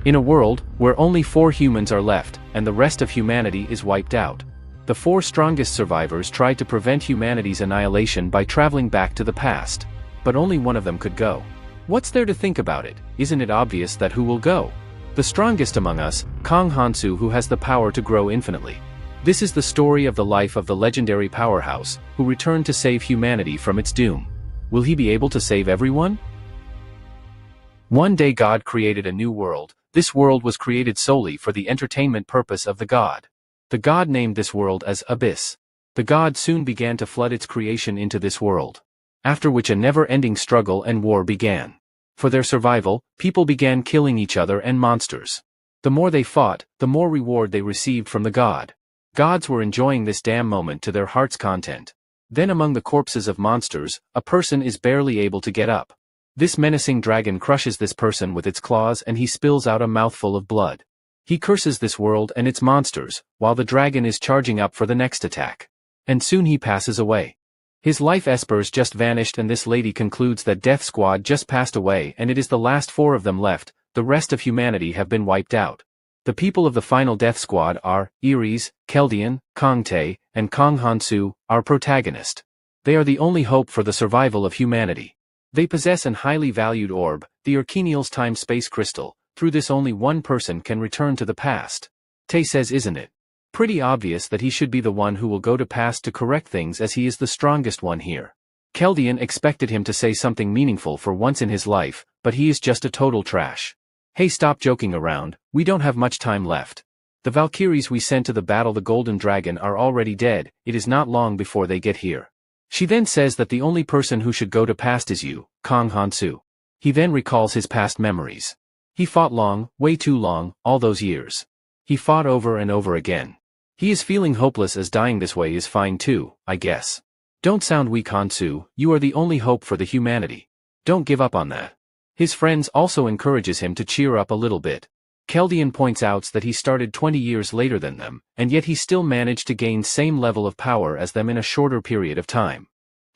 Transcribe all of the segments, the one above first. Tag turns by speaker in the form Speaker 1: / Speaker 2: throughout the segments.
Speaker 1: In a world where only 4 humans are left, and the rest of humanity is wiped out. The 4 strongest survivors tried to prevent humanity's annihilation by traveling back to the past. But only one of them could go. What's there to think about it? Isn't it obvious that who will go? The strongest among us, Kong Hansu, who has the power to grow infinitely. This is the story of the life of the legendary powerhouse, who returned to save humanity from its doom. Will he be able to save everyone? One day God created a new world. This world was created solely for the entertainment purpose of the god. The god named this world as Abyss. The god soon began to flood its creation into this world. After which a never-ending struggle and war began. For their survival, people began killing each other and monsters. The more they fought, the more reward they received from the god. Gods were enjoying this damn moment to their heart's content. Then among the corpses of monsters, a person is barely able to get up. This menacing dragon crushes this person with its claws and he spills out a mouthful of blood. He curses this world and its monsters, while the dragon is charging up for the next attack. And soon he passes away. His life espers just vanished and this lady concludes that Death Squad just passed away and it is the last 4 of them left, the rest of humanity have been wiped out. The people of the final Death Squad are Ares, Keldian, Kongtae, and Kong Hansu, our protagonist. They are the only hope for the survival of humanity. They possess an highly valued orb, the Urkenial's time-space crystal. Through this only one person can return to the past. Tae says, isn't it pretty obvious that he should be the one who will go to past to correct things as he is the strongest one here? Keldian expected him to say something meaningful for once in his life, but he is just a total trash. Hey, stop joking around, we don't have much time left. The Valkyries we sent to the battle the Golden Dragon are already dead, it is not long before they get here. She then says that the only person who should go to past is you, Kong Hansu. He then recalls his past memories. He fought long, way too long, all those years. He fought over and over again. He is feeling hopeless as dying this way is fine too, I guess. Don't sound weak, Hansu, you are the only hope for the humanity. Don't give up on that. His friends also encourages him to cheer up a little bit. Keldian points out that he started 20 years later than them, and yet he still managed to gain same level of power as them in a shorter period of time.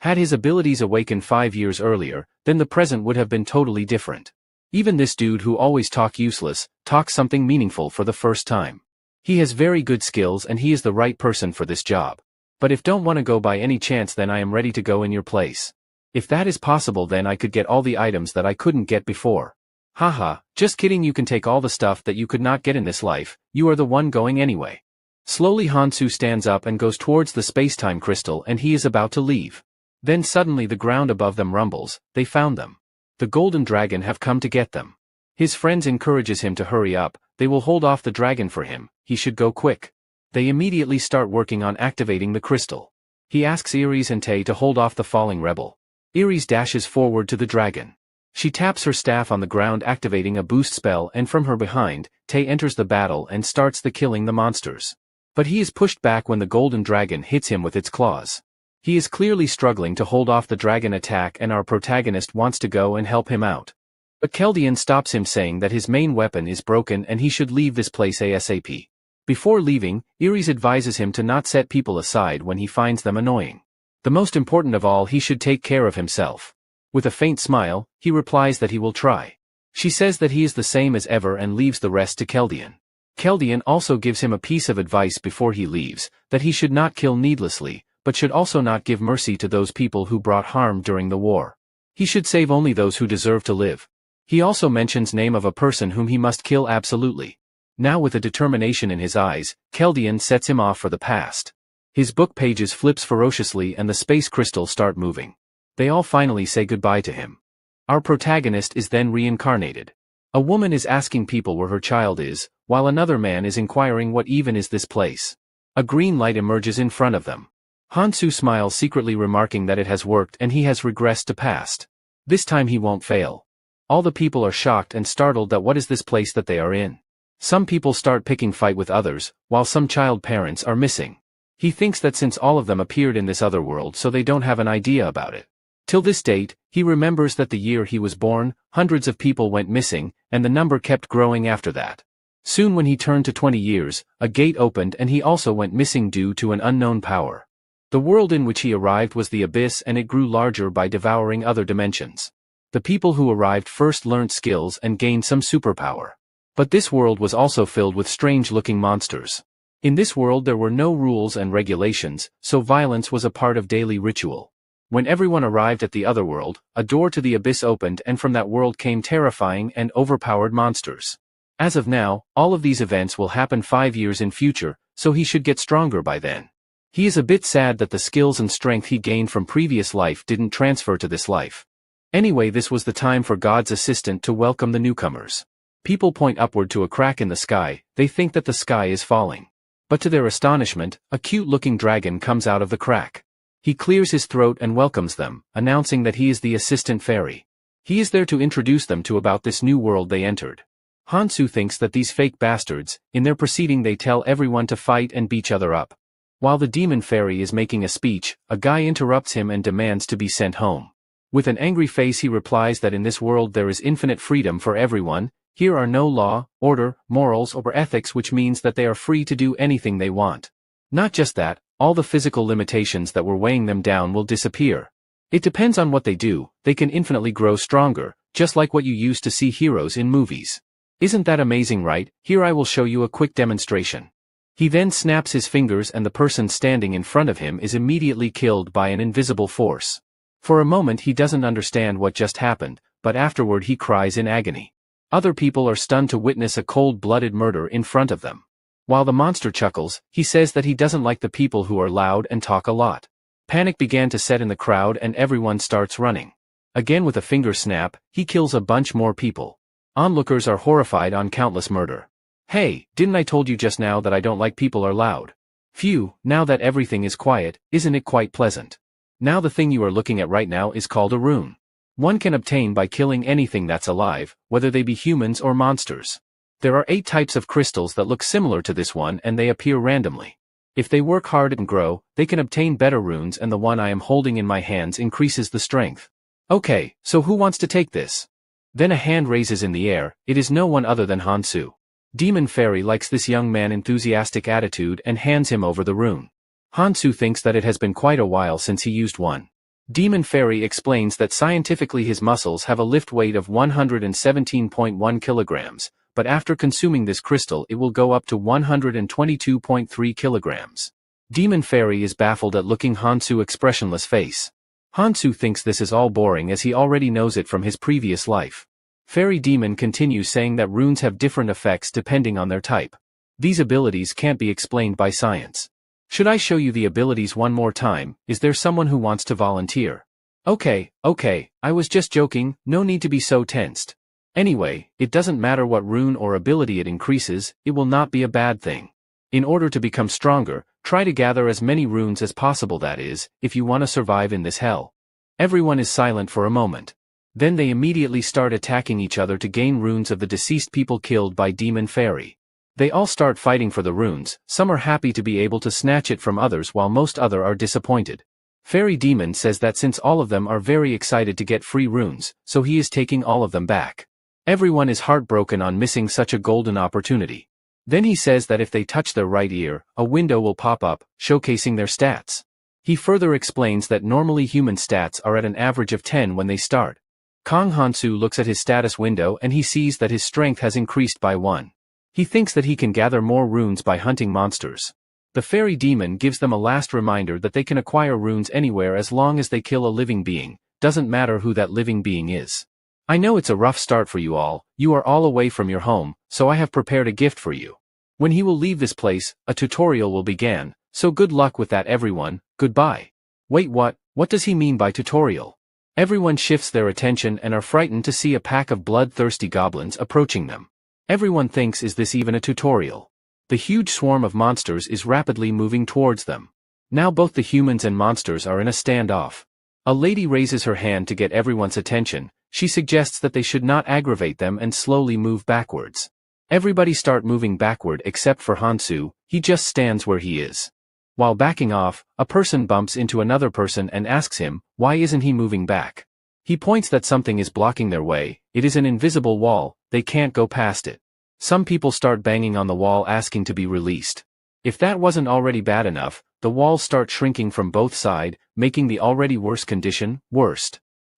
Speaker 1: Had his abilities awakened 5 years earlier, then the present would have been totally different. Even this dude who always talk useless, talks something meaningful for the first time. He has very good skills and he is the right person for this job. But if don't want to go by any chance, then I am ready to go in your place. If that is possible, then I could get all the items that I couldn't get before. Haha, just kidding, you can take all the stuff that you could not get in this life, you are the one going anyway. Slowly Hansu stands up and goes towards the space-time crystal and he is about to leave. Then suddenly the ground above them rumbles, they found them. The Golden Dragon have come to get them. His friends encourages him to hurry up, they will hold off the dragon for him, he should go quick. They immediately start working on activating the crystal. He asks Ares and Tae to hold off the falling rebel. Ares dashes forward to the dragon. She taps her staff on the ground activating a boost spell and from her behind, Tae enters the battle and starts the killing the monsters. But he is pushed back when the Golden Dragon hits him with its claws. He is clearly struggling to hold off the dragon attack and our protagonist wants to go and help him out. But Keldian stops him saying that his main weapon is broken and he should leave this place ASAP. Before leaving, Ares advises him to not set people aside when he finds them annoying. The most important of all, he should take care of himself. With a faint smile, he replies that he will try. She says that he is the same as ever and leaves the rest to Keldian. Keldian also gives him a piece of advice before he leaves, that he should not kill needlessly, but should also not give mercy to those people who brought harm during the war. He should save only those who deserve to live. He also mentions name of a person whom he must kill absolutely. Now with a determination in his eyes, Keldian sets him off for the past. His book pages flips ferociously and the space crystals start moving. They all finally say goodbye to him. Our protagonist is then reincarnated. A woman is asking people where her child is, while another man is inquiring what even is this place. A green light emerges in front of them. Hansu smiles secretly remarking that it has worked and he has regressed to past. This time he won't fail. All the people are shocked and startled that what is this place that they are in. Some people start picking fight with others, while some child parents are missing. He thinks that since all of them appeared in this other world so they don't have an idea about it. Till this date, he remembers that the year he was born, hundreds of people went missing, and the number kept growing after that. Soon when he turned to 20 years, a gate opened and he also went missing due to an unknown power. The world in which he arrived was the abyss and it grew larger by devouring other dimensions. The people who arrived first learned skills and gained some superpower. But this world was also filled with strange-looking monsters. In this world there were no rules and regulations, so violence was a part of daily ritual. When everyone arrived at the other world, a door to the abyss opened and from that world came terrifying and overpowered monsters. As of now, all of these events will happen 5 years in future, so he should get stronger by then. He is a bit sad that the skills and strength he gained from previous life didn't transfer to this life. Anyway, this was the time for God's assistant to welcome the newcomers. People point upward to a crack in the sky, they think that the sky is falling. But to their astonishment, a cute-looking dragon comes out of the crack. He clears his throat and welcomes them, announcing that he is the assistant fairy. He is there to introduce them to about this new world they entered. Hansu thinks that these fake bastards, in their proceeding they tell everyone to fight and beat each other up. While the demon fairy is making a speech, a guy interrupts him and demands to be sent home. With an angry face he replies that in this world there is infinite freedom for everyone. Here are no law, order, morals or ethics, which means that they are free to do anything they want. Not just that, all the physical limitations that were weighing them down will disappear. It depends on what they do, they can infinitely grow stronger, just like what you used to see heroes in movies. Isn't that amazing, right? Here I will show you a quick demonstration. He then snaps his fingers and the person standing in front of him is immediately killed by an invisible force. For a moment he doesn't understand what just happened, but afterward he cries in agony. Other people are stunned to witness a cold-blooded murder in front of them. While the monster chuckles, he says that he doesn't like the people who are loud and talk a lot. Panic began to set in the crowd and everyone starts running. Again with a finger snap, he kills a bunch more people. Onlookers are horrified on countless murder. Hey, didn't I told you just now that I don't like people are loud? Phew, now that everything is quiet, isn't it quite pleasant? Now the thing you are looking at right now is called a rune. One can obtain by killing anything that's alive, whether they be humans or monsters. There are 8 types of crystals that look similar to this one and they appear randomly. If they work hard and grow, they can obtain better runes, and the one I am holding in my hands increases the strength. Okay, so who wants to take this? Then a hand raises in the air, it is no one other than Hansu. Demon Fairy likes this young man's enthusiastic attitude and hands him over the rune. Hansu thinks that it has been quite a while since he used one. Demon Fairy explains that scientifically his muscles have a lift weight of 117.1 kilograms, but after consuming this crystal it will go up to 122.3 kilograms. Demon Fairy is baffled at looking Hansu's expressionless face. Hansu thinks this is all boring as he already knows it from his previous life. Fairy Demon continues saying that runes have different effects depending on their type. These abilities can't be explained by science. Should I show you the abilities one more time? Is there someone who wants to volunteer? Okay, I was just joking, no need to be so tensed. Anyway, it doesn't matter what rune or ability it increases, it will not be a bad thing. In order to become stronger, try to gather as many runes as possible, that is, if you want to survive in this hell. Everyone is silent for a moment. Then they immediately start attacking each other to gain runes of the deceased people killed by Demon Fairy. They all start fighting for the runes, some are happy to be able to snatch it from others while most other are disappointed. Fairy Demon says that since all of them are very excited to get free runes, so he is taking all of them back. Everyone is heartbroken on missing such a golden opportunity. Then he says that if they touch their right ear, a window will pop up, showcasing their stats. He further explains that normally human stats are at an average of 10 when they start. Kong Hansu looks at his status window and he sees that his strength has increased by 1. He thinks that he can gather more runes by hunting monsters. The Fairy Demon gives them a last reminder that they can acquire runes anywhere as long as they kill a living being, doesn't matter who that living being is. I know it's a rough start for you are all away from your home, so I have prepared a gift for you. When he will leave this place, a tutorial will begin, so good luck with that everyone, goodbye. Wait, what does he mean by tutorial? Everyone shifts their attention and are frightened to see a pack of bloodthirsty goblins approaching them. Everyone thinks, is this even a tutorial? The huge swarm of monsters is rapidly moving towards them. Now both the humans and monsters are in a standoff. A lady raises her hand to get everyone's attention. She suggests that they should not aggravate them and slowly move backwards. Everybody start moving backward except for Hansu, he just stands where he is. While backing off, a person bumps into another person and asks him, why isn't he moving back? He points that something is blocking their way, it is an invisible wall, they can't go past it. Some people start banging on the wall asking to be released. If that wasn't already bad enough, the walls start shrinking from both sides, making the already worse condition worse.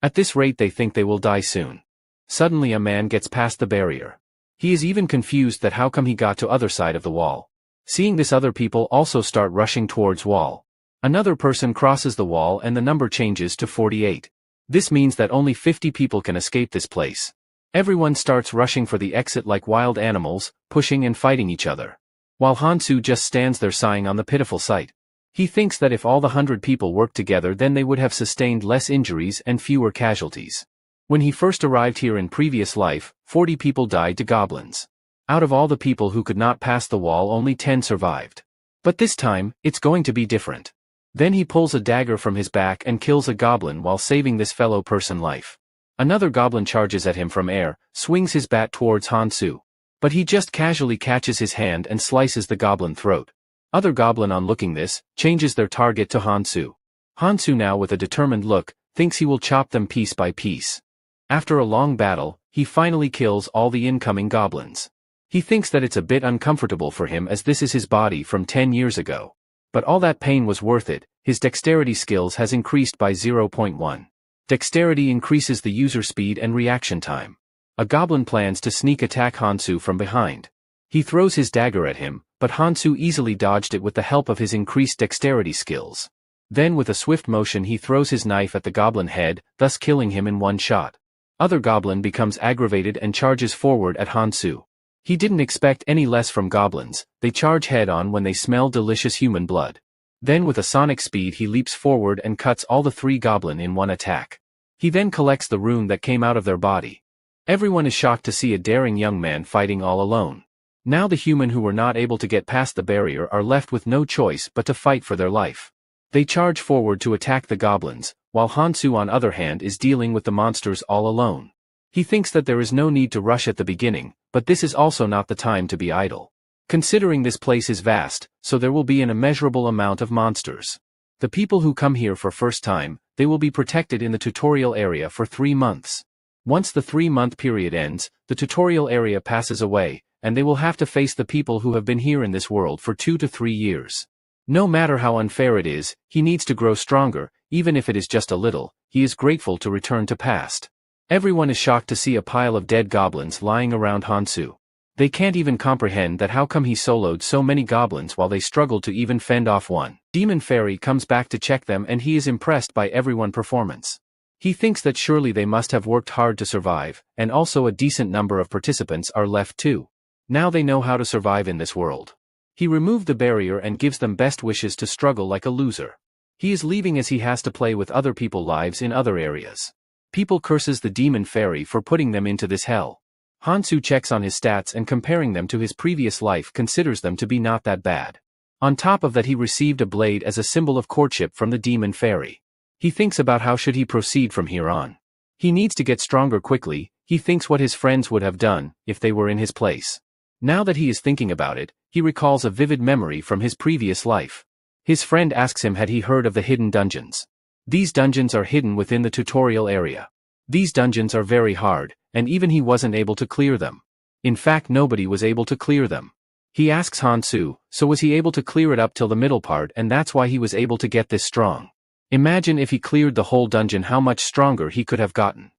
Speaker 1: At this rate they think they will die soon. Suddenly a man gets past the barrier. He is even confused that how come he got to other side of the wall. Seeing this, other people also start rushing towards wall. Another person crosses the wall and the number changes to 48. This means that only 50 people can escape this place. Everyone starts rushing for the exit like wild animals, pushing and fighting each other. While Hansu just stands there sighing on the pitiful sight. He thinks that if all the 100 people worked together, then they would have sustained less injuries and fewer casualties. When he first arrived here in previous life, 40 people died to goblins. Out of all the people who could not pass the wall, only 10 survived. But this time, it's going to be different. Then he pulls a dagger from his back and kills a goblin while saving this fellow person life. Another goblin charges at him from air, swings his bat towards Hansu. But he just casually catches his hand and slices the goblin throat. Other goblin, on looking this, changes their target to Hansu. Hansu, now with a determined look, thinks he will chop them piece by piece. After a long battle, he finally kills all the incoming goblins. He thinks that it's a bit uncomfortable for him as this is his body from 10 years ago. But all that pain was worth it. His dexterity skills has increased by 0.1. Dexterity increases the user speed and reaction time. A goblin plans to sneak attack Hansu from behind. He throws his dagger at him, but Hansu easily dodged it with the help of his increased dexterity skills. Then with a swift motion he throws his knife at the goblin head, thus killing him in one shot. Other goblin becomes aggravated and charges forward at Hansu. He didn't expect any less from goblins. They charge head-on when they smell delicious human blood. Then with a sonic speed he leaps forward and cuts all the 3 goblin in one attack. He then collects the rune that came out of their body. Everyone is shocked to see a daring young man fighting all alone. Now the human who were not able to get past the barrier are left with no choice but to fight for their life. They charge forward to attack the goblins, while Hansu on other hand is dealing with the monsters all alone. He thinks that there is no need to rush at the beginning, but this is also not the time to be idle. Considering this place is vast, so there will be an immeasurable amount of monsters. The people who come here for first time, they will be protected in the tutorial area for 3 months. Once the 3-month period ends, the tutorial area passes away, and they will have to face the people who have been here in this world for 2 to 3 years. No matter how unfair it is, he needs to grow stronger, even if it is just a little. He is grateful to return to past. Everyone is shocked to see a pile of dead goblins lying around Hansu. They can't even comprehend that how come he soloed so many goblins while they struggled to even fend off one. Demon Fairy comes back to check them and he is impressed by everyone's performance. He thinks that surely they must have worked hard to survive, and also a decent number of participants are left too. Now they know how to survive in this world. He removed the barrier and gives them best wishes to struggle like a loser. He is leaving as he has to play with other people's lives in other areas. People curses the Demon Fairy for putting them into this hell. Hansu checks on his stats and comparing them to his previous life considers them to be not that bad. On top of that he received a blade as a symbol of courtship from the Demon Fairy. He thinks about how should he proceed from here on. He needs to get stronger quickly. He thinks what his friends would have done if they were in his place. Now that he is thinking about it, he recalls a vivid memory from his previous life. His friend asks him had he heard of the hidden dungeons. These dungeons are hidden within the tutorial area. These dungeons are very hard, and even he wasn't able to clear them. In fact, nobody was able to clear them. He asks Hansu, so was he able to clear it up till the middle part, and that's why he was able to get this strong. Imagine if he cleared the whole dungeon, how much stronger he could have gotten.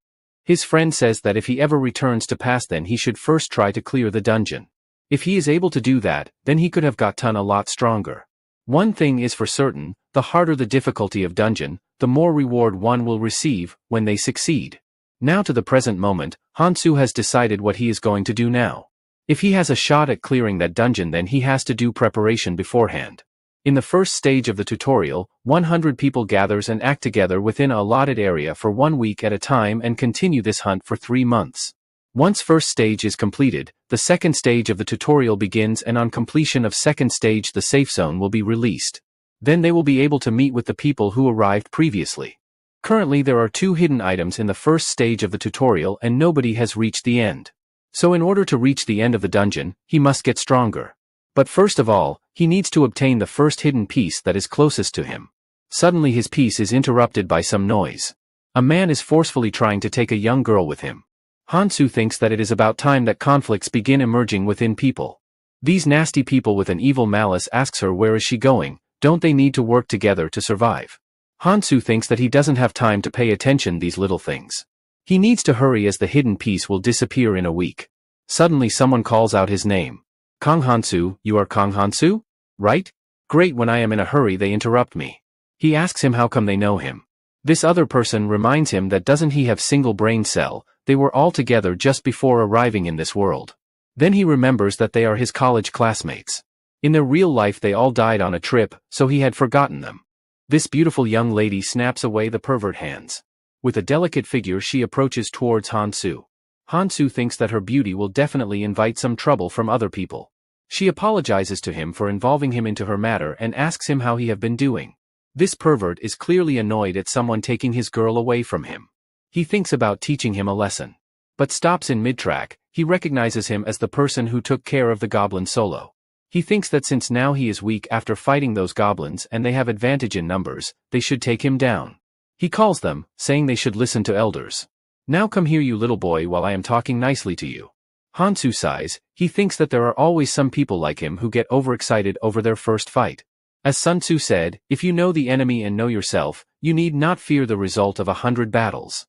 Speaker 1: His friend says that if he ever returns to past, then he should first try to clear the dungeon. If he is able to do that, then he could have gotten a lot stronger. One thing is for certain, the harder the difficulty of dungeon, the more reward one will receive when they succeed. Now to the present moment, Hansu has decided what he is going to do now. If he has a shot at clearing that dungeon, then he has to do preparation beforehand. In the first stage of the tutorial, 100 people gathers and act together within a allotted area for 1 week at a time and continue this hunt for 3 months. Once first stage is completed, the second stage of the tutorial begins, and on completion of second stage the safe zone will be released. Then they will be able to meet with the people who arrived previously. Currently there are 2 hidden items in the first stage of the tutorial and nobody has reached the end. So in order to reach the end of the dungeon, he must get stronger. But first of all, he needs to obtain the first hidden piece that is closest to him. Suddenly his piece is interrupted by some noise. A man is forcefully trying to take a young girl with him. Hansu thinks that it is about time that conflicts begin emerging within people. These nasty people with an evil malice asks her where is she going, don't they need to work together to survive? Hansu thinks that he doesn't have time to pay attention these little things. He needs to hurry as the hidden piece will disappear in a week. Suddenly someone calls out his name. Kong Hansu, you are Kong Hansu? Right? Great, when I am in a hurry they interrupt me. He asks him how come they know him. This other person reminds him that doesn't he have single brain cell, they were all together just before arriving in this world. Then he remembers that they are his college classmates. In their real life they all died on a trip, so he had forgotten them. This beautiful young lady snaps away the pervert hands. With a delicate figure she approaches towards Hansu. Hansu thinks that her beauty will definitely invite some trouble from other people. She apologizes to him for involving him into her matter and asks him how he have been doing. This pervert is clearly annoyed at someone taking his girl away from him. He thinks about teaching him a lesson. But stops in mid-track. He recognizes him as the person who took care of the goblin solo. He thinks that since now he is weak after fighting those goblins and they have advantage in numbers, they should take him down. He calls them, saying they should listen to elders. Now come here you little boy while I am talking nicely to you. Hansu sighs. He thinks that there are always some people like him who get overexcited over their first fight. As Sun Tzu said, if you know the enemy and know yourself, you need not fear the result of 100 battles.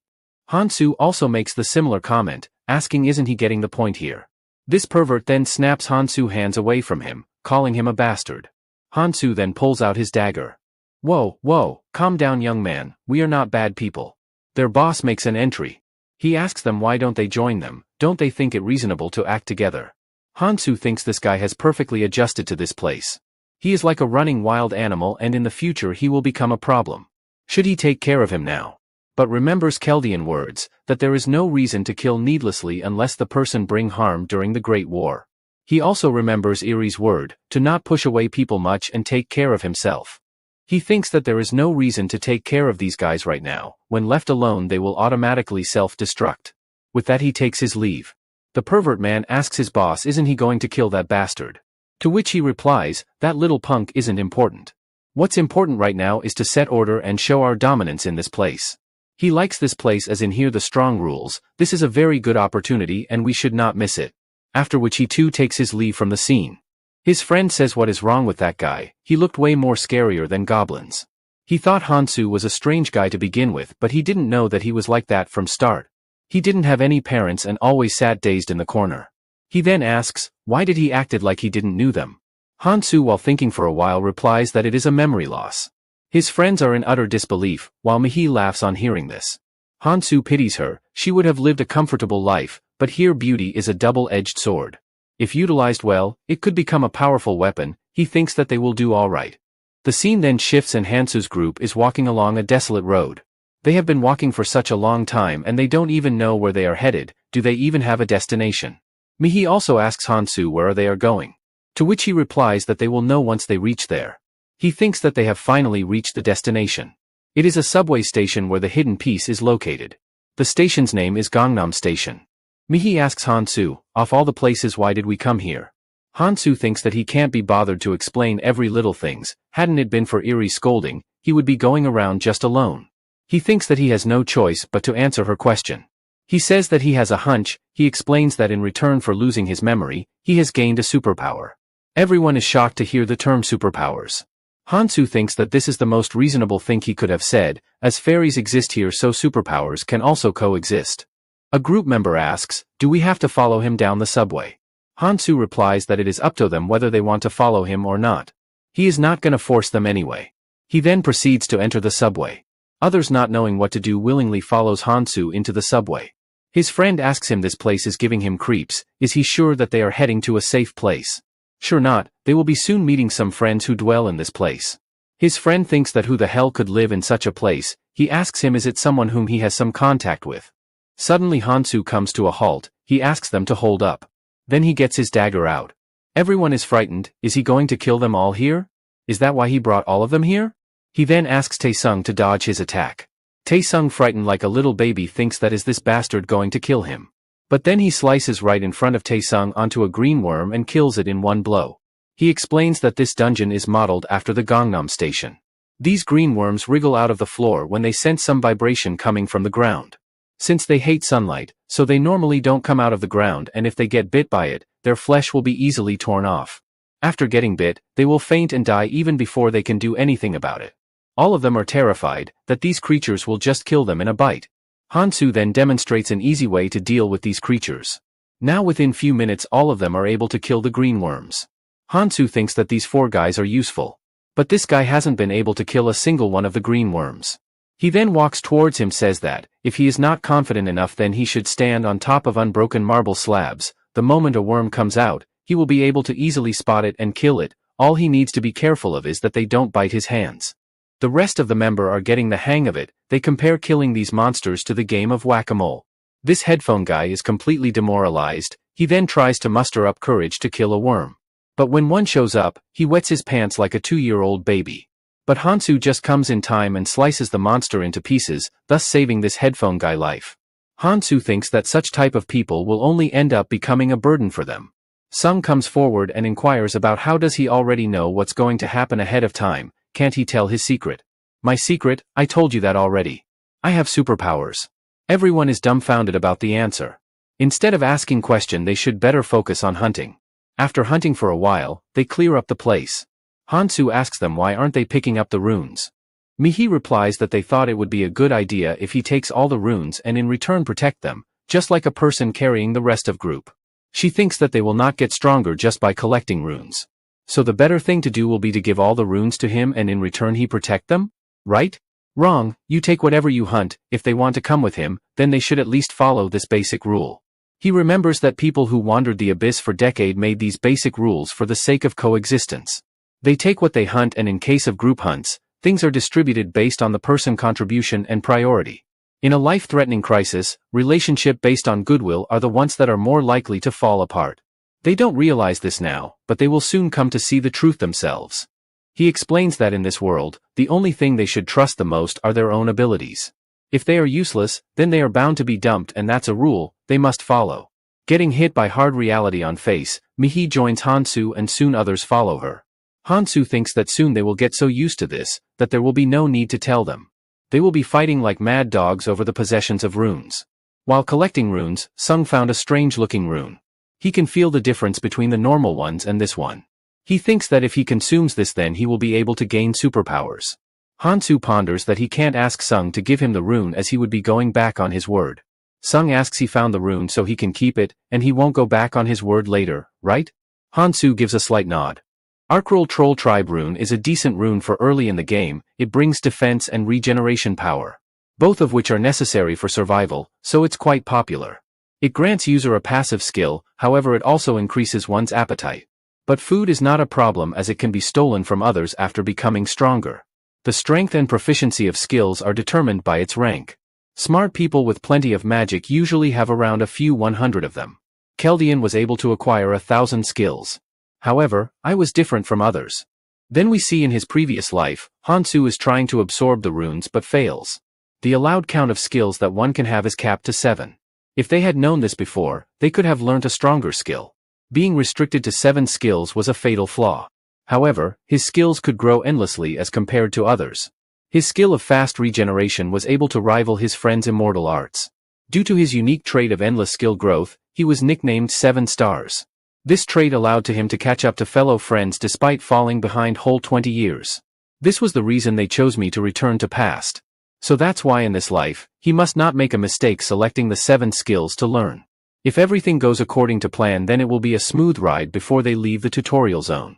Speaker 1: Hansu also makes the similar comment, asking isn't he getting the point here. This pervert then snaps Hansu's hands away from him, calling him a bastard. Hansu then pulls out his dagger. Whoa, calm down young man, we are not bad people. Their boss makes an entry. He asks them why don't they join them, don't they think it reasonable to act together. Hansu thinks this guy has perfectly adjusted to this place. He is like a running wild animal and in the future he will become a problem. Should he take care of him now? But remembers Chaldean words, that there is no reason to kill needlessly unless the person bring harm during the Great War. He also remembers Erie's word, to not push away people much and take care of himself. He thinks that there is no reason to take care of these guys right now, when left alone they will automatically self-destruct. With that he takes his leave. The pervert man asks his boss isn't he going to kill that bastard. To which he replies, that little punk isn't important. What's important right now is to set order and show our dominance in this place. He likes this place as in here the strong rules, this is a very good opportunity and we should not miss it. After which he too takes his leave from the scene. His friend says what is wrong with that guy, he looked way more scarier than goblins. He thought Hansu was a strange guy to begin with but he didn't know that he was like that from start. He didn't have any parents and always sat dazed in the corner. He then asks, why did he acted like he didn't know them? Hansu while thinking for a while replies that it is a memory loss. His friends are in utter disbelief, while Mihi laughs on hearing this. Hansu pities her, she would have lived a comfortable life, but here beauty is a double-edged sword. If utilized well, it could become a powerful weapon, he thinks that they will do alright. The scene then shifts and Hansu's group is walking along a desolate road. They have been walking for such a long time and they don't even know where they are headed, do they even have a destination? Mihi also asks Hansu where they are going. To which he replies that they will know once they reach there. He thinks that they have finally reached the destination. It is a subway station where the hidden piece is located. The station's name is Gangnam Station. Mihi asks Hansu, of all the places why did we come here? Hansu thinks that he can't be bothered to explain every little things, hadn't it been for Erie's scolding, he would be going around just alone. He thinks that he has no choice but to answer her question. He says that he has a hunch, he explains that in return for losing his memory, he has gained a superpower. Everyone is shocked to hear the term superpowers. Hansu thinks that this is the most reasonable thing he could have said, as fairies exist here so superpowers can also coexist. A group member asks, do we have to follow him down the subway? Hansu replies that it is up to them whether they want to follow him or not. He is not gonna force them anyway. He then proceeds to enter the subway. Others not knowing what to do willingly follows Hansu into the subway. His friend asks him this place is giving him creeps, is he sure that they are heading to a safe place? Sure not, they will be soon meeting some friends who dwell in this place. His friend thinks that who the hell could live in such a place, he asks him is it someone whom he has some contact with. Suddenly Hansu comes to a halt, he asks them to hold up. Then he gets his dagger out. Everyone is frightened, is he going to kill them all here? Is that why he brought all of them here? He then asks Taesung to dodge his attack. Taesung frightened like a little baby thinks that is this bastard going to kill him. But then he slices right in front of Taesung onto a green worm and kills it in one blow. He explains that this dungeon is modeled after the Gangnam Station. These green worms wriggle out of the floor when they sense some vibration coming from the ground. Since they hate sunlight, so they normally don't come out of the ground and if they get bit by it, their flesh will be easily torn off. After getting bit, they will faint and die even before they can do anything about it. All of them are terrified that these creatures will just kill them in a bite. Hansu then demonstrates an easy way to deal with these creatures. Now within few minutes all of them are able to kill the green worms. Hansu thinks that these 4 guys are useful. But this guy hasn't been able to kill a single one of the green worms. He then walks towards him, says that, if he is not confident enough then he should stand on top of unbroken marble slabs. The moment a worm comes out, he will be able to easily spot it and kill it. All he needs to be careful of is that they don't bite his hands. The rest of the member are getting the hang of it. They compare killing these monsters to the game of whack-a-mole. This headphone guy is completely demoralized. He then tries to muster up courage to kill a worm. But when one shows up, he wets his pants like a 2-year-old baby. But Hansu just comes in time and slices the monster into pieces, thus saving this headphone guy life. Hansu thinks that such type of people will only end up becoming a burden for them. Sung comes forward and inquires about how does he already know what's going to happen ahead of time. Can't he tell his secret? My secret? I told you that already. I have superpowers. Everyone is dumbfounded about the answer. Instead of asking question they should better focus on hunting. After hunting for a while, they clear up the place. Hansu asks them why aren't they picking up the runes. Mihi replies that they thought it would be a good idea if he takes all the runes and in return protect them, just like a person carrying the rest of group. She thinks that they will not get stronger just by collecting runes. So the better thing to do will be to give all the runes to him and in return he protect them? Right? Wrong, you take whatever you hunt. If they want to come with him, then they should at least follow this basic rule. He remembers that people who wandered the abyss for decades made these basic rules for the sake of coexistence. They take what they hunt and in case of group hunts, things are distributed based on the person contribution and priority. In a life-threatening crisis, relationship based on goodwill are the ones that are more likely to fall apart. They don't realize this now, but they will soon come to see the truth themselves. He explains that in this world, the only thing they should trust the most are their own abilities. If they are useless, then they are bound to be dumped and that's a rule they must follow. Getting hit by hard reality on face, Mihi joins Hansu and soon others follow her. Hansu thinks that soon they will get so used to this, that there will be no need to tell them. They will be fighting like mad dogs over the possessions of runes. While collecting runes, Sung found a strange-looking rune. He can feel the difference between the normal ones and this one. He thinks that if he consumes this then he will be able to gain superpowers. Hansu ponders that he can't ask Sung to give him the rune as he would be going back on his word. Sung asks he found the rune so he can keep it, and he won't go back on his word later, right? Hansu gives a slight nod. Archrol Troll Tribe rune is a decent rune for early in the game. It brings defense and regeneration power. Both of which are necessary for survival, so it's quite popular. It grants user a passive skill, however it also increases one's appetite. But food is not a problem as it can be stolen from others after becoming stronger. The strength and proficiency of skills are determined by its rank. Smart people with plenty of magic usually have around a few 100 of them. Keldian was able to acquire 1,000 skills. However, I was different from others. Then we see in his previous life, Hansu is trying to absorb the runes but fails. The allowed count of skills that one can have is capped to 7. If they had known this before, they could have learnt a stronger skill. Being restricted to 7 skills was a fatal flaw. However, his skills could grow endlessly as compared to others. His skill of fast regeneration was able to rival his friend's immortal arts. Due to his unique trait of endless skill growth, he was nicknamed 7 Stars. This trait allowed to him to catch up to fellow friends despite falling behind whole 20 years. This was the reason they chose me to return to past. So that's why in this life, he must not make a mistake selecting the 7 skills to learn. If everything goes according to plan then it will be a smooth ride before they leave the tutorial zone.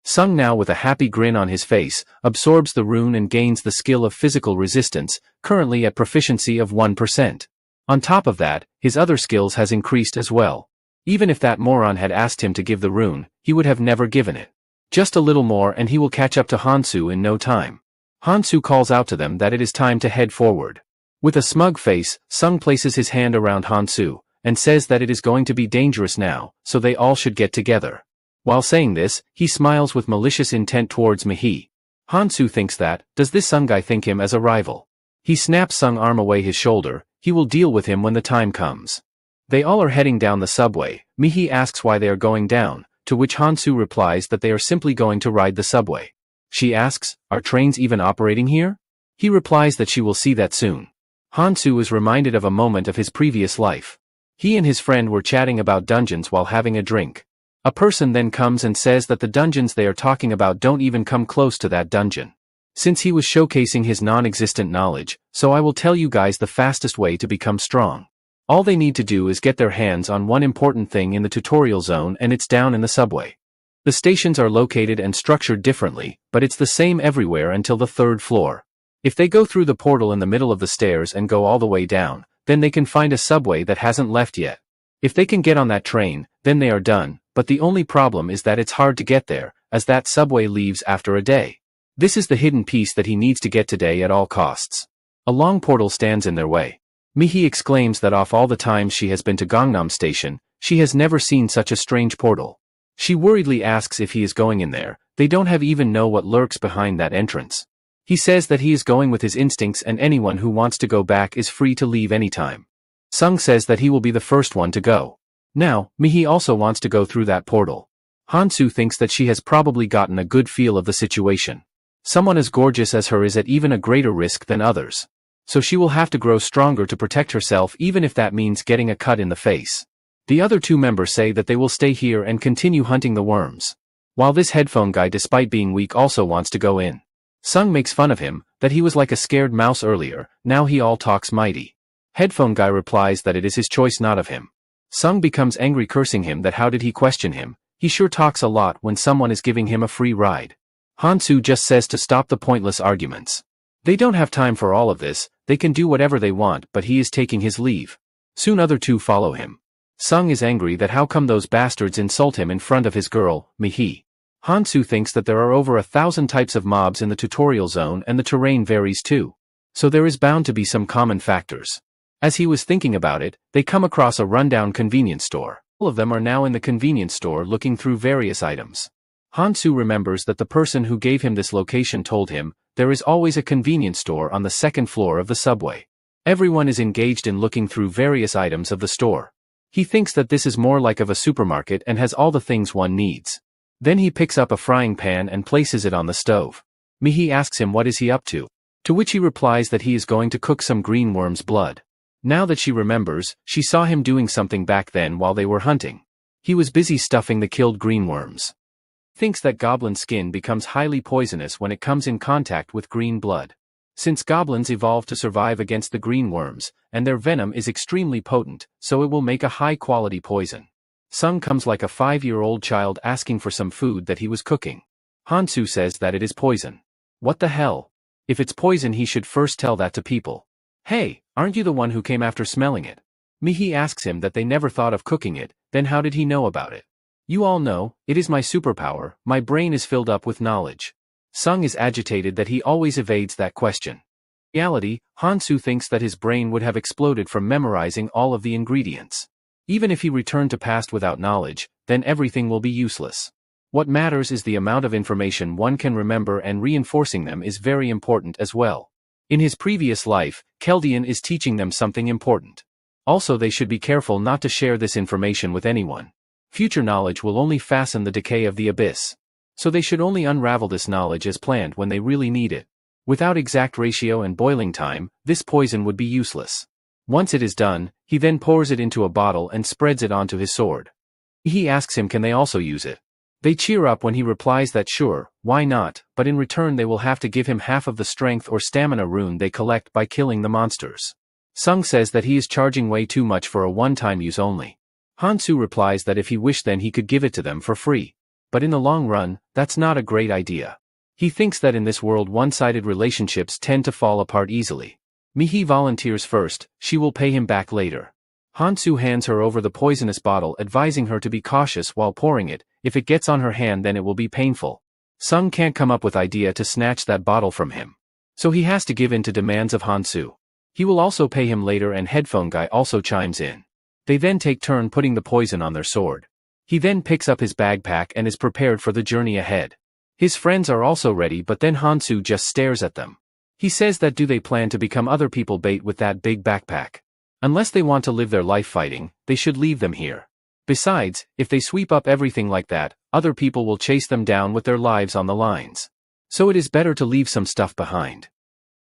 Speaker 1: Sung now with a happy grin on his face, absorbs the rune and gains the skill of physical resistance, currently at proficiency of 1%. On top of that, his other skills has increased as well. Even if that moron had asked him to give the rune, he would have never given it. Just a little more and he will catch up to Hansu in no time. Hansu calls out to them that it is time to head forward. With a smug face, Sung places his hand around Hansu, and says that it is going to be dangerous now, so they all should get together. While saying this, he smiles with malicious intent towards Mihi. Hansu thinks that, does this Sung guy think him as a rival? He snaps Sung's arm away his shoulder, he will deal with him when the time comes. They all are heading down the subway. Mihi asks why they are going down, to which Hansu replies that they are simply going to ride the subway. She asks, are trains even operating here? He replies that she will see that soon. Hansu is reminded of a moment of his previous life. He and his friend were chatting about dungeons while having a drink. A person then comes and says that the dungeons they are talking about don't even come close to that dungeon. Since he was showcasing his non-existent knowledge, so I will tell you guys the fastest way to become strong. All they need to do is get their hands on one important thing in the tutorial zone, and it's down in the subway. The stations are located and structured differently, but it's the same everywhere until the 3rd floor. If they go through the portal in the middle of the stairs and go all the way down, then they can find a subway that hasn't left yet. If they can get on that train, then they are done, but the only problem is that it's hard to get there, as that subway leaves after a day. This is the hidden piece that he needs to get today at all costs. A long portal stands in their way. Mihi exclaims that of all the times she has been to Gangnam Station, she has never seen such a strange portal. She worriedly asks if he is going in there. They don't have even know what lurks behind that entrance. He says that he is going with his instincts and anyone who wants to go back is free to leave anytime. Sung says that he will be the first one to go. Now, Mihi also wants to go through that portal. Hansu thinks that she has probably gotten a good feel of the situation. Someone as gorgeous as her is at even a greater risk than others. So she will have to grow stronger to protect herself, even if that means getting a cut in the face. The other 2 members say that they will stay here and continue hunting the worms. While this headphone guy, despite being weak, also wants to go in. Sung makes fun of him, that he was like a scared mouse earlier, now he all talks mighty. Headphone guy replies that it is his choice, not of him. Sung becomes angry, cursing him that how did he question him, he sure talks a lot when someone is giving him a free ride. Hansu just says to stop the pointless arguments. They don't have time for all of this, they can do whatever they want, but he is taking his leave. Soon other 2 follow him. Sung is angry that how come those bastards insult him in front of his girl, Mihi. Hansu thinks that there are over 1,000 types of mobs in the tutorial zone and the terrain varies too. So there is bound to be some common factors. As he was thinking about it, they come across a rundown convenience store. All of them are now in the convenience store looking through various items. Hansu remembers that the person who gave him this location told him, there is always a convenience store on the 2nd floor of the subway. Everyone is engaged in looking through various items of the store. He thinks that this is more like of a supermarket and has all the things one needs. Then he picks up a frying pan and places it on the stove. Mihi asks him what is he up to which he replies that he is going to cook some green worm's blood. Now that she remembers, she saw him doing something back then while they were hunting. He was busy stuffing the killed green worms. Thinks that goblin skin becomes highly poisonous when it comes in contact with green blood. Since goblins evolved to survive against the green worms, and their venom is extremely potent, so it will make a high-quality poison. Sung comes like a 5-year-old child asking for some food that he was cooking. Hansu says that it is poison. What the hell? If it's poison, he should first tell that to people. Hey, aren't you the one who came after smelling it? Mihi asks him that they never thought of cooking it, then how did he know about it? You all know, it is my superpower, my brain is filled up with knowledge. Sung is agitated that he always evades that question. In reality, Hansu thinks that his brain would have exploded from memorizing all of the ingredients. Even if he returned to past without knowledge, then everything will be useless. What matters is the amount of information one can remember, and reinforcing them is very important as well. In his previous life, Keldian is teaching them something important. Also, they should be careful not to share this information with anyone. Future knowledge will only fasten the decay of the abyss. So they should only unravel this knowledge as planned when they really need it. Without exact ratio and boiling time, this poison would be useless. Once it is done, he then pours it into a bottle and spreads it onto his sword. He asks him can they also use it. They cheer up when he replies that sure, why not, but in return they will have to give him half of the strength or stamina rune they collect by killing the monsters. Sung says that he is charging way too much for a one-time use only. Hansu replies that if he wished then he could give it to them for free. But in the long run, that's not a great idea. He thinks that in this world one-sided relationships tend to fall apart easily. Mihi volunteers first, she will pay him back later. Hansu hands her over the poisonous bottle, advising her to be cautious while pouring it. If it gets on her hand then it will be painful. Sung can't come up with idea to snatch that bottle from him. So he has to give in to demands of Hansu. He will also pay him later, and headphone guy also chimes in. They then take turn putting the poison on their sword. He then picks up his backpack and is prepared for the journey ahead. His friends are also ready, but then Hansu just stares at them. He says that do they plan to become other people bait with that big backpack? Unless they want to live their life fighting, they should leave them here. Besides, if they sweep up everything like that, other people will chase them down with their lives on the lines. So it is better to leave some stuff behind.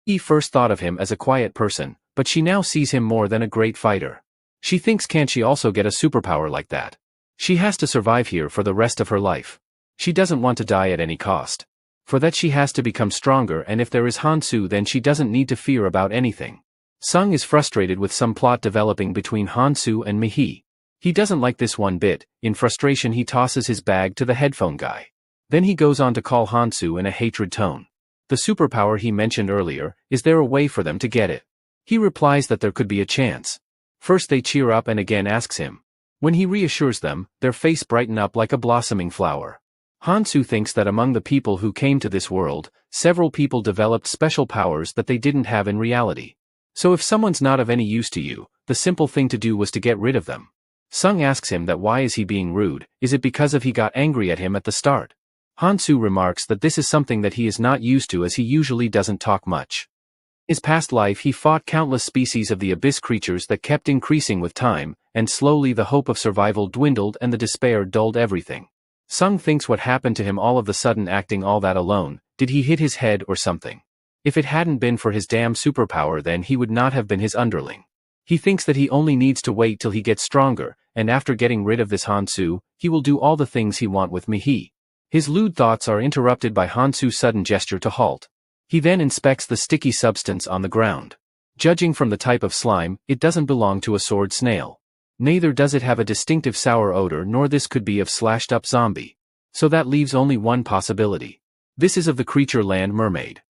Speaker 1: He first thought of him as a quiet person, but she now sees him more than a great fighter. She thinks can't she also get a superpower like that? She has to survive here for the rest of her life. She doesn't want to die at any cost. For that she has to become stronger, and if there is Hansu then she doesn't need to fear about anything. Sung is frustrated with some plot developing between Hansu and Mihi. He doesn't like this one bit. In frustration he tosses his bag to the headphone guy. Then he goes on to call Hansu in a hatred tone. The superpower he mentioned earlier, is there a way for them to get it? He replies that there could be a chance. First they cheer up and again asks him. When he reassures them, their face brighten up like a blossoming flower. Hansu thinks that among the people who came to this world, several people developed special powers that they didn't have in reality. So if someone's not of any use to you, the simple thing to do was to get rid of them. Sung asks him that why is he being rude, is it because of he got angry at him at the start? Hansu remarks that this is something that he is not used to as he usually doesn't talk much. In his past life he fought countless species of the abyss creatures that kept increasing with time, and slowly the hope of survival dwindled and the despair dulled everything. Sung thinks what happened to him all of the sudden acting all that alone, did he hit his head or something? If it hadn't been for his damn superpower then he would not have been his underling. He thinks that he only needs to wait till he gets stronger, and after getting rid of this Hansu, he will do all the things he want with Mihi. His lewd thoughts are interrupted by Hansu's sudden gesture to halt. He then inspects the sticky substance on the ground. Judging from the type of slime, it doesn't belong to a sword snail. Neither does it have a distinctive sour odor nor this could be of slashed-up zombie. So that leaves only one possibility. This is of the creature land mermaid.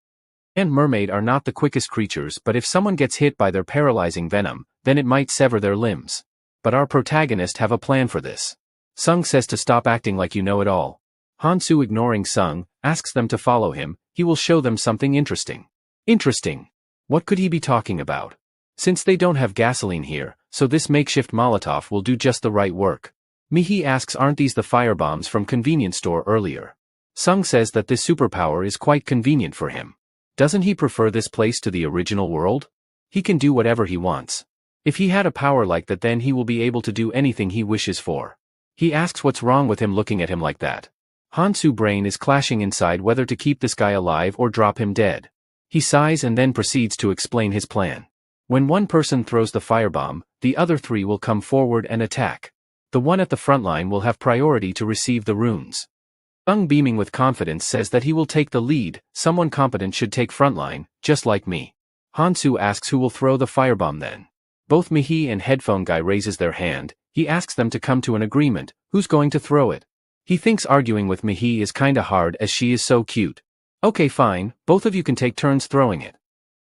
Speaker 1: And mermaid are not the quickest creatures, but if someone gets hit by their paralyzing venom, then it might sever their limbs. But our protagonist have a plan for this. Sung says to stop acting like you know it all. Hansu, ignoring Sung, asks them to follow him. He will show them something interesting. Interesting? What could he be talking about? Since they don't have gasoline here, so this makeshift Molotov will do just the right work. Mihi asks, aren't these the firebombs from convenience store earlier? Sung says that this superpower is quite convenient for him. Doesn't he prefer this place to the original world? He can do whatever he wants. If he had a power like that then he will be able to do anything he wishes for. He asks what's wrong with him looking at him like that. Hansu's brain is clashing inside whether to keep this guy alive or drop him dead. He sighs and then proceeds to explain his plan. When one person throws the firebomb, the other three will come forward and attack. The one at the front line will have priority to receive the runes. Sung, beaming with confidence, says that he will take the lead. Someone competent should take frontline, just like me. Hansu asks who will throw the firebomb then. Both Mihi and headphone guy raises their hand. He asks them to come to an agreement. Who's going to throw it? He thinks arguing with Mihi is kinda hard as she is so cute. Okay fine, both of you can take turns throwing it.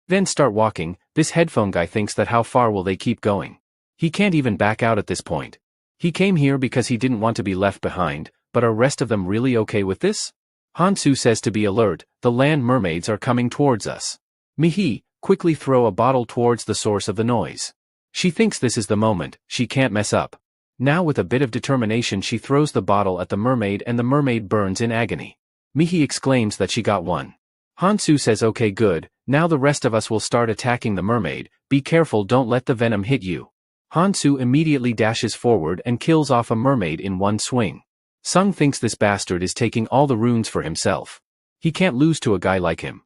Speaker 1: Then start walking. This headphone guy thinks that how far will they keep going? He can't even back out at this point. He came here because he didn't want to be left behind, but are rest of them really okay with this? Hansu says to be alert, the land mermaids are coming towards us. Mihi, quickly throw a bottle towards the source of the noise. She thinks this is the moment, she can't mess up. Now with a bit of determination she throws the bottle at the mermaid and the mermaid burns in agony. Mihi exclaims that she got one. Hansu says okay good, now the rest of us will start attacking the mermaid, be careful don't let the venom hit you. Hansu immediately dashes forward and kills off a mermaid in one swing. Sung thinks this bastard is taking all the runes for himself. He can't lose to a guy like him.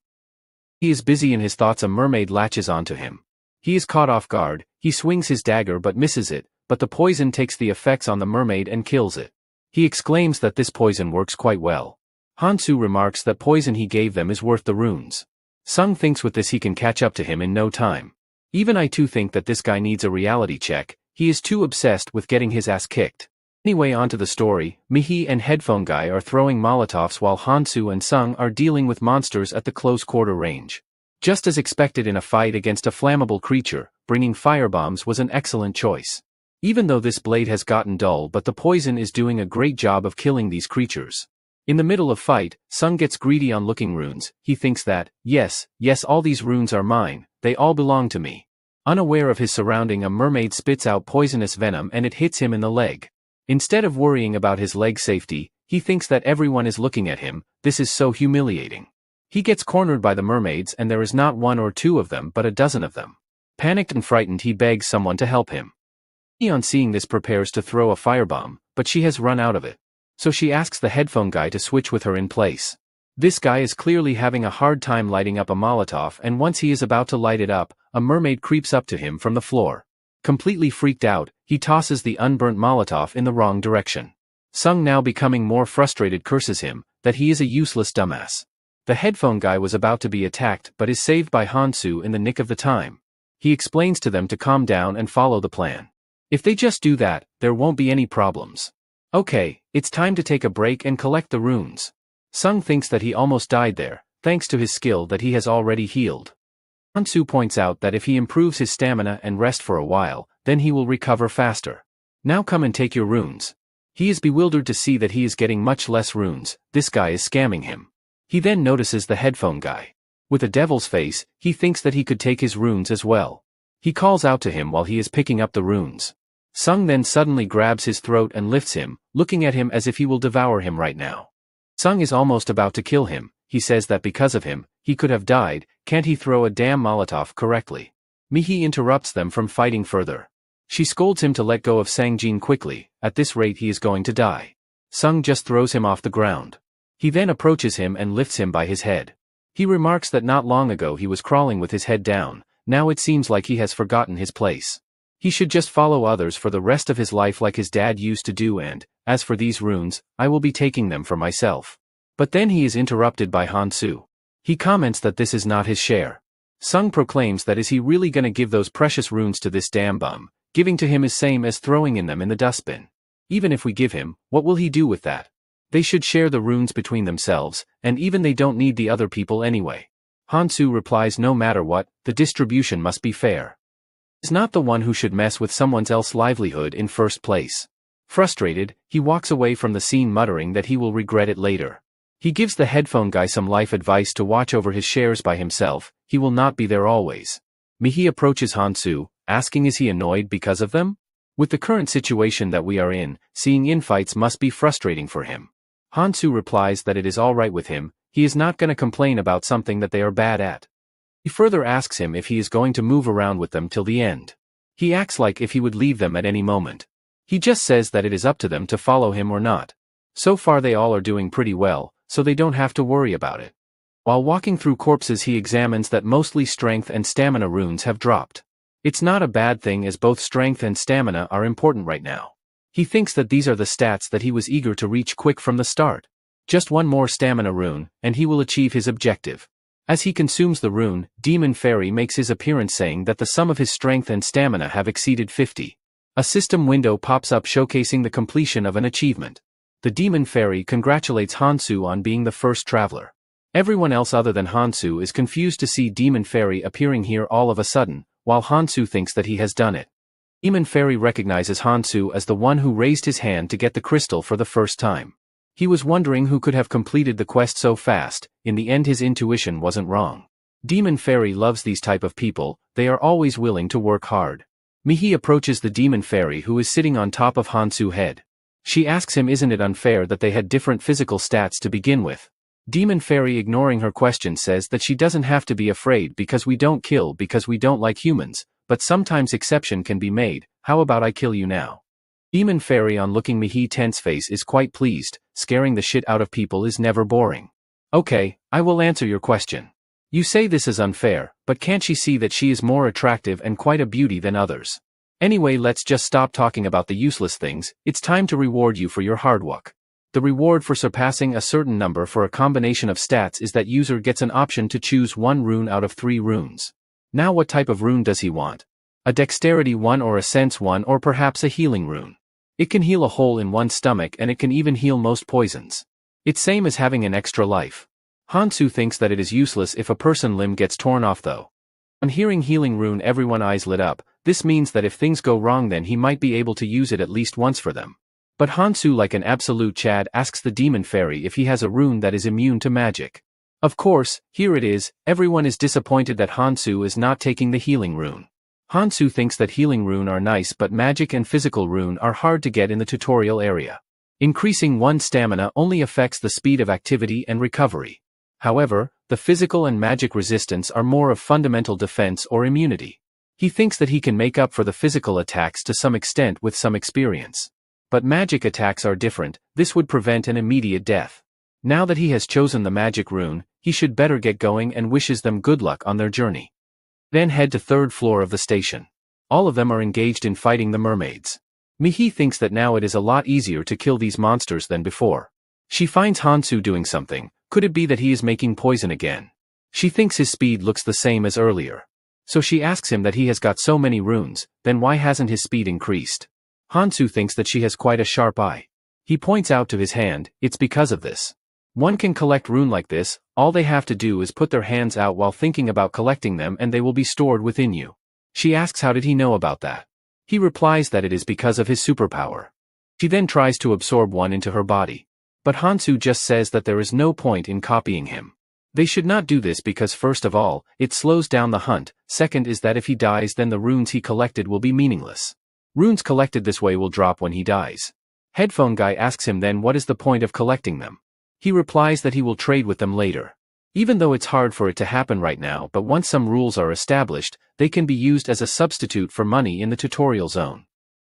Speaker 1: He is busy in his thoughts, a mermaid latches onto him. He is caught off guard, he swings his dagger but misses it, but the poison takes the effects on the mermaid and kills it. He exclaims that this poison works quite well. Hansu remarks that poison he gave them is worth the runes. Sung thinks with this he can catch up to him in no time. Even I too think that this guy needs a reality check, he is too obsessed with getting his ass kicked. Anyway, onto the story. Mihi and headphone guy are throwing Molotovs while Hansu and Sung are dealing with monsters at the close quarter range. Just as expected in a fight against a flammable creature, bringing firebombs was an excellent choice. Even though this blade has gotten dull, but the poison is doing a great job of killing these creatures. In the middle of fight, Sung gets greedy on looking runes. He thinks that, yes, all these runes are mine, they all belong to me. Unaware of his surrounding, a mermaid spits out poisonous venom and it hits him in the leg. Instead of worrying about his leg safety, he thinks that everyone is looking at him. This is so humiliating. He gets cornered by the mermaids and there is not one or two of them but a dozen of them. Panicked and frightened, he begs someone to help him. He, on seeing this, prepares to throw a firebomb, but she has run out of it. So she asks the headphone guy to switch with her in place. This guy is clearly having a hard time lighting up a Molotov, and once he is about to light it up, a mermaid creeps up to him from the floor. Completely freaked out, he tosses the unburnt Molotov in the wrong direction. Sung, now becoming more frustrated, curses him that he is a useless dumbass. The headphone guy was about to be attacked but is saved by Hansu in the nick of the time. He explains to them to calm down and follow the plan. If they just do that, there won't be any problems. Okay, it's time to take a break and collect the runes. Sung thinks that he almost died there, thanks to his skill that he has already healed. Hansu points out that if he improves his stamina and rest for a while, then he will recover faster. Now come and take your runes. He is bewildered to see that he is getting much less runes. This guy is scamming him. He then notices the headphone guy. With a devil's face, he thinks that he could take his runes as well. He calls out to him while he is picking up the runes. Sung then suddenly grabs his throat and lifts him, looking at him as if he will devour him right now. Sung is almost about to kill him. He says that because of him, he could have died. Can't he throw a damn Molotov correctly? Mihi interrupts them from fighting further. She scolds him to let go of Sangjin quickly. At this rate he is going to die. Sung just throws him off the ground. He then approaches him and lifts him by his head. He remarks that not long ago he was crawling with his head down. Now it seems like he has forgotten his place. He should just follow others for the rest of his life like his dad used to do, and, as for these runes, I will be taking them for myself. But then he is interrupted by Hansu. He comments that this is not his share. Sung proclaims that is he really gonna give those precious runes to this damn bum? Giving to him is same as throwing in them in the dustbin. Even if we give him, what will he do with that? They should share the runes between themselves, and even they don't need the other people anyway. Hansu replies no matter what, the distribution must be fair. He's not the one who should mess with someone else's livelihood in first place. Frustrated, he walks away from the scene muttering that he will regret it later. He gives the headphone guy some life advice to watch over his shares by himself. He will not be there always. Mihi approaches Hansu, asking is he annoyed because of them? With the current situation that we are in, seeing infights must be frustrating for him. Hansu replies that it is alright with him. He is not gonna complain about something that they are bad at. He further asks him if he is going to move around with them till the end. He acts like if he would leave them at any moment. He just says that it is up to them to follow him or not. So far they all are doing pretty well, so they don't have to worry about it. While walking through corpses he examines that mostly strength and stamina runes have dropped. It's not a bad thing as both strength and stamina are important right now. He thinks that these are the stats that he was eager to reach quick from the start. Just one more stamina rune, and he will achieve his objective. As he consumes the rune, Demon Fairy makes his appearance saying that the sum of his strength and stamina have exceeded 50. A system window pops up showcasing the completion of an achievement. The Demon Fairy congratulates Hansu on being the first traveler. Everyone else other than Hansu is confused to see Demon Fairy appearing here all of a sudden, while Hansu thinks that he has done it. Demon Fairy recognizes Hansu as the one who raised his hand to get the crystal for the first time. He was wondering who could have completed the quest so fast. In the end his intuition wasn't wrong. Demon Fairy loves these type of people. They are always willing to work hard. Mihi approaches the Demon Fairy who is sitting on top of Hansu's head. She asks him isn't it unfair that they had different physical stats to begin with. Demon Fairy ignoring her question says that she doesn't have to be afraid because we don't kill because we don't like humans, but sometimes exception can be made. How about I kill you now? Demon Fairy on looking Mihi tense face is quite pleased. Scaring the shit out of people is never boring. Okay, I will answer your question. You say this is unfair, but can't she see that she is more attractive and quite a beauty than others? Anyway, let's just stop talking about the useless things. It's time to reward you for your hard work. The reward for surpassing a certain number for a combination of stats is that user gets an option to choose one rune out of 3 runes. Now what type of rune does he want? A dexterity one or a sense one or perhaps a healing rune? It can heal a hole in one's stomach and it can even heal most poisons. It's same as having an extra life. Hansu thinks that it is useless if a person limb gets torn off though. On hearing healing rune everyone's eyes lit up. This means that if things go wrong then he might be able to use it at least once for them. But Hansu like an absolute Chad asks the Demon Fairy if he has a rune that is immune to magic. Of course, here it is. Everyone is disappointed that Hansu is not taking the healing rune. Hansu thinks that healing rune are nice but magic and physical rune are hard to get in the tutorial area. Increasing one's stamina only affects the speed of activity and recovery. However, the physical and magic resistance are more of fundamental defense or immunity. He thinks that he can make up for the physical attacks to some extent with some experience. But magic attacks are different. This would prevent an immediate death. Now that he has chosen the magic rune, he should better get going and wishes them good luck on their journey. Then head to 3rd floor of the station. All of them are engaged in fighting the mermaids. Mihi thinks that now it is a lot easier to kill these monsters than before. She finds Hansu doing something. Could it be that he is making poison again? She thinks his speed looks the same as earlier. So she asks him that he has got so many runes, then why hasn't his speed increased? Hansu thinks that she has quite a sharp eye. He points out to his hand, it's because of this. One can collect rune like this, all they have to do is put their hands out while thinking about collecting them and they will be stored within you. She asks how did he know about that. He replies that it is because of his superpower. She then tries to absorb one into her body. But Hansu just says that there is no point in copying him. They should not do this because first of all, it slows down the hunt, second is that if he dies then the runes he collected will be meaningless. Runes collected this way will drop when he dies. Headphone guy asks him then what is the point of collecting them. He replies that he will trade with them later. Even though it's hard for it to happen right now, but once some rules are established, they can be used as a substitute for money in the tutorial zone.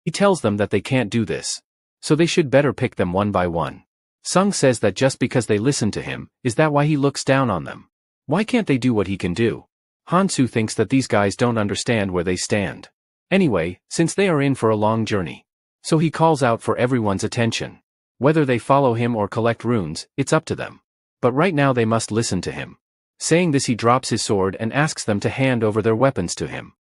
Speaker 1: He tells them that they can't do this. So they should better pick them one by one. Sung says that just because they listen to him, is that why he looks down on them? Why can't they do what he can do? Hansu thinks that these guys don't understand where they stand. Anyway, since they are in for a long journey. So he calls out for everyone's attention. Whether they follow him or collect runes, it's up to them. But right now they must listen to him. Saying this he drops his sword and asks them to hand over their weapons to him.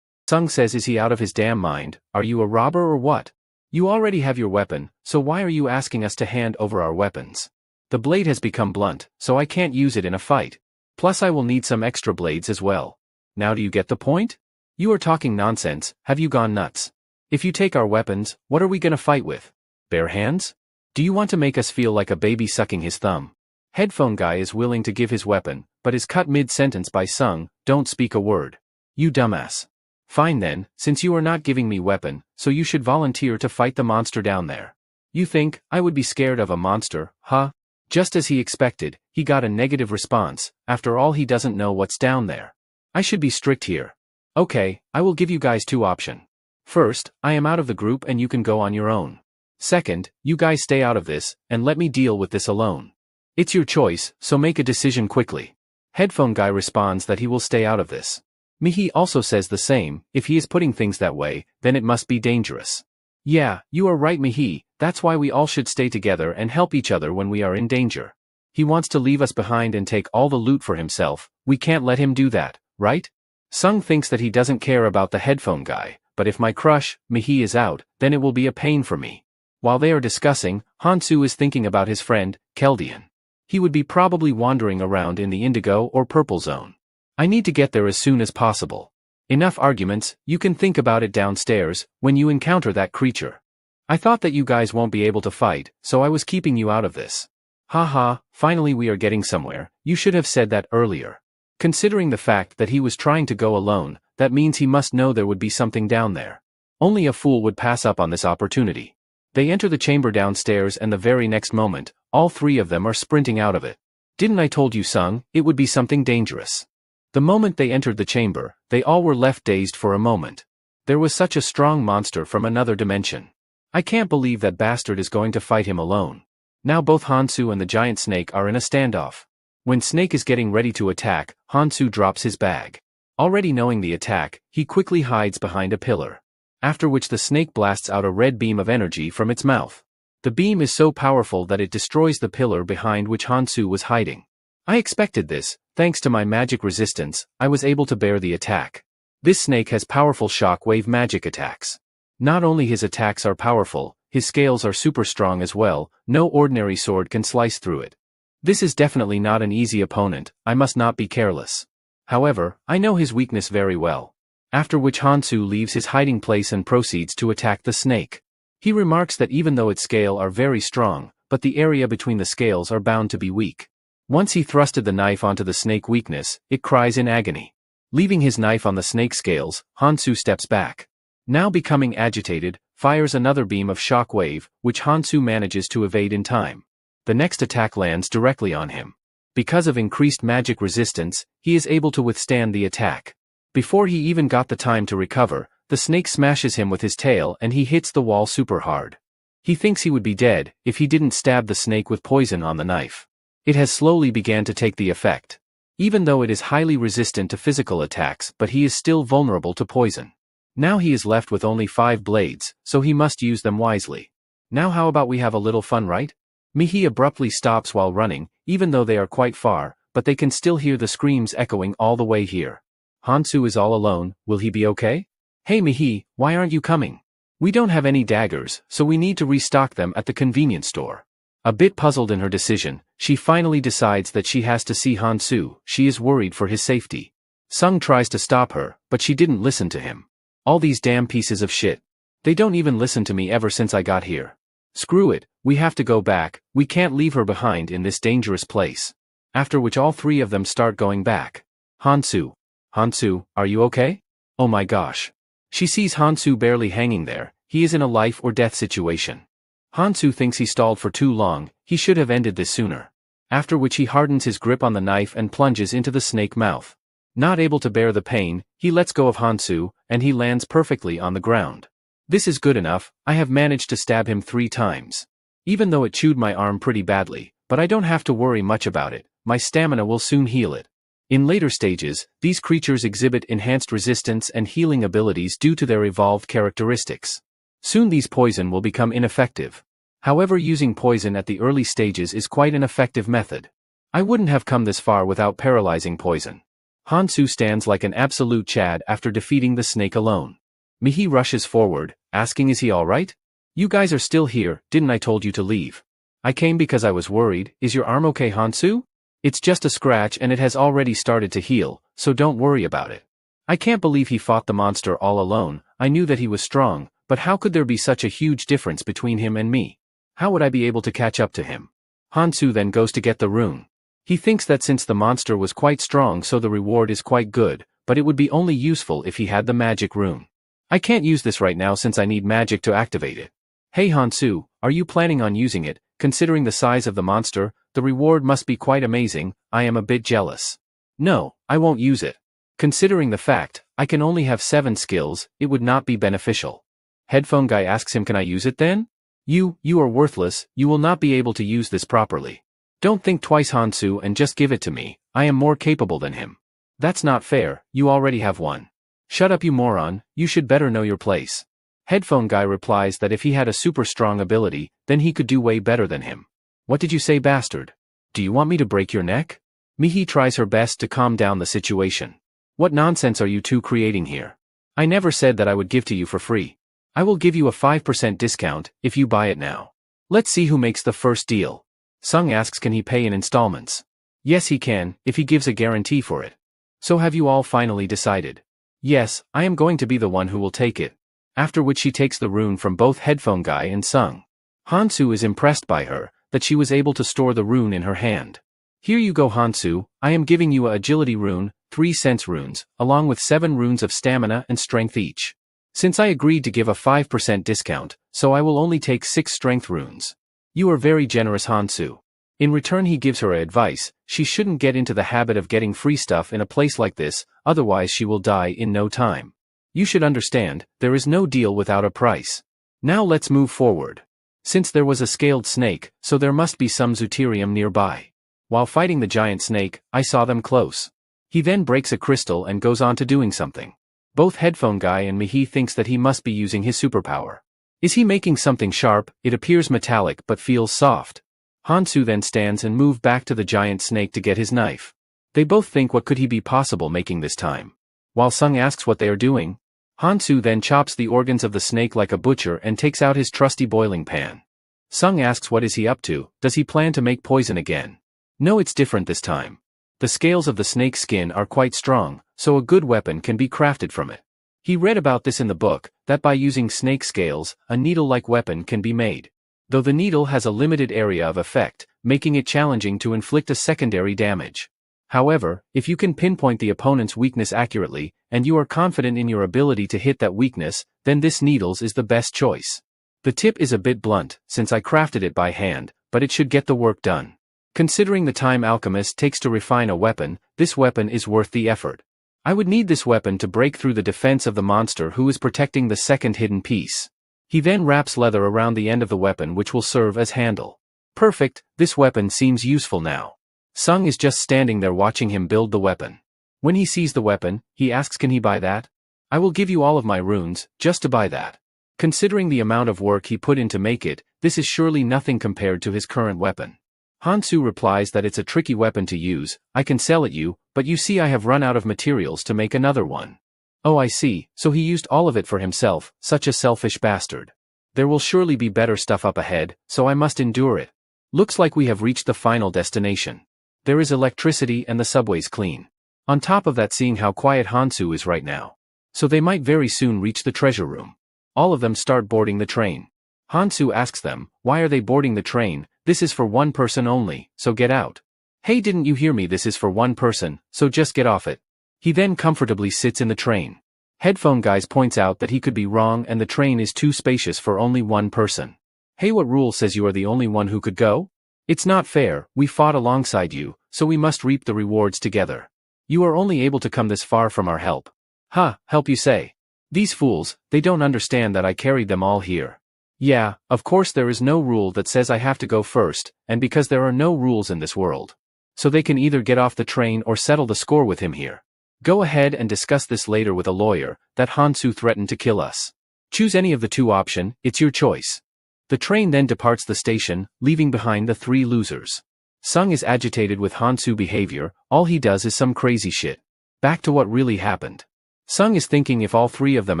Speaker 1: Sung says is he out of his damn mind, are you a robber or what? You already have your weapon, so why are you asking us to hand over our weapons? The blade has become blunt, so I can't use it in a fight. Plus I will need some extra blades as well. Now do you get the point? You are talking nonsense, have you gone nuts? If you take our weapons, what are we gonna fight with? Bare hands? Do you want to make us feel like a baby sucking his thumb? Headphone guy is willing to give his weapon, but is cut mid-sentence by Sung, don't speak a word. You dumbass. Fine then, since you are not giving me weapon, so you should volunteer to fight the monster down there. You think, I would be scared of a monster, huh? Just as he expected, he got a negative response, after all he doesn't know what's down there. I should be strict here. Okay, I will give you guys two options. First, I am out of the group and you can go on your own. Second, you guys stay out of this, and let me deal with this alone. It's your choice, so make a decision quickly. Headphone guy responds that he will stay out of this. Mihi also says the same, if he is putting things that way, then it must be dangerous. Yeah, you are right Mihi, that's why we all should stay together and help each other when we are in danger. He wants to leave us behind and take all the loot for himself, we can't let him do that, right? Sung thinks that he doesn't care about the headphone guy, but if my crush, Mihi is out, then it will be a pain for me. While they are discussing, Hansu is thinking about his friend, Keldian. He would be probably wandering around in the indigo or purple zone. I need to get there as soon as possible. Enough arguments, you can think about it downstairs, when you encounter that creature. I thought that you guys won't be able to fight, so I was keeping you out of this. Haha, finally we are getting somewhere, you should have said that earlier. Considering the fact that he was trying to go alone, that means he must know there would be something down there. Only a fool would pass up on this opportunity. They enter the chamber downstairs and the very next moment, all three of them are sprinting out of it. Didn't I told you Sung, it would be something dangerous. The moment they entered the chamber, they all were left dazed for a moment. There was such a strong monster from another dimension. I can't believe that bastard is going to fight him alone. Now both Hansu and the giant snake are in a standoff. When Snake is getting ready to attack, Hansu drops his bag. Already knowing the attack, he quickly hides behind a pillar. After which the snake blasts out a red beam of energy from its mouth. The beam is so powerful that it destroys the pillar behind which Hansu was hiding. I expected this, thanks to my magic resistance, I was able to bear the attack. This snake has powerful shockwave magic attacks. Not only his attacks are powerful, his scales are super strong as well, no ordinary sword can slice through it. This is definitely not an easy opponent, I must not be careless. However, I know his weakness very well. After which Hansu leaves his hiding place and proceeds to attack the snake. He remarks that even though its scale are very strong, but the area between the scales are bound to be weak. Once he thrusted the knife onto the snake weakness, it cries in agony. Leaving his knife on the snake scales, Hansu steps back. Now becoming agitated, fires another beam of shock wave, which Hansu manages to evade in time. The next attack lands directly on him. Because of increased magic resistance, he is able to withstand the attack. Before he even got the time to recover, the snake smashes him with his tail and he hits the wall super hard. He thinks he would be dead if he didn't stab the snake with poison on the knife. It has slowly began to take the effect. Even though it is highly resistant to physical attacks, but he is still vulnerable to poison. Now he is left with only 5 blades, so he must use them wisely. Now how about we have a little fun, right? Mihi abruptly stops while running, even though they are quite far, but they can still hear the screams echoing all the way here. Hansu is all alone, will he be okay? Hey Mihi, why aren't you coming? We don't have any daggers, so we need to restock them at the convenience store. A bit puzzled in her decision, she finally decides that she has to see Hansu. She is worried for his safety. Sung tries to stop her, but she didn't listen to him. All these damn pieces of shit. They don't even listen to me ever since I got here. Screw it, we have to go back, we can't leave her behind in this dangerous place. After which all three of them start going back. Hansu. Hansu, are you okay? Oh my gosh. She sees Hansu barely hanging there, he is in a life or death situation. Hansu thinks he stalled for too long, he should have ended this sooner. After which he hardens his grip on the knife and plunges into the snake mouth. Not able to bear the pain, he lets go of Hansu, and he lands perfectly on the ground. This is good enough, I have managed to stab him 3 times. Even though it chewed my arm pretty badly, but I don't have to worry much about it, my stamina will soon heal it. In later stages, these creatures exhibit enhanced resistance and healing abilities due to their evolved characteristics. Soon these poison will become ineffective. However, using poison at the early stages is quite an effective method. I wouldn't have come this far without paralyzing poison. Hansu stands like an absolute Chad after defeating the snake alone. Mihi rushes forward, asking is he alright? You guys are still here, didn't I told you to leave? I came because I was worried, is your arm okay Hansu? It's just a scratch and it has already started to heal, so don't worry about it. I can't believe he fought the monster all alone, I knew that he was strong, but how could there be such a huge difference between him and me? How would I be able to catch up to him? Hansu then goes to get the rune. He thinks that since the monster was quite strong so the reward is quite good, but it would be only useful if he had the magic rune. I can't use this right now since I need magic to activate it. Hey Hansu, are you planning on using it? Considering the size of the monster, the reward must be quite amazing, I am a bit jealous. No, I won't use it. Considering the fact, I can only have 7 skills, it would not be beneficial. Headphone guy asks him can I use it then? You are worthless, you will not be able to use this properly. Don't think twice Hansu and just give it to me, I am more capable than him. That's not fair, you already have one. Shut up you moron, you should better know your place. Headphone guy replies that if he had a super strong ability, then he could do way better than him. What did you say bastard? Do you want me to break your neck? Mihi tries her best to calm down the situation. What nonsense are you two creating here? I never said that I would give to you for free. I will give you a 5% discount, if you buy it now. Let's see who makes the first deal. Sung asks can he pay in installments. Yes he can, if he gives a guarantee for it. So have you all finally decided? Yes, I am going to be the one who will take it. After which she takes the rune from both Headphone Guy and Sung. Hansu is impressed by her, that she was able to store the rune in her hand. Here you go Hansu, I am giving you a agility rune, 3 sense runes, along with 7 runes of stamina and strength each. Since I agreed to give a 5% discount, so I will only take 6 strength runes. You are very generous Hansu. In return he gives her advice, she shouldn't get into the habit of getting free stuff in a place like this, otherwise she will die in no time. You should understand, there is no deal without a price. Now let's move forward. Since there was a scaled snake, so there must be some Zooterium nearby. While fighting the giant snake, I saw them close. He then breaks a crystal and goes on to doing something. Both Headphone Guy and Mihi thinks that he must be using his superpower. Is he making something sharp? It appears metallic but feels soft. Hansu then stands and moves back to the giant snake to get his knife. They both think what could he be possible making this time. While Sung asks what they are doing, Hansu then chops the organs of the snake like a butcher and takes out his trusty boiling pan. Sung asks what is he up to, does he plan to make poison again? No, it's different this time. The scales of the snake's skin are quite strong, so a good weapon can be crafted from it. He read about this in the book, that by using snake scales, a needle-like weapon can be made. Though the needle has a limited area of effect, making it challenging to inflict a secondary damage. However, if you can pinpoint the opponent's weakness accurately, and you are confident in your ability to hit that weakness, then this needles is the best choice. The tip is a bit blunt, since I crafted it by hand, but it should get the work done. Considering the time alchemist takes to refine a weapon, this weapon is worth the effort. I would need this weapon to break through the defense of the monster who is protecting the second hidden piece. He then wraps leather around the end of the weapon which will serve as handle. Perfect, this weapon seems useful now. Sung is just standing there watching him build the weapon. When he sees the weapon, he asks can he buy that? I will give you all of my runes, just to buy that. Considering the amount of work he put in to make it, this is surely nothing compared to his current weapon. Hansu replies that it's a tricky weapon to use. I can sell it you, but you see I have run out of materials to make another one. Oh, I see, so he used all of it for himself, such a selfish bastard. There will surely be better stuff up ahead, so I must endure it. Looks like we have reached the final destination. There is electricity and the subway's clean. On top of that, seeing how quiet Hansu is right now. So they might very soon reach the treasure room. All of them start boarding the train. Hansu asks them, why are they boarding the train? This is for one person only, so get out. Hey, didn't you hear me? This is for one person, so just get off it. He then comfortably sits in the train. Headphone guys points out that he could be wrong and the train is too spacious for only one person. Hey, what rule says you are the only one who could go? It's not fair, we fought alongside you, so we must reap the rewards together. You are only able to come this far from our help. Huh, help you say. These fools, they don't understand that I carried them all here. Yeah, of course there is no rule that says I have to go first, and because there are no rules in this world. So they can either get off the train or settle the score with him here. Go ahead and discuss this later with a lawyer, that Hansu threatened to kill us. Choose any of the two options, it's your choice. The train then departs the station, leaving behind the three losers. Sung is agitated with Hansu behavior, all he does is some crazy shit. Back to what really happened. Sung is thinking if all three of them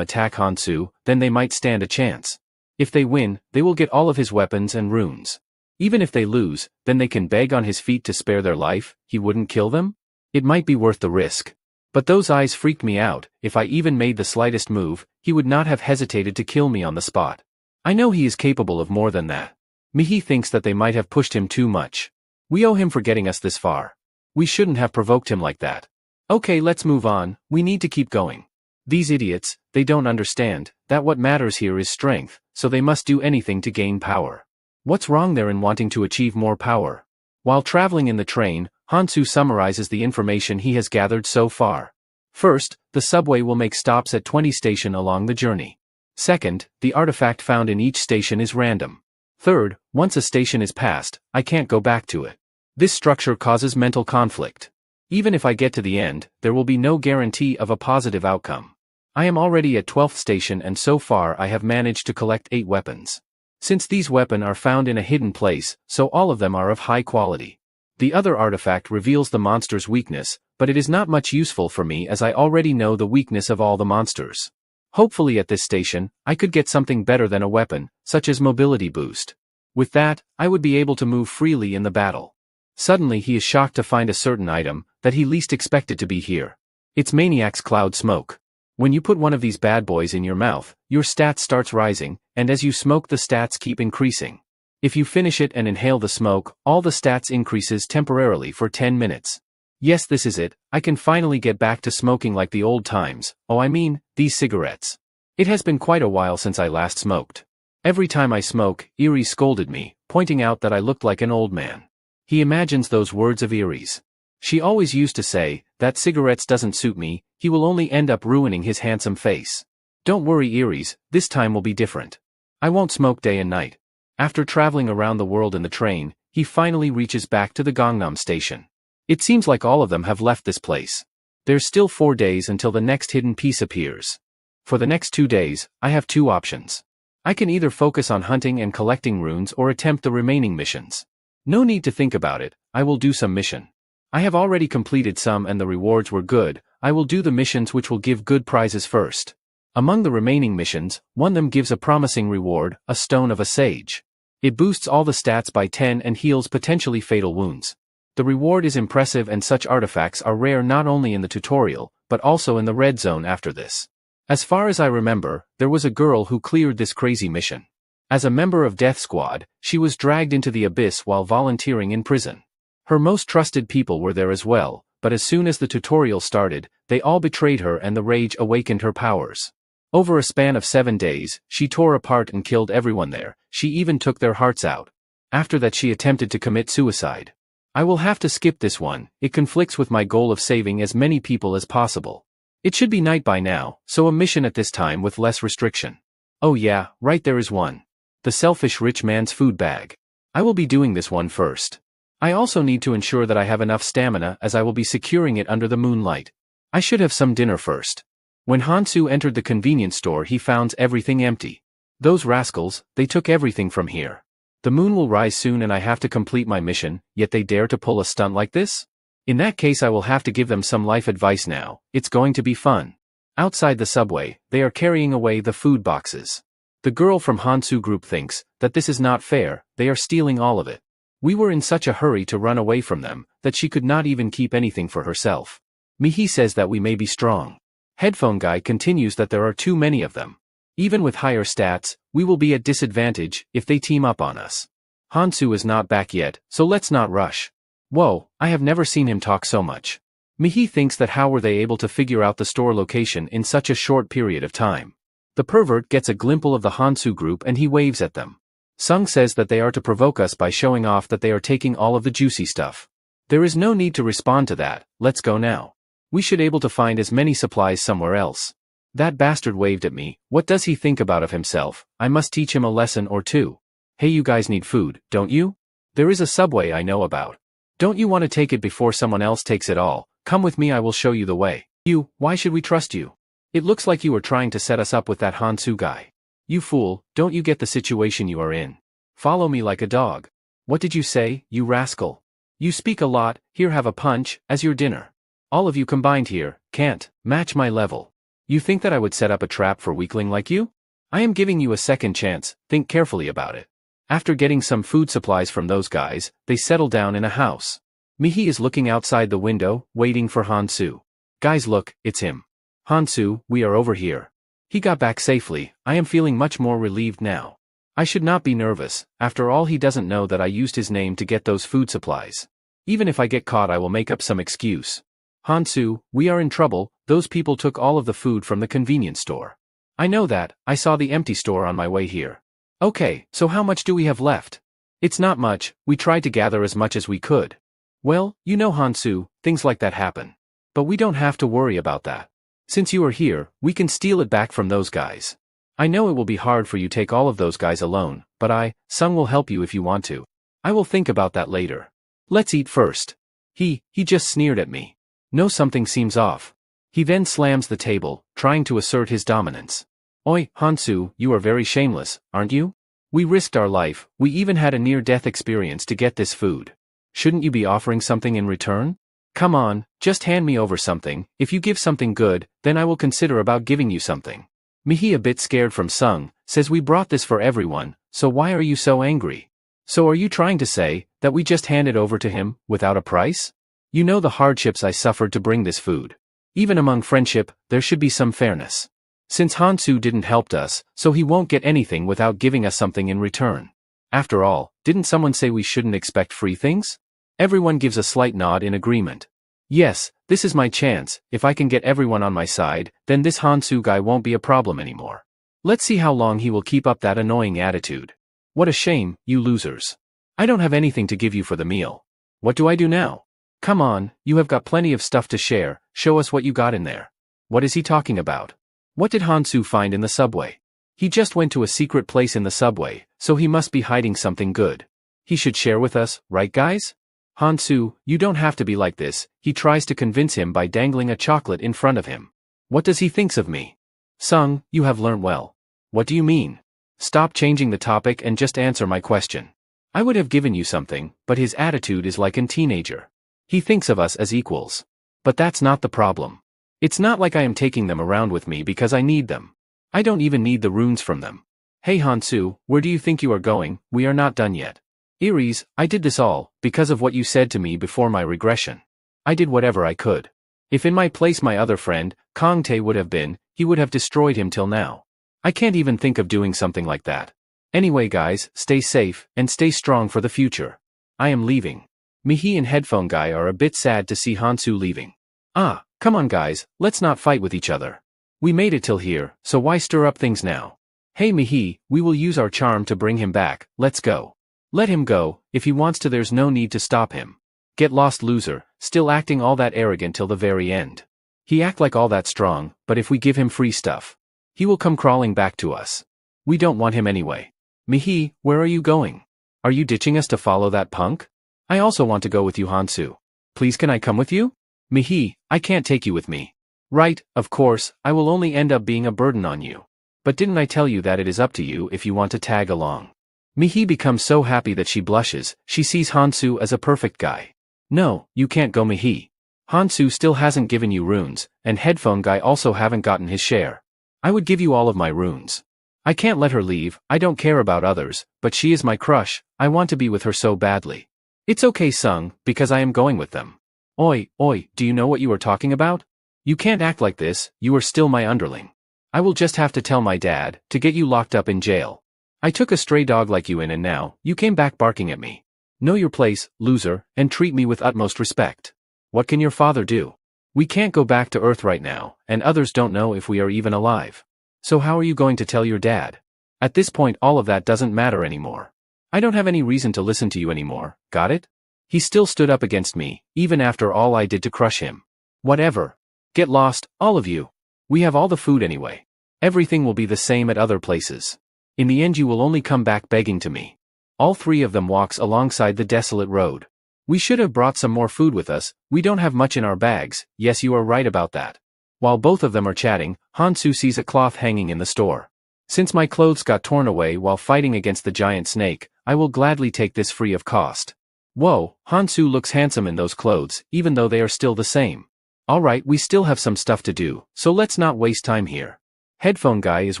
Speaker 1: attack Hansu, then they might stand a chance. If they win, they will get all of his weapons and runes. Even if they lose, then they can beg on his feet to spare their life. He wouldn't kill them? It might be worth the risk. But those eyes freaked me out. If I even made the slightest move, he would not have hesitated to kill me on the spot. I know he is capable of more than that. Mihi thinks that they might have pushed him too much. We owe him for getting us this far. We shouldn't have provoked him like that. Okay, let's move on, we need to keep going. These idiots, they don't understand that what matters here is strength, so they must do anything to gain power. What's wrong there in wanting to achieve more power? While traveling in the train, Hansu summarizes the information he has gathered so far. First, the subway will make stops at 20 stations along the journey. Second, the artifact found in each station is random. Third, once a station is passed, I can't go back to it. This structure causes mental conflict. Even if I get to the end, there will be no guarantee of a positive outcome. I am already at 12th station and so far I have managed to collect 8 weapons. Since these weapons are found in a hidden place, so all of them are of high quality. The other artifact reveals the monster's weakness, but it is not much useful for me as I already know the weakness of all the monsters. Hopefully at this station, I could get something better than a weapon, such as mobility boost. With that, I would be able to move freely in the battle. Suddenly he is shocked to find a certain item that he least expected to be here. It's Maniac's Cloud Smoke. When you put one of these bad boys in your mouth, your stats starts rising, and as you smoke the stats keep increasing. If you finish it and inhale the smoke, all the stats increases temporarily for 10 minutes. Yes, this is it, I can finally get back to smoking like the old times. Oh, I mean, these cigarettes. It has been quite a while since I last smoked. Every time I smoke, Eerie scolded me, pointing out that I looked like an old man. He imagines those words of Eerie's. She always used to say, that cigarettes doesn't suit me, he will only end up ruining his handsome face. Don't worry Eerie's, this time will be different. I won't smoke day and night. After traveling around the world in the train, he finally reaches back to the Gangnam station. It seems like all of them have left this place. There's still 4 days until the next hidden piece appears. For the next 2 days, I have 2 options. I can either focus on hunting and collecting runes or attempt the remaining missions. No need to think about it, I will do some mission. I have already completed some and the rewards were good. I will do the missions which will give good prizes first. Among the remaining missions, one of them gives a promising reward, a Stone of a Sage. It boosts all the stats by 10 and heals potentially fatal wounds. The reward is impressive and such artifacts are rare not only in the tutorial, but also in the red zone after this. As far as I remember, there was a girl who cleared this crazy mission. As a member of Death Squad, she was dragged into the abyss while volunteering in prison. Her most trusted people were there as well, but as soon as the tutorial started, they all betrayed her and the rage awakened her powers. Over a span of 7 days, she tore apart and killed everyone there, she even took their hearts out. After that she attempted to commit suicide. I will have to skip this one, it conflicts with my goal of saving as many people as possible. It should be night by now, so a mission at this time with less restriction. Oh yeah, right there is one. The selfish rich man's food bag. I will be doing this one first. I also need to ensure that I have enough stamina as I will be securing it under the moonlight. I should have some dinner first. When Hansu entered the convenience store he found everything empty. Those rascals, they took everything from here. The moon will rise soon and I have to complete my mission, yet they dare to pull a stunt like this? In that case I will have to give them some life advice now, it's going to be fun. Outside the subway, they are carrying away the food boxes. The girl from Hansu group thinks that this is not fair, they are stealing all of it. We were in such a hurry to run away from them, that she could not even keep anything for herself. Mihi says that we may be strong. Headphone guy continues that there are too many of them. Even with higher stats, we will be at disadvantage if they team up on us. Hansu is not back yet, so let's not rush. Whoa, I have never seen him talk so much. Mihi thinks that how were they able to figure out the store location in such a short period of time. The pervert gets a glimpse of the Hansu group and he waves at them. Sung says that they are to provoke us by showing off that they are taking all of the juicy stuff. There is no need to respond to that, let's go now. We should able to find as many supplies somewhere else. That bastard waved at me, what does he think about of himself? I must teach him a lesson or two. Hey, you guys need food, don't you? There is a subway I know about. Don't you want to take it before someone else takes it all? Come with me, I will show you the way. You, why should we trust you? It looks like you are trying to set us up with that Hansu guy. You fool, don't you get the situation you are in? Follow me like a dog. What did you say, you rascal? You speak a lot, here have a punch, as your dinner. All of you combined here, can't match my level. You think that I would set up a trap for weakling like you? I am giving you a second chance, think carefully about it. After getting some food supplies from those guys, they settle down in a house. Mihi is looking outside the window, waiting for Hansu. Guys look, it's him. Hansu, we are over here. He got back safely, I am feeling much more relieved now. I should not be nervous, after all he doesn't know that I used his name to get those food supplies. Even if I get caught I will make up some excuse. Hansu, we are in trouble, those people took all of the food from the convenience store. I know that, I saw the empty store on my way here. Okay, so how much do we have left? It's not much, we tried to gather as much as we could. Well, you know Hansu, things like that happen. But we don't have to worry about that. Since you are here, we can steal it back from those guys. I know it will be hard for you to take all of those guys alone, but Sung will help you if you want to. I will think about that later. Let's eat first. He just sneered at me. No, something seems off. He then slams the table, trying to assert his dominance. Oi, Hansu, you are very shameless, aren't you? We risked our life, we even had a near-death experience to get this food. Shouldn't you be offering something in return? Come on, just hand me over something, if you give something good, then I will consider about giving you something. Mihi, a bit scared from Sung, says we brought this for everyone, so why are you so angry? So are you trying to say that we just hand it over to him, without a price? You know the hardships I suffered to bring this food. Even among friendship, there should be some fairness. Since Hansu didn't help us, so he won't get anything without giving us something in return. After all, didn't someone say we shouldn't expect free things? Everyone gives a slight nod in agreement. Yes, this is my chance, if I can get everyone on my side, then this Hansu guy won't be a problem anymore. Let's see how long he will keep up that annoying attitude. What a shame, you losers. I don't have anything to give you for the meal. What do I do now? Come on, you have got plenty of stuff to share, show us what you got in there. What is he talking about? What did Hansu find in the subway? He just went to a secret place in the subway, so he must be hiding something good. He should share with us, right guys? Hansu, you don't have to be like this, he tries to convince him by dangling a chocolate in front of him. What does he thinks of me? Sung, you have learned well. What do you mean? Stop changing the topic and just answer my question. I would have given you something, but his attitude is like a teenager. He thinks of us as equals. But that's not the problem. It's not like I am taking them around with me because I need them. I don't even need the runes from them. Hey Hansu, where do you think you are going? We are not done yet. Iris, I did this all, because of what you said to me before my regression. I did whatever I could. If in my place my other friend, Kong Tae would have been, he would have destroyed him till now. I can't even think of doing something like that. Anyway guys, stay safe, and stay strong for the future. I am leaving. Mihi and Headphone Guy are a bit sad to see Hansu leaving. Come on guys, let's not fight with each other. We made it till here, so why stir up things now? Hey Mihi, we will use our charm to bring him back, let's go. Let him go, if he wants to, there's no need to stop him. Get lost loser, still acting all that arrogant till the very end. He act like all that strong, but if we give him free stuff, he will come crawling back to us. We don't want him anyway. Mihi, where are you going? Are you ditching us to follow that punk? I also want to go with you Hansu. Please can I come with you? Mihi, I can't take you with me. Right, of course, I will only end up being a burden on you. But didn't I tell you that it is up to you if you want to tag along? Mihi becomes so happy that she blushes. She sees Hansu as a perfect guy. No, you can't go, Mihi. Hansu still hasn't given you runes, and headphone guy also haven't gotten his share. I would give you all of my runes. I can't let her leave. I don't care about others, but she is my crush. I want to be with her so badly. It's okay, Sung, because I am going with them. Oi, do you know what you are talking about? You can't act like this. You are still my underling. I will just have to tell my dad to get you locked up in jail. I took a stray dog like you in and now you came back barking at me. Know your place, loser, and treat me with utmost respect. What can your father do? We can't go back to Earth right now, and others don't know if we are even alive. So how are you going to tell your dad? At this point all of that doesn't matter anymore. I don't have any reason to listen to you anymore, got it? He still stood up against me, even after all I did to crush him. Whatever. Get lost, all of you. We have all the food anyway. Everything will be the same at other places. In the end you will only come back begging to me. All three of them walks alongside the desolate road. We should have brought some more food with us. We don't have much in our bags. Yes, you are right about that. While both of them are chatting, Hansu sees a cloth hanging in the store. Since my clothes got torn away while fighting against the giant snake, I will gladly take this free of cost. Whoa, Hansu looks handsome in those clothes, even though they are still the same. Alright, we still have some stuff to do, so let's not waste time here. Headphone guy is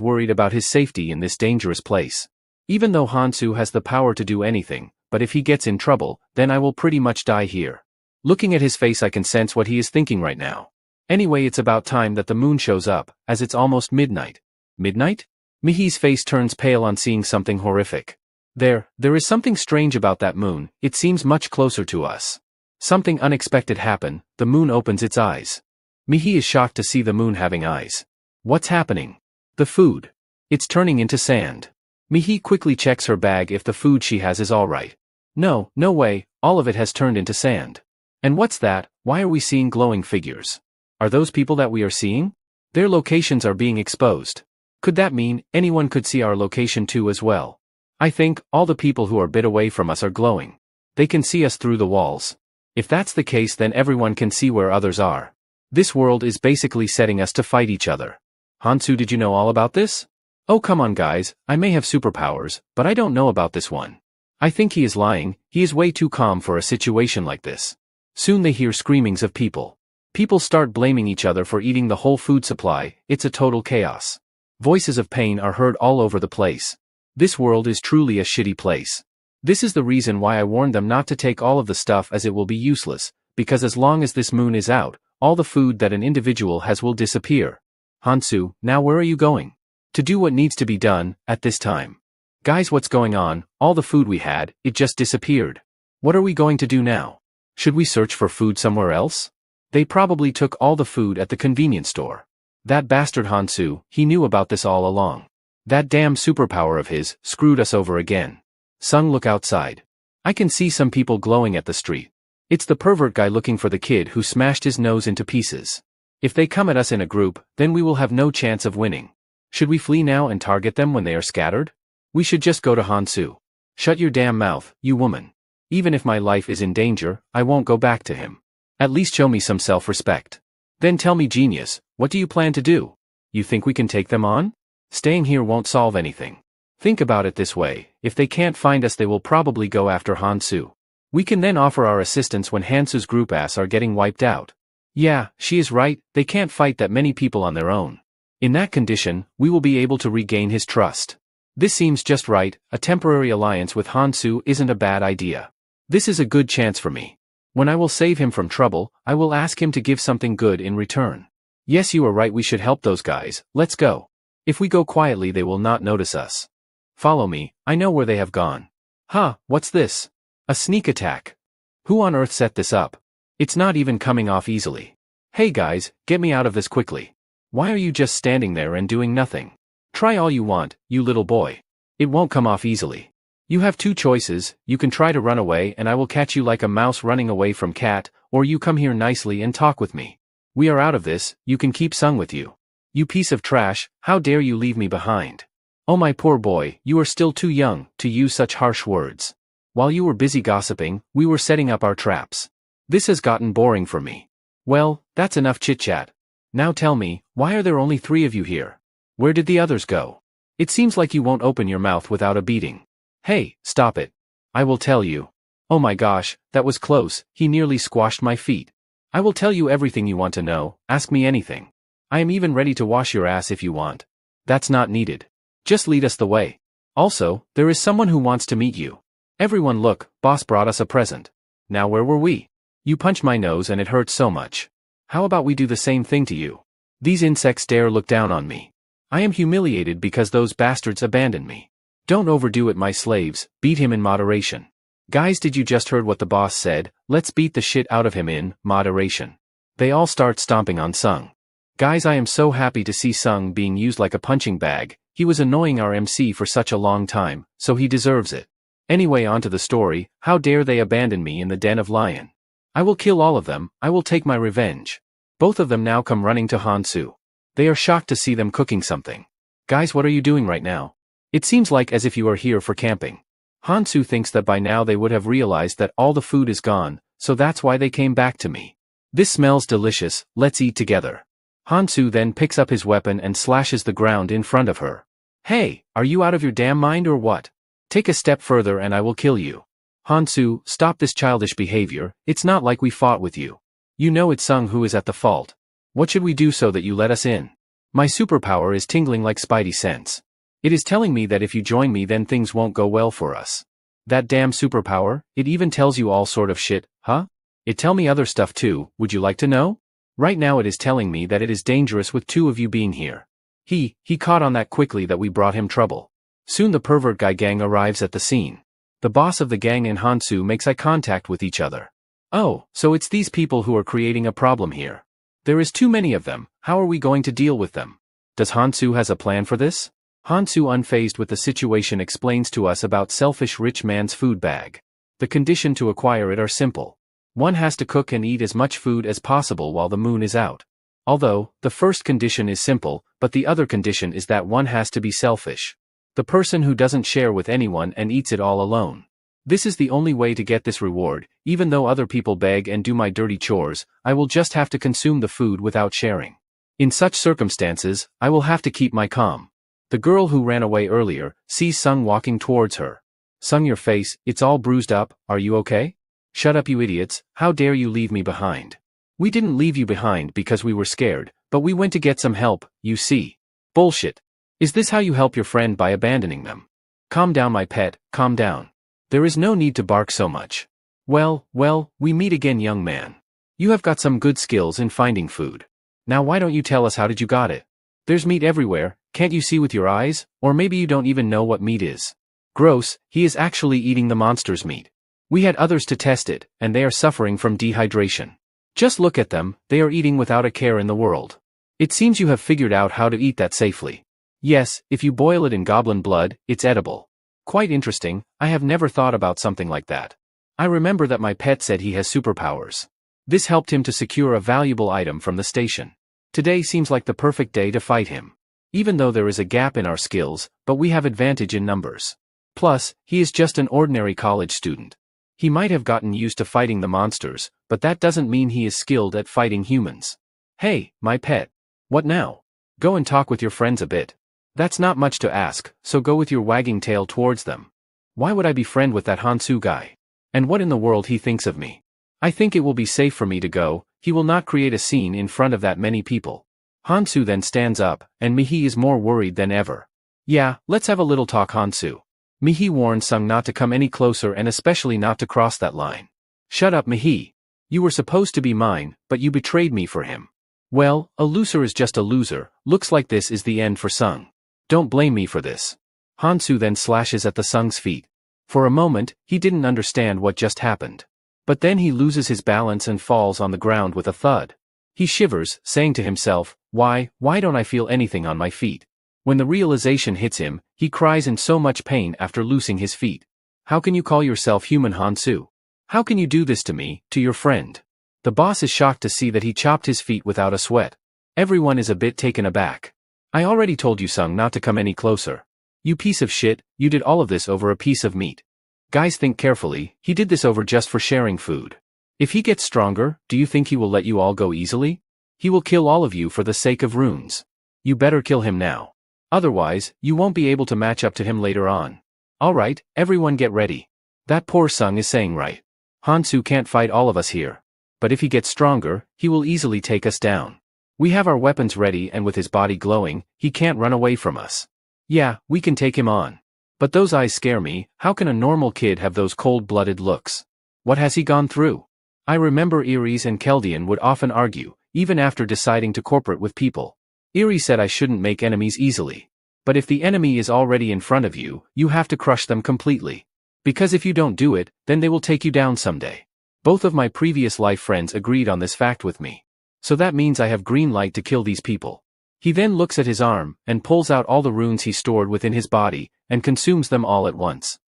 Speaker 1: worried about his safety in this dangerous place. Even though Hansu has the power to do anything, but if he gets in trouble, then I will pretty much die here. Looking at his face I can sense what he is thinking right now. Anyway, it's about time that the moon shows up, as it's almost midnight. Midnight? Mihi's face turns pale on seeing something horrific. There is something strange about that moon. It seems much closer to us. Something unexpected happened. The moon opens its eyes. Mihi is shocked to see the moon having eyes. What's happening? The food. It's turning into sand. Mihi quickly checks her bag if the food she has is alright. No way, all of it has turned into sand. And what's that? Why are we seeing glowing figures? Are those people that we are seeing? Their locations are being exposed. Could that mean anyone could see our location too as well? I think all the people who are a bit away from us are glowing. They can see us through the walls. If that's the case, then everyone can see where others are. This world is basically setting us to fight each other. Hansu, did you know all about this? Oh come on guys, I may have superpowers, but I don't know about this one. I think he is lying. He is way too calm for a situation like this. Soon they hear screamings of people. People start blaming each other for eating the whole food supply. It's a total chaos. Voices of pain are heard all over the place. This world is truly a shitty place. This is the reason why I warned them not to take all of the stuff, as it will be useless, because as long as this moon is out, all the food that an individual has will disappear. Hansu, now where are you going? To do what needs to be done, at this time. Guys, what's going on? All the food we had, it just disappeared. What are we going to do now? Should we search for food somewhere else? They probably took all the food at the convenience store. That bastard Hansu, he knew about this all along. That damn superpower of his, screwed us over again. Sung, look outside. I can see some people glowing at the street. It's the pervert guy looking for the kid who smashed his nose into pieces. If they come at us in a group, then we will have no chance of winning. Should we flee now and target them when they are scattered? We should just go to Hansu. Shut your damn mouth, you woman. Even if my life is in danger, I won't go back to him. At least show me some self-respect. Then tell me, genius, what do you plan to do? You think we can take them on? Staying here won't solve anything. Think about it this way, if they can't find us they will probably go after Hansu. We can then offer our assistance when Hansu's group ass are getting wiped out. Yeah, she is right, they can't fight that many people on their own. In that condition, we will be able to regain his trust. This seems just right. A temporary alliance with Hansu isn't a bad idea. This is a good chance for me. When I will save him from trouble, I will ask him to give something good in return. Yes, you are right, we should help those guys. Let's go. If we go quietly they will not notice us. Follow me, I know where they have gone. Huh, what's this? A sneak attack. Who on earth set this up? It's not even coming off easily. Hey guys, get me out of this quickly. Why are you just standing there and doing nothing? Try all you want, you little boy. It won't come off easily. You have two choices, you can try to run away and I will catch you like a mouse running away from cat, or you come here nicely and talk with me. We are out of this, you can keep Sung with you. You piece of trash, how dare you leave me behind? Oh my poor boy, you are still too young to use such harsh words. While you were busy gossiping, we were setting up our traps. This has gotten boring for me. Well, that's enough chit-chat. Now tell me, why are there only 3 of you here? Where did the others go? It seems like you won't open your mouth without a beating. Hey, stop it. I will tell you. Oh my gosh, that was close, he nearly squashed my feet. I will tell you everything you want to know, ask me anything. I am even ready to wash your ass if you want. That's not needed. Just lead us the way. Also, there is someone who wants to meet you. Everyone look, boss brought us a present. Now where were we? You punched my nose and it hurts so much. How about we do the same thing to you? These insects dare look down on me. I am humiliated because those bastards abandoned me. Don't overdo it, my slaves, beat him in moderation. Guys, did you just heard what the boss said? Let's beat the shit out of him in moderation. They all start stomping on Sung. Guys, I am so happy to see Sung being used like a punching bag. He was annoying our MC for such a long time, so he deserves it. Anyway, on to the story. How dare they abandon me in the den of lion? I will kill all of them, I will take my revenge. Both of them now come running to Hansu. They are shocked to see them cooking something. Guys, what are you doing right now? It seems like as if you are here for camping. Hansu thinks that by now they would have realized that all the food is gone, so that's why they came back to me. This smells delicious, let's eat together. Hansu then picks up his weapon and slashes the ground in front of her. Hey, are you out of your damn mind or what? Take a step further and I will kill you. Hansu, stop this childish behavior, it's not like we fought with you. You know it's Sung who is at the fault. What should we do so that you let us in? My superpower is tingling like Spidey sense. It is telling me that if you join me then things won't go well for us. That damn superpower, it even tells you all sort of shit, huh? It tell me other stuff too, would you like to know? Right now it is telling me that it is dangerous with two of you being here. He caught on that quickly that we brought him trouble. Soon the pervert guy gang arrives at the scene. The boss of the gang and Hansu makes eye contact with each other. Oh, so it's these people who are creating a problem here. There is too many of them, how are we going to deal with them? Does Hansu has a plan for this? Hansu, unfazed with the situation, explains to us about selfish rich man's food bag. The condition to acquire it are simple. One has to cook and eat as much food as possible while the moon is out. Although, the first condition is simple, but the other condition is that one has to be selfish. The person who doesn't share with anyone and eats it all alone. This is the only way to get this reward. Even though other people beg and do my dirty chores, I will just have to consume the food without sharing. In such circumstances, I will have to keep my calm. The girl who ran away earlier sees Sung walking towards her. Sung, your face, it's all bruised up, are you okay? Shut up, you idiots, how dare you leave me behind? We didn't leave you behind because we were scared, but we went to get some help, you see. Bullshit. Is this how you help your friend, by abandoning them? Calm down, my pet, calm down. There is no need to bark so much. Well, we meet again, young man. You have got some good skills in finding food. Now why don't you tell us how did you got it? There's meat everywhere, can't you see with your eyes? Or maybe you don't even know what meat is. Gross, he is actually eating the monster's meat. We had others to test it, and they are suffering from dehydration. Just look at them, they are eating without a care in the world. It seems you have figured out how to eat that safely. Yes, if you boil it in goblin blood, it's edible. Quite interesting, I have never thought about something like that. I remember that my pet said he has superpowers. This helped him to secure a valuable item from the station. Today seems like the perfect day to fight him. Even though there is a gap in our skills, but we have advantage in numbers. Plus, he is just an ordinary college student. He might have gotten used to fighting the monsters, but that doesn't mean he is skilled at fighting humans. Hey, my pet. What now? Go and talk with your friends a bit. That's not much to ask, so go with your wagging tail towards them. Why would I be friend with that Hansu guy? And what in the world he thinks of me? I think it will be safe for me to go, he will not create a scene in front of that many people. Hansu then stands up, and Mihi is more worried than ever. Yeah, let's have a little talk, Hansu. Mihi warned Sung not to come any closer and especially not to cross that line. Shut up, Mihi. You were supposed to be mine, but you betrayed me for him. Well, a loser is just a loser, looks like this is the end for Sung. Don't blame me for this. Hansu then slashes at the Sung's feet. For a moment, he didn't understand what just happened. But then he loses his balance and falls on the ground with a thud. He shivers, saying to himself, why don't I feel anything on my feet? When the realization hits him, he cries in so much pain after losing his feet. How can you call yourself human, Hansu? How can you do this to me, to your friend? The boss is shocked to see that he chopped his feet without a sweat. Everyone is a bit taken aback. I already told you, Sung, not to come any closer. You piece of shit, you did all of this over a piece of meat. Guys, think carefully, he did this over just for sharing food. If he gets stronger, do you think he will let you all go easily? He will kill all of you for the sake of runes. You better kill him now. Otherwise, you won't be able to match up to him later on. Alright, everyone get ready. That poor Sung is saying right. Hansu can't fight all of us here. But if he gets stronger, he will easily take us down. We have our weapons ready and with his body glowing, he can't run away from us. Yeah, we can take him on. But those eyes scare me. How can a normal kid have those cold-blooded looks? What has he gone through? I remember Ares and Keldian would often argue, even after deciding to cooperate with people. Ares said I shouldn't make enemies easily. But if the enemy is already in front of you, you have to crush them completely. Because if you don't do it, then they will take you down someday. Both of my previous life friends agreed on this fact with me. So that means I have green light to kill these people. He then looks at his arm, and pulls out all the runes he stored within his body, and consumes them all at once.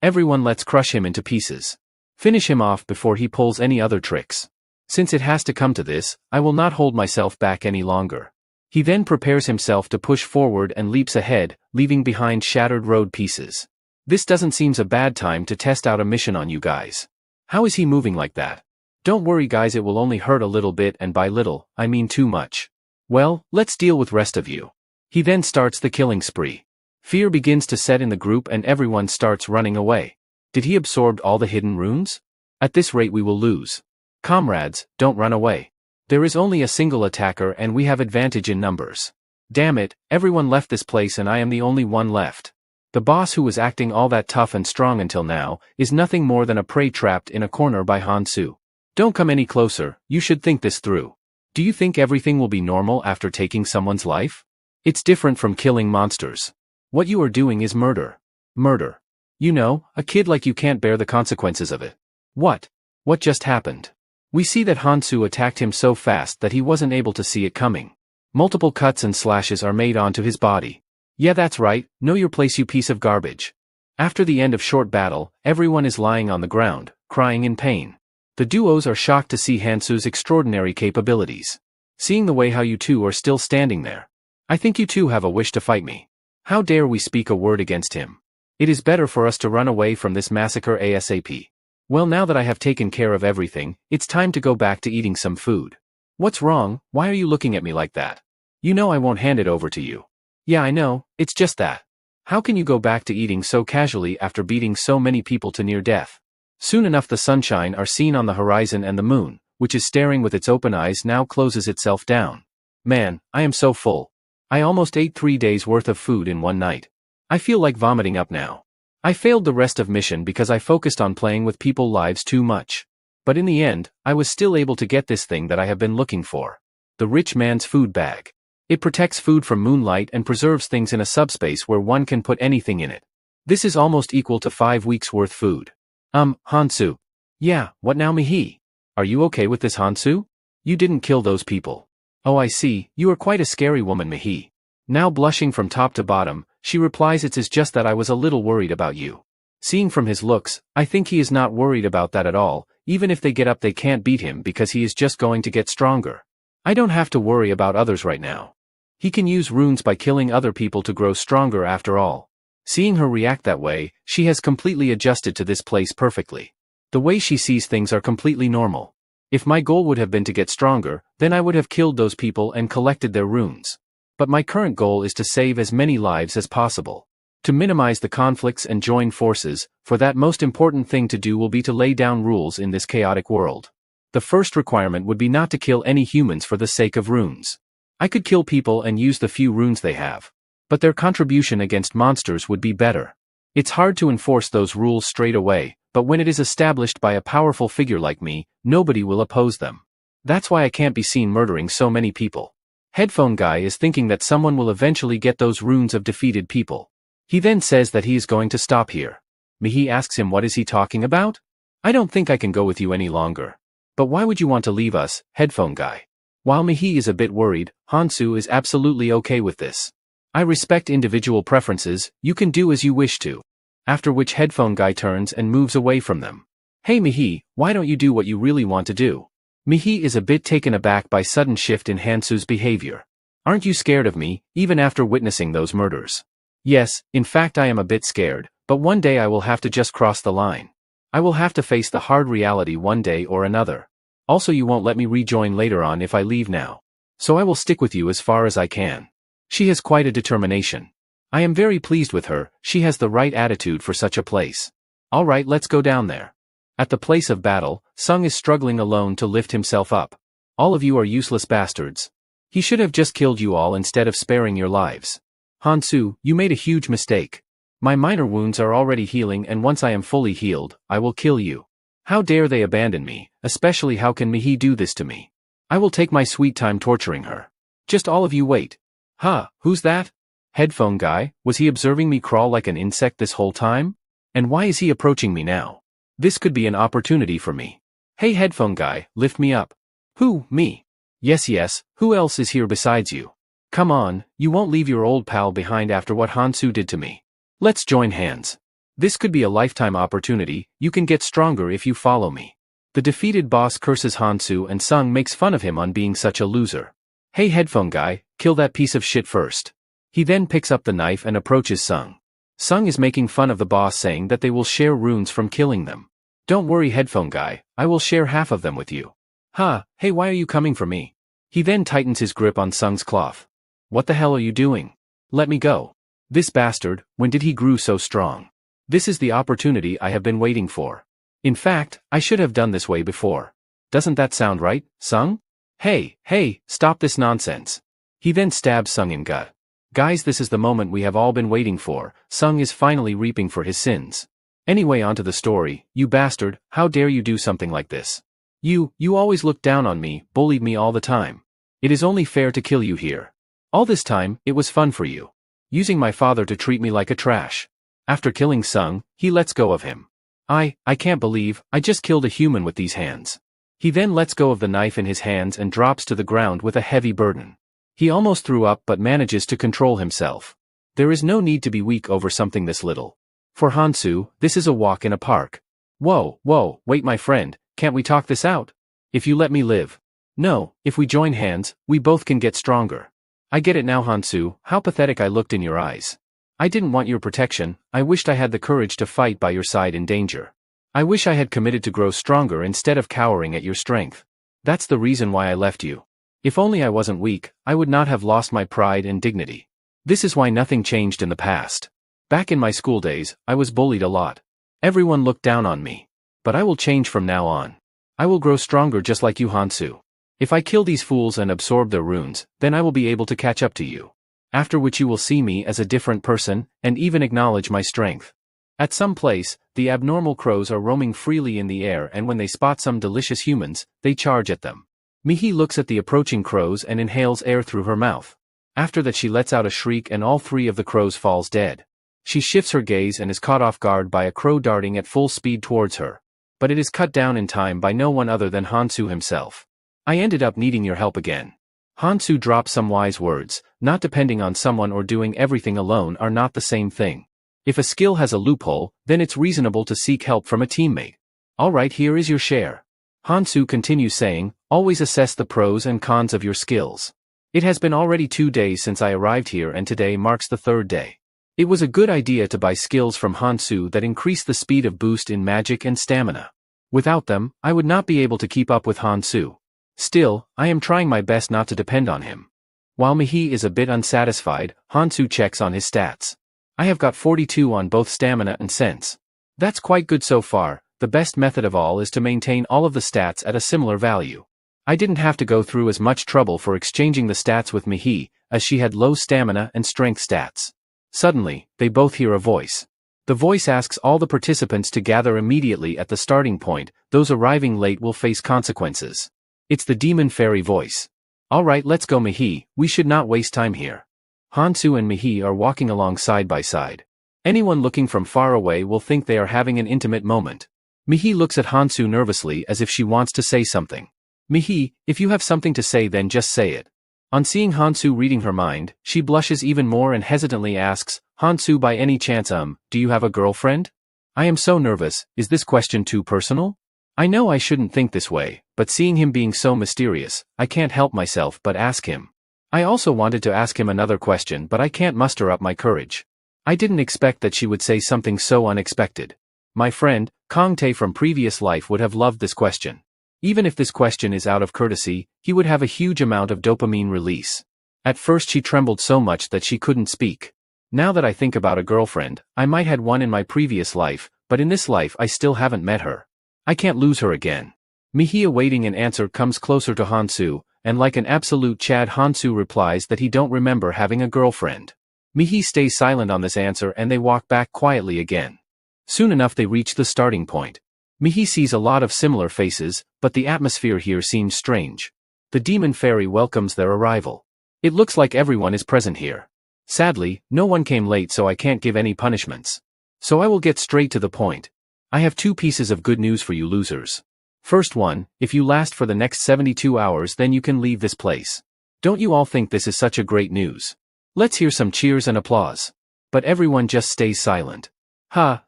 Speaker 1: Everyone let's crush him into pieces. Finish him off before he pulls any other tricks. Since it has to come to this, I will not hold myself back any longer. He then prepares himself to push forward and leaps ahead, leaving behind shattered road pieces. This doesn't seem a bad time to test out a mission on you guys. How is he moving like that? Don't worry guys, it will only hurt a little bit, and by little, I mean too much. Well, let's deal with rest of you. He then starts the killing spree. Fear begins to set in the group and everyone starts running away. Did he absorb all the hidden runes? At this rate we will lose. Comrades, don't run away. There is only a single attacker and we have advantage in numbers. Damn it, everyone left this place and I am the only one left. The boss who was acting all that tough and strong until now, is nothing more than a prey trapped in a corner by Hansu. Don't come any closer, you should think this through. Do you think everything will be normal after taking someone's life? It's different from killing monsters. What you are doing is murder. Murder. You know, a kid like you can't bear the consequences of it. What? What just happened? We see that Hansu attacked him so fast that he wasn't able to see it coming. Multiple cuts and slashes are made onto his body. Yeah, that's right, know your place you piece of garbage. After the end of short battle, everyone is lying on the ground, crying in pain. The duos are shocked to see Hansu's extraordinary capabilities. Seeing the way how you two are still standing there. I think you two have a wish to fight me. How dare we speak a word against him? It is better for us to run away from this massacre ASAP. Well, now that I have taken care of everything, it's time to go back to eating some food. What's wrong? Why are you looking at me like that? You know I won't hand it over to you. Yeah, I know, it's just that. How can you go back to eating so casually after beating so many people to near death? Soon enough the sunshine are seen on the horizon and the moon, which is staring with its open eyes, now closes itself down. Man, I am so full. I almost ate 3 days worth of food in one night. I feel like vomiting up now. I failed the rest of mission because I focused on playing with people's lives too much. But in the end, I was still able to get this thing that I have been looking for. The rich man's food bag. It protects food from moonlight and preserves things in a subspace where one can put anything in it. This is almost equal to 5 weeks worth food. Hansu. Yeah, what now Mihi? Are you okay with this Hansu? You didn't kill those people. Oh I see, you are quite a scary woman Mihi. Now blushing from top to bottom, she replies it's just that I was a little worried about you. Seeing from his looks, I think he is not worried about that at all, even if they get up they can't beat him because he is just going to get stronger. I don't have to worry about others right now. He can use runes by killing other people to grow stronger after all. Seeing her react that way, she has completely adjusted to this place perfectly. The way she sees things are completely normal. If my goal would have been to get stronger, then I would have killed those people and collected their runes. But my current goal is to save as many lives as possible. To minimize the conflicts and join forces, for that most important thing to do will be to lay down rules in this chaotic world. The first requirement would be not to kill any humans for the sake of runes. I could kill people and use the few runes they have. But their contribution against monsters would be better. It's hard to enforce those rules straight away, but when it is established by a powerful figure like me, nobody will oppose them. That's why I can't be seen murdering so many people. Headphone guy is thinking that someone will eventually get those runes of defeated people. He then says that he is going to stop here. Mihi asks him what is he talking about? I don't think I can go with you any longer. But why would you want to leave us, headphone guy? While Mihi is a bit worried, Hansu is absolutely okay with this. I respect individual preferences, you can do as you wish to. After which headphone guy turns and moves away from them. Hey Mihi, why don't you do what you really want to do? Mihi is a bit taken aback by sudden shift in Hansu's behavior. Aren't you scared of me, even after witnessing those murders? Yes, in fact I am a bit scared, but one day I will have to just cross the line. I will have to face the hard reality one day or another. Also you won't let me rejoin later on if I leave now. So I will stick with you as far as I can. She has quite a determination. I am very pleased with her, she has the right attitude for such a place. Alright, let's go down there. At the place of battle, Sung is struggling alone to lift himself up. All of you are useless bastards. He should have just killed you all instead of sparing your lives. Hansu, you made a huge mistake. My minor wounds are already healing, and once I am fully healed, I will kill you. How dare they abandon me, especially how can Mihi do this to me? I will take my sweet time torturing her. Just all of you wait. Huh, who's that? Headphone guy, was he observing me crawl like an insect this whole time? And why is he approaching me now? This could be an opportunity for me. Hey headphone guy, lift me up. Who, me? Yes, who else is here besides you? Come on, you won't leave your old pal behind after what Hansu did to me. Let's join hands. This could be a lifetime opportunity, you can get stronger if you follow me. The defeated boss curses Hansu and Sung makes fun of him on being such a loser. Hey headphone guy, kill that piece of shit first. He then picks up the knife and approaches Sung. Sung is making fun of the boss, saying that they will share runes from killing them. Don't worry headphone guy, I will share half of them with you. Hey why are you coming for me? He then tightens his grip on Sung's cloth. What the hell are you doing? Let me go. This bastard, when did he grow so strong? This is the opportunity I have been waiting for. In fact, I should have done this way before. Doesn't that sound right, Sung? Hey, stop this nonsense. He then stabs Sung in gut. Guys, this is the moment we have all been waiting for, Sung is finally reaping for his sins. Anyway, onto the story, you bastard, how dare you do something like this? You always looked down on me, bullied me all the time. It is only fair to kill you here. All this time, it was fun for you. Using my father to treat me like a trash. After killing Sung, he lets go of him. I can't believe, I just killed a human with these hands. He then lets go of the knife in his hands and drops to the ground with a heavy burden. He almost threw up but manages to control himself. There is no need to be weak over something this little. For Hansu, this is a walk in a park. Whoa, wait my friend, can't we talk this out? If you let me live. No, if we join hands, we both can get stronger. I get it now Hansu, how pathetic I looked in your eyes. I didn't want your protection, I wished I had the courage to fight by your side in danger. I wish I had committed to grow stronger instead of cowering at your strength. That's the reason why I left you. If only I wasn't weak, I would not have lost my pride and dignity. This is why nothing changed in the past. Back in my school days, I was bullied a lot. Everyone looked down on me. But I will change from now on. I will grow stronger just like you Hansu. If I kill these fools and absorb their runes, then I will be able to catch up to you. After which you will see me as a different person, and even acknowledge my strength. At some place, the abnormal crows are roaming freely in the air, and when they spot some delicious humans, they charge at them. Mihi looks at the approaching crows and inhales air through her mouth. After that she lets out a shriek and all three of the crows falls dead. She shifts her gaze and is caught off guard by a crow darting at full speed towards her. But it is cut down in time by no one other than Hansu himself. I ended up needing your help again. Hansu drops some wise words, not depending on someone or doing everything alone are not the same thing. If a skill has a loophole, then it's reasonable to seek help from a teammate. Alright, here is your share. Hansu continues saying, always assess the pros and cons of your skills. It has been already 2 days since I arrived here and today marks the 3rd day. It was a good idea to buy skills from Hansu that increase the speed of boost in magic and stamina. Without them, I would not be able to keep up with Hansu. Still, I am trying my best not to depend on him. While Mihi is a bit unsatisfied, Hansu checks on his stats. I have got 42 on both stamina and sense. That's quite good so far. The best method of all is to maintain all of the stats at a similar value. I didn't have to go through as much trouble for exchanging the stats with Mihi, as she had low stamina and strength stats. Suddenly, they both hear a voice. The voice asks all the participants to gather immediately at the starting point, those arriving late will face consequences. It's the demon fairy voice. Alright, let's go Mihi, we should not waste time here. Hansu and Mihi are walking along side by side. Anyone looking from far away will think they are having an intimate moment. Mihi looks at Hansu nervously as if she wants to say something. Mihi, if you have something to say then just say it. On seeing Hansu reading her mind, she blushes even more and hesitantly asks, Hansu, by any chance do you have a girlfriend? I am so nervous, is this question too personal? I know I shouldn't think this way, but seeing him being so mysterious, I can't help myself but ask him. I also wanted to ask him another question but I can't muster up my courage. I didn't expect that she would say something so unexpected. My friend, Kong Tae from previous life would have loved this question. Even if this question is out of courtesy, he would have a huge amount of dopamine release. At first she trembled so much that she couldn't speak. Now that I think about a girlfriend, I might had one in my previous life, but in this life I still haven't met her. I can't lose her again. Mihi awaiting an answer comes closer to Hansu, and like an absolute Chad Hansu replies that he don't remember having a girlfriend. Mihi stays silent on this answer and they walk back quietly again. Soon enough they reach the starting point. Mihi sees a lot of similar faces, but the atmosphere here seems strange. The demon fairy welcomes their arrival. It looks like everyone is present here. Sadly, no one came late so I can't give any punishments. So I will get straight to the point. I have 2 pieces of good news for you losers. First one, if you last for the next 72 hours then you can leave this place. Don't you all think this is such a great news? Let's hear some cheers and applause. But everyone just stays silent.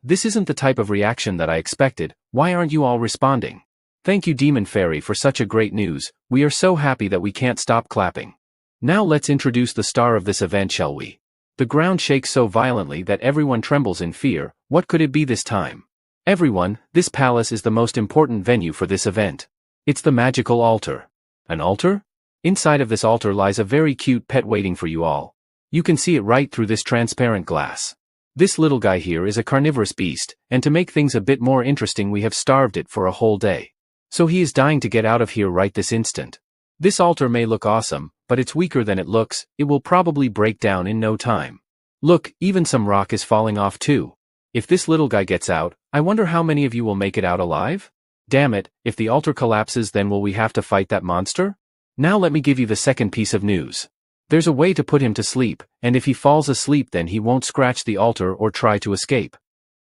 Speaker 1: This isn't the type of reaction that I expected. Why aren't you all responding? Thank you Demon Fairy for such a great news, we are so happy that we can't stop clapping. Now let's introduce the star of this event, shall we? The ground shakes so violently that everyone trembles in fear. What could it be this time? Everyone, this palace is the most important venue for this event. It's the magical altar. An altar? Inside of this altar lies a very cute pet waiting for you all. You can see it right through this transparent glass. This little guy here is a carnivorous beast, and to make things a bit more interesting we have starved it for a whole day. So he is dying to get out of here right this instant. This altar may look awesome, but it's weaker than it looks. It will probably break down in no time. Look, even some rock is falling off too. If this little guy gets out, I wonder how many of you will make it out alive? Damn it, if the altar collapses then will we have to fight that monster? Now let me give you the second piece of news. There's a way to put him to sleep, and if he falls asleep then he won't scratch the altar or try to escape.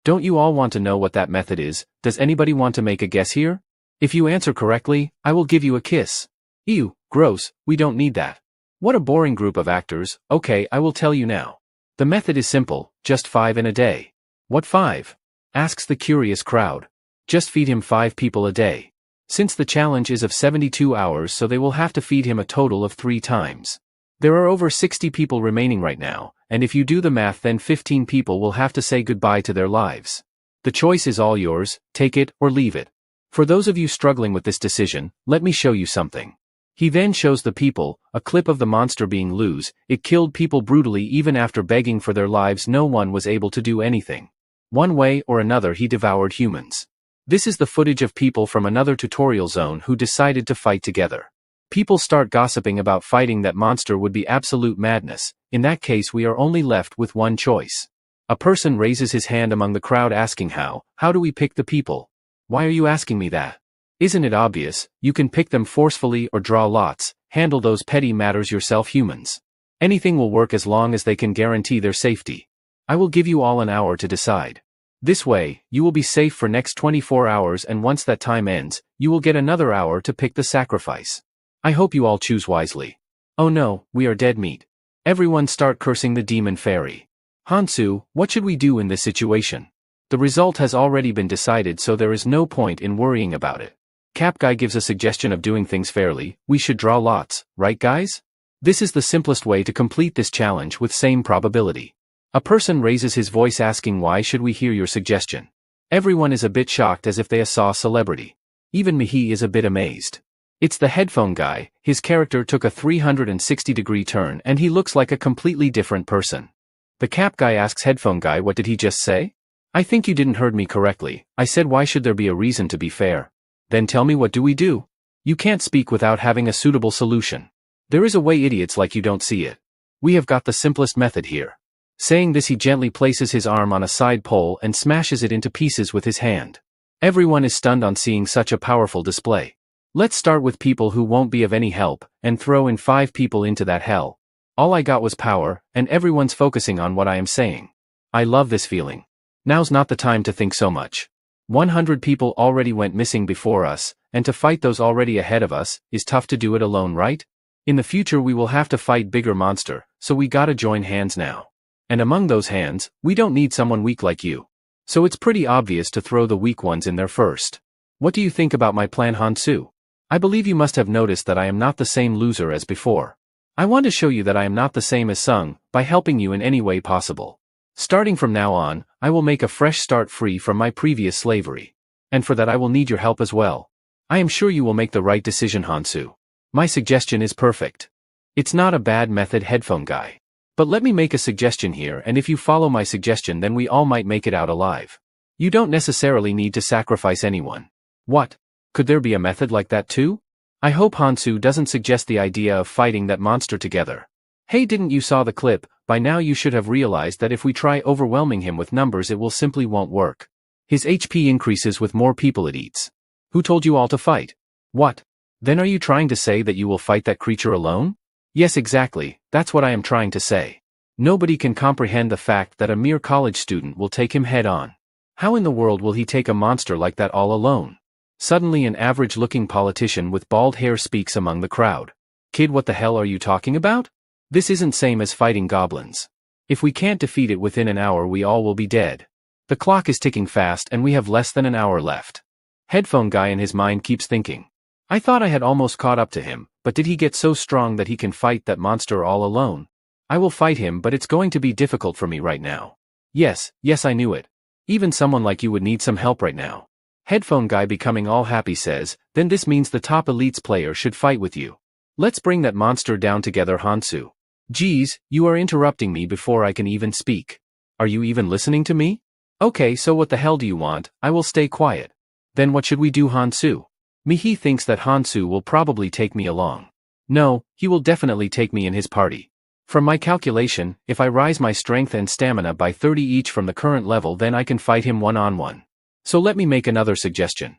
Speaker 1: Don't you all want to know what that method is? Does anybody want to make a guess here? If you answer correctly, I will give you a kiss. Ew, gross, we don't need that. What a boring group of actors. Okay, I will tell you now. The method is simple, just 5 in a day. What 5? Asks the curious crowd. Just feed him 5 people a day. Since the challenge is of 72 hours so they will have to feed him a total of 3 times. There are over 60 people remaining right now, and if you do the math then 15 people will have to say goodbye to their lives. The choice is all yours, take it or leave it. For those of you struggling with this decision, let me show you something. He then shows the people a clip of the monster being loose. It killed people brutally even after begging for their lives. No one was able to do anything. One way or another he devoured humans. This is the footage of people from another tutorial zone who decided to fight together. People start gossiping about fighting that monster would be absolute madness. In that case we are only left with one choice. A person raises his hand among the crowd asking how do we pick the people? Why are you asking me that? Isn't it obvious? You can pick them forcefully or draw lots. Handle those petty matters yourself humans. Anything will work as long as they can guarantee their safety. I will give you all an hour to decide. This way, you will be safe for next 24 hours and once that time ends, you will get another hour to pick the sacrifice. I hope you all choose wisely. Oh no, we are dead meat. Everyone start cursing the demon fairy. Hansu, what should we do in this situation? The result has already been decided so there is no point in worrying about it. Cap Guy gives a suggestion of doing things fairly. We should draw lots, right guys? This is the simplest way to complete this challenge with same probability. A person raises his voice asking why should we hear your suggestion? Everyone is a bit shocked as if they saw a celebrity. Even Mihi is a bit amazed. It's the headphone guy. His character took a 360-degree turn and he looks like a completely different person. The cap guy asks headphone guy what did he just say? I think you didn't heard me correctly. I said why should there be a reason to be fair? Then tell me what do we do? You can't speak without having a suitable solution. There is a way idiots like you don't see it. We have got the simplest method here. Saying this he gently places his arm on a side pole and smashes it into pieces with his hand. Everyone is stunned on seeing such a powerful display. Let's start with people who won't be of any help, and throw in 5 people into that hell. All I got was power, and everyone's focusing on what I am saying. I love this feeling. Now's not the time to think so much. 100 people already went missing before us, and to fight those already ahead of us, is tough to do it alone, right? In the future we will have to fight bigger monster, so we gotta join hands now. And among those hands, we don't need someone weak like you. So it's pretty obvious to throw the weak ones in there first. What do you think about my plan, Hansu? I believe you must have noticed that I am not the same loser as before. I want to show you that I am not the same as Sung, by helping you in any way possible. Starting from now on, I will make a fresh start free from my previous slavery. And for that I will need your help as well. I am sure you will make the right decision, Hansu. My suggestion is perfect. It's not a bad method, headphone guy. But let me make a suggestion here, and if you follow my suggestion then we all might make it out alive. You don't necessarily need to sacrifice anyone. What? Could there be a method like that too? I hope Hansu doesn't suggest the idea of fighting that monster together. Hey, didn't you saw the clip? By now you should have realized that if we try overwhelming him with numbers it will simply won't work. His HP increases with more people it eats. Who told you all to fight? What? Then are you trying to say that you will fight that creature alone? Yes, exactly, that's what I am trying to say. Nobody can comprehend the fact that a mere college student will take him head on. How in the world will he take a monster like that all alone? Suddenly an average-looking politician with bald hair speaks among the crowd. Kid, what the hell are you talking about? This isn't same as fighting goblins. If we can't defeat it within an hour we all will be dead. The clock is ticking fast and we have less than an hour left. Headphone guy in his mind keeps thinking. I thought I had almost caught up to him, but did he get so strong that he can fight that monster all alone? I will fight him, but it's going to be difficult for me right now. Yes, I knew it. Even someone like you would need some help right now. Headphone guy becoming all happy says, then this means the top elites player should fight with you. Let's bring that monster down together, Hansu. Geez, you are interrupting me before I can even speak. Are you even listening to me? Okay, so what the hell do you want? I will stay quiet. Then what should we do, Hansu? Mihi thinks that Hansu will probably take me along. No, he will definitely take me in his party. From my calculation, if I rise my strength and stamina by 30 each from the current level then I can fight him one-on-one. So let me make another suggestion.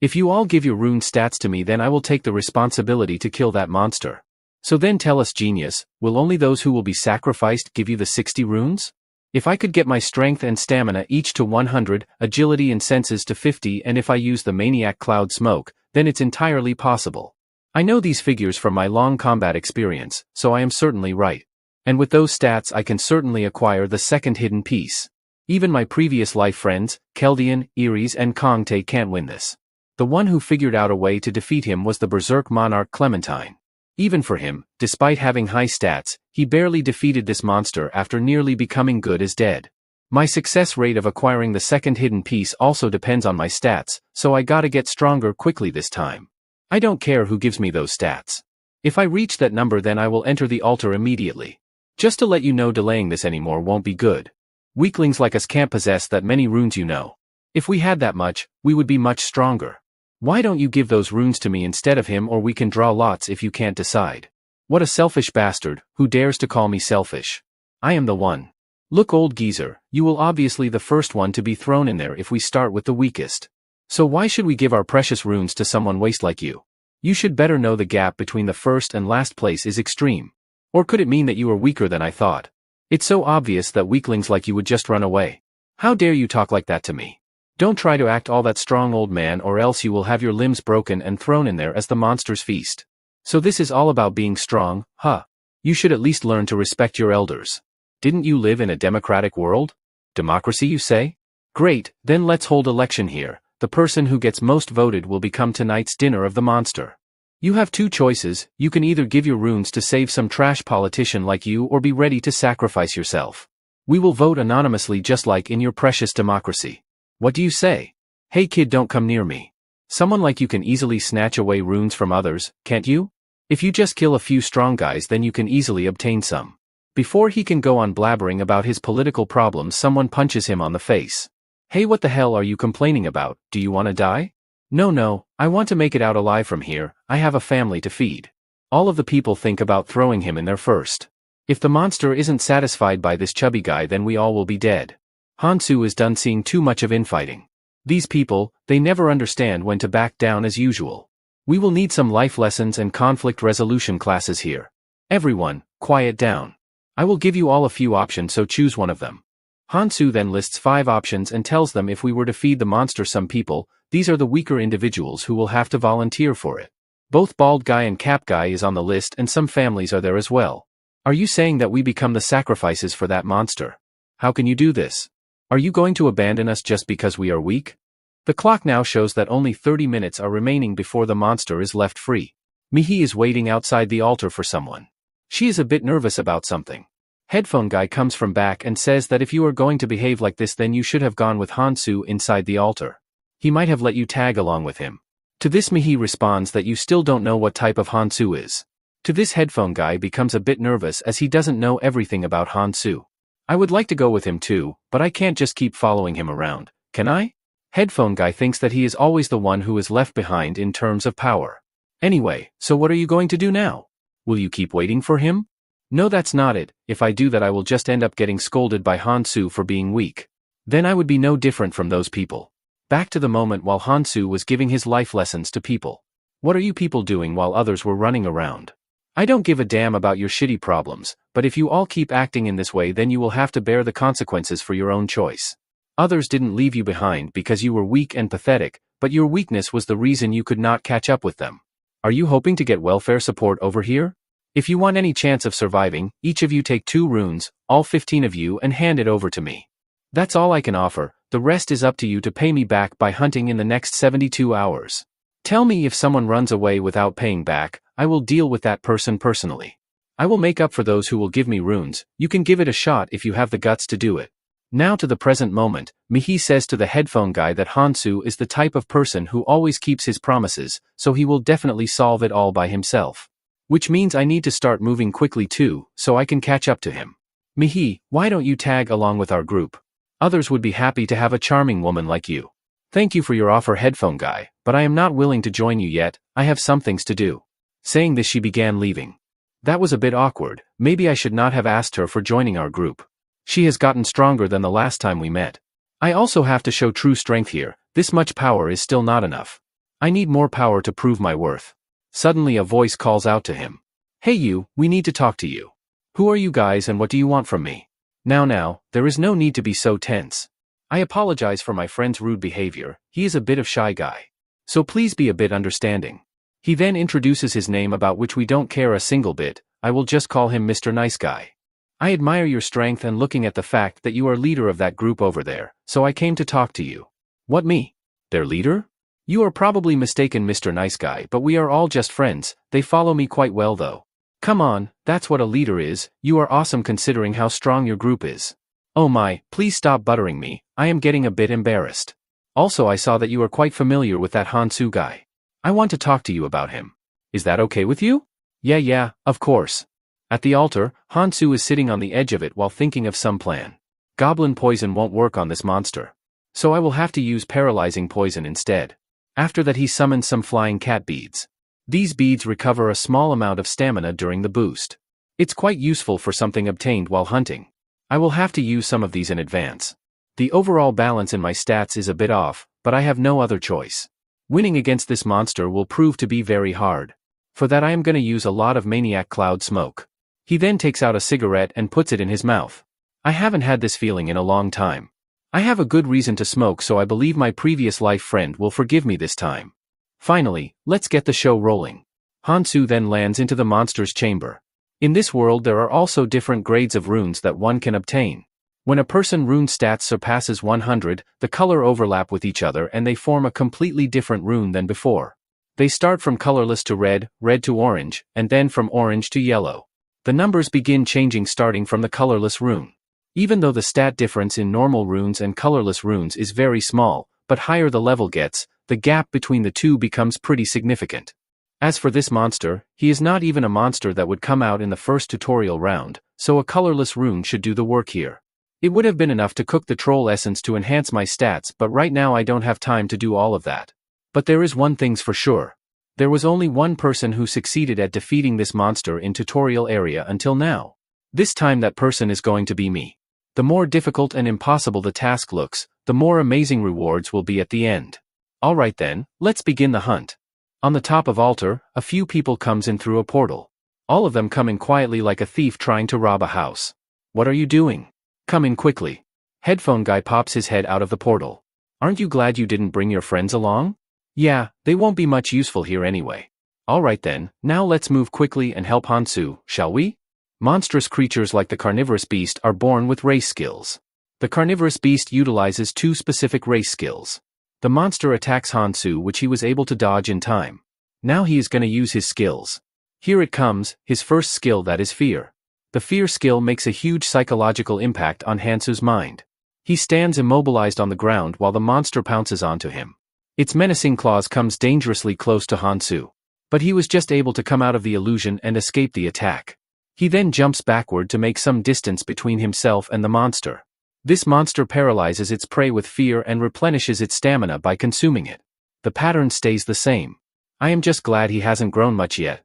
Speaker 1: If you all give your rune stats to me then I will take the responsibility to kill that monster. So then tell us, genius, will only those who will be sacrificed give you the 60 runes? If I could get my strength and stamina each to 100, agility and senses to 50 and if I use the maniac cloud smoke, then it's entirely possible. I know these figures from my long combat experience, so I am certainly right. And with those stats I can certainly acquire the second hidden piece. Even my previous life friends, Keldian, Ares and Kongte can't win this. The one who figured out a way to defeat him was the Berserk Monarch Clementine. Even for him, despite having high stats, he barely defeated this monster after nearly becoming good as dead. My success rate of acquiring the second hidden piece also depends on my stats, so I gotta get stronger quickly this time. I don't care who gives me those stats. If I reach that number then I will enter the altar immediately. Just to let you know, delaying this anymore won't be good. Weaklings like us can't possess that many runes, you know. If we had that much, we would be much stronger. Why don't you give those runes to me instead of him, or we can draw lots if you can't decide. What a selfish bastard, who dares to call me selfish? I am the one. Look, old geezer, you will obviously the first one to be thrown in there if we start with the weakest. So why should we give our precious runes to someone waste like you? You should better know the gap between the first and last place is extreme. Or could it mean that you are weaker than I thought? It's so obvious that weaklings like you would just run away. How dare you talk like that to me? Don't try to act all that strong, old man, or else you will have your limbs broken and thrown in there as the monster's feast. So this is all about being strong, huh? You should at least learn to respect your elders. Didn't you live in a democratic world? Democracy, you say? Great, then let's hold election here. The person who gets most voted will become tonight's dinner of the monster. You have two choices. You can either give your runes to save some trash politician like you or be ready to sacrifice yourself. We will vote anonymously just like in your precious democracy. What do you say? Hey kid, don't come near me. Someone like you can easily snatch away runes from others, can't you? If you just kill a few strong guys then you can easily obtain some. Before he can go on blabbering about his political problems, someone punches him on the face. Hey, what the hell are you complaining about? Do you want to die? No, I want to make it out alive from here. I have a family to feed. All of the people think about throwing him in there first. If the monster isn't satisfied by this chubby guy then we all will be dead. Hansu is done seeing too much of infighting. These people, they never understand when to back down as usual. We will need some life lessons and conflict resolution classes here. Everyone, quiet down. I will give you all a few options, so choose one of them. Hansu then lists 5 options and tells them if we were to feed the monster some people, these are the weaker individuals who will have to volunteer for it. Both bald guy and cap guy is on the list and some families are there as well. Are you saying that we become the sacrifices for that monster? How can you do this? Are you going to abandon us just because we are weak? The clock now shows that only 30 minutes are remaining before the monster is left free. Mihi is waiting outside the altar for someone. She is a bit nervous about something. Headphone guy comes from back and says that if you are going to behave like this then you should have gone with Hansu inside the altar. He might have let you tag along with him. To this Mihi responds that you still don't know what type of Hansu is. To this headphone guy becomes a bit nervous as he doesn't know everything about Hansu. I would like to go with him too, but I can't just keep following him around, can I? Headphone guy thinks that he is always the one who is left behind in terms of power. Anyway, so what are you going to do now? Will you keep waiting for him? No, that's not it. If I do that, I will just end up getting scolded by Hansu for being weak. Then I would be no different from those people. Back to the moment while Hansu was giving his life lessons to people. What are you people doing while others were running around? I don't give a damn about your shitty problems, but if you all keep acting in this way, then you will have to bear the consequences for your own choice. Others didn't leave you behind because you were weak and pathetic, but your weakness was the reason you could not catch up with them. Are you hoping to get welfare support over here? If you want any chance of surviving, each of you take 2 runes, all 15 of you, and hand it over to me. That's all I can offer. The rest is up to you to pay me back by hunting in the next 72 hours. Tell me if someone runs away without paying back, I will deal with that person personally. I will make up for those who will give me runes. You can give it a shot if you have the guts to do it. Now to the present moment, Mihi says to the headphone guy that Hansu is the type of person who always keeps his promises, so he will definitely solve it all by himself. Which means I need to start moving quickly too, so I can catch up to him. Mihi, why don't you tag along with our group? Others would be happy to have a charming woman like you. Thank you for your offer, headphone guy, but I am not willing to join you yet. I have some things to do. Saying this, she began leaving. That was a bit awkward. Maybe I should not have asked her for joining our group. She has gotten stronger than the last time we met. I also have to show true strength here. This much power is still not enough. I need more power to prove my worth. Suddenly a voice calls out to him. Hey you, we need to talk to you. Who are you guys and what do you want from me? Now, there is no need to be so tense. I apologize for my friend's rude behavior. He is a bit of shy guy. So please be a bit understanding. He then introduces his name, about which we don't care a single bit. I will just call him Mr. Nice Guy. I admire your strength and looking at the fact that you are leader of that group over there, so I came to talk to you. What, me? Their leader? You are probably mistaken, Mr. Nice Guy, but we are all just friends. They follow me quite well though. Come on, that's what a leader is. You are awesome considering how strong your group is. Oh my, please stop buttering me. I am getting a bit embarrassed. Also, I saw that you are quite familiar with that Hansu guy. I want to talk to you about him. Is that okay with you? Yeah, of course. At the altar, Hansu is sitting on the edge of it while thinking of some plan. Goblin poison won't work on this monster. So I will have to use paralyzing poison instead. After that, he summons some flying cat beads. These beads recover a small amount of stamina during the boost. It's quite useful for something obtained while hunting. I will have to use some of these in advance. The overall balance in my stats is a bit off, but I have no other choice. Winning against this monster will prove to be very hard. For that I am going to use a lot of maniac cloud smoke. He then takes out a cigarette and puts it in his mouth. I haven't had this feeling in a long time. I have a good reason to smoke, so I believe my previous life friend will forgive me this time. Finally, let's get the show rolling. Hansu then lands into the monster's chamber. In this world there are also different grades of runes that one can obtain. When a person rune stats surpasses 100, the color overlap with each other and they form a completely different rune than before. They start from colorless to red, red to orange, and then from orange to yellow. The numbers begin changing starting from the colorless rune. Even though the stat difference in normal runes and colorless runes is very small, but higher the level gets, the gap between the two becomes pretty significant. As for this monster, he is not even a monster that would come out in the first tutorial round, so a colorless rune should do the work here. It would have been enough to cook the troll essence to enhance my stats, but right now I don't have time to do all of that. But there is one thing's for sure. There was only one person who succeeded at defeating this monster in tutorial area until now. This time that person is going to be me. The more difficult and impossible the task looks, the more amazing rewards will be at the end. Alright then, let's begin the hunt. On the top of altar, a few people comes in through a portal. All of them come in quietly like a thief trying to rob a house. What are you doing? Come in quickly. Headphone guy pops his head out of the portal. Aren't you glad you didn't bring your friends along? Yeah, they won't be much useful here anyway. Alright then, now let's move quickly and help Hansu, shall we? Monstrous creatures like the carnivorous beast are born with race skills. The carnivorous beast utilizes 2 specific race skills. The monster attacks Hansu, which he was able to dodge in time. Now he is going to use his skills. Here it comes, his first skill, that is fear. The fear skill makes a huge psychological impact on Hansu's mind. He stands immobilized on the ground while the monster pounces onto him. Its menacing claws comes dangerously close to Hansu. But he was just able to come out of the illusion and escape the attack. He then jumps backward to make some distance between himself and the monster. This monster paralyzes its prey with fear and replenishes its stamina by consuming it. The pattern stays the same. I am just glad he hasn't grown much yet.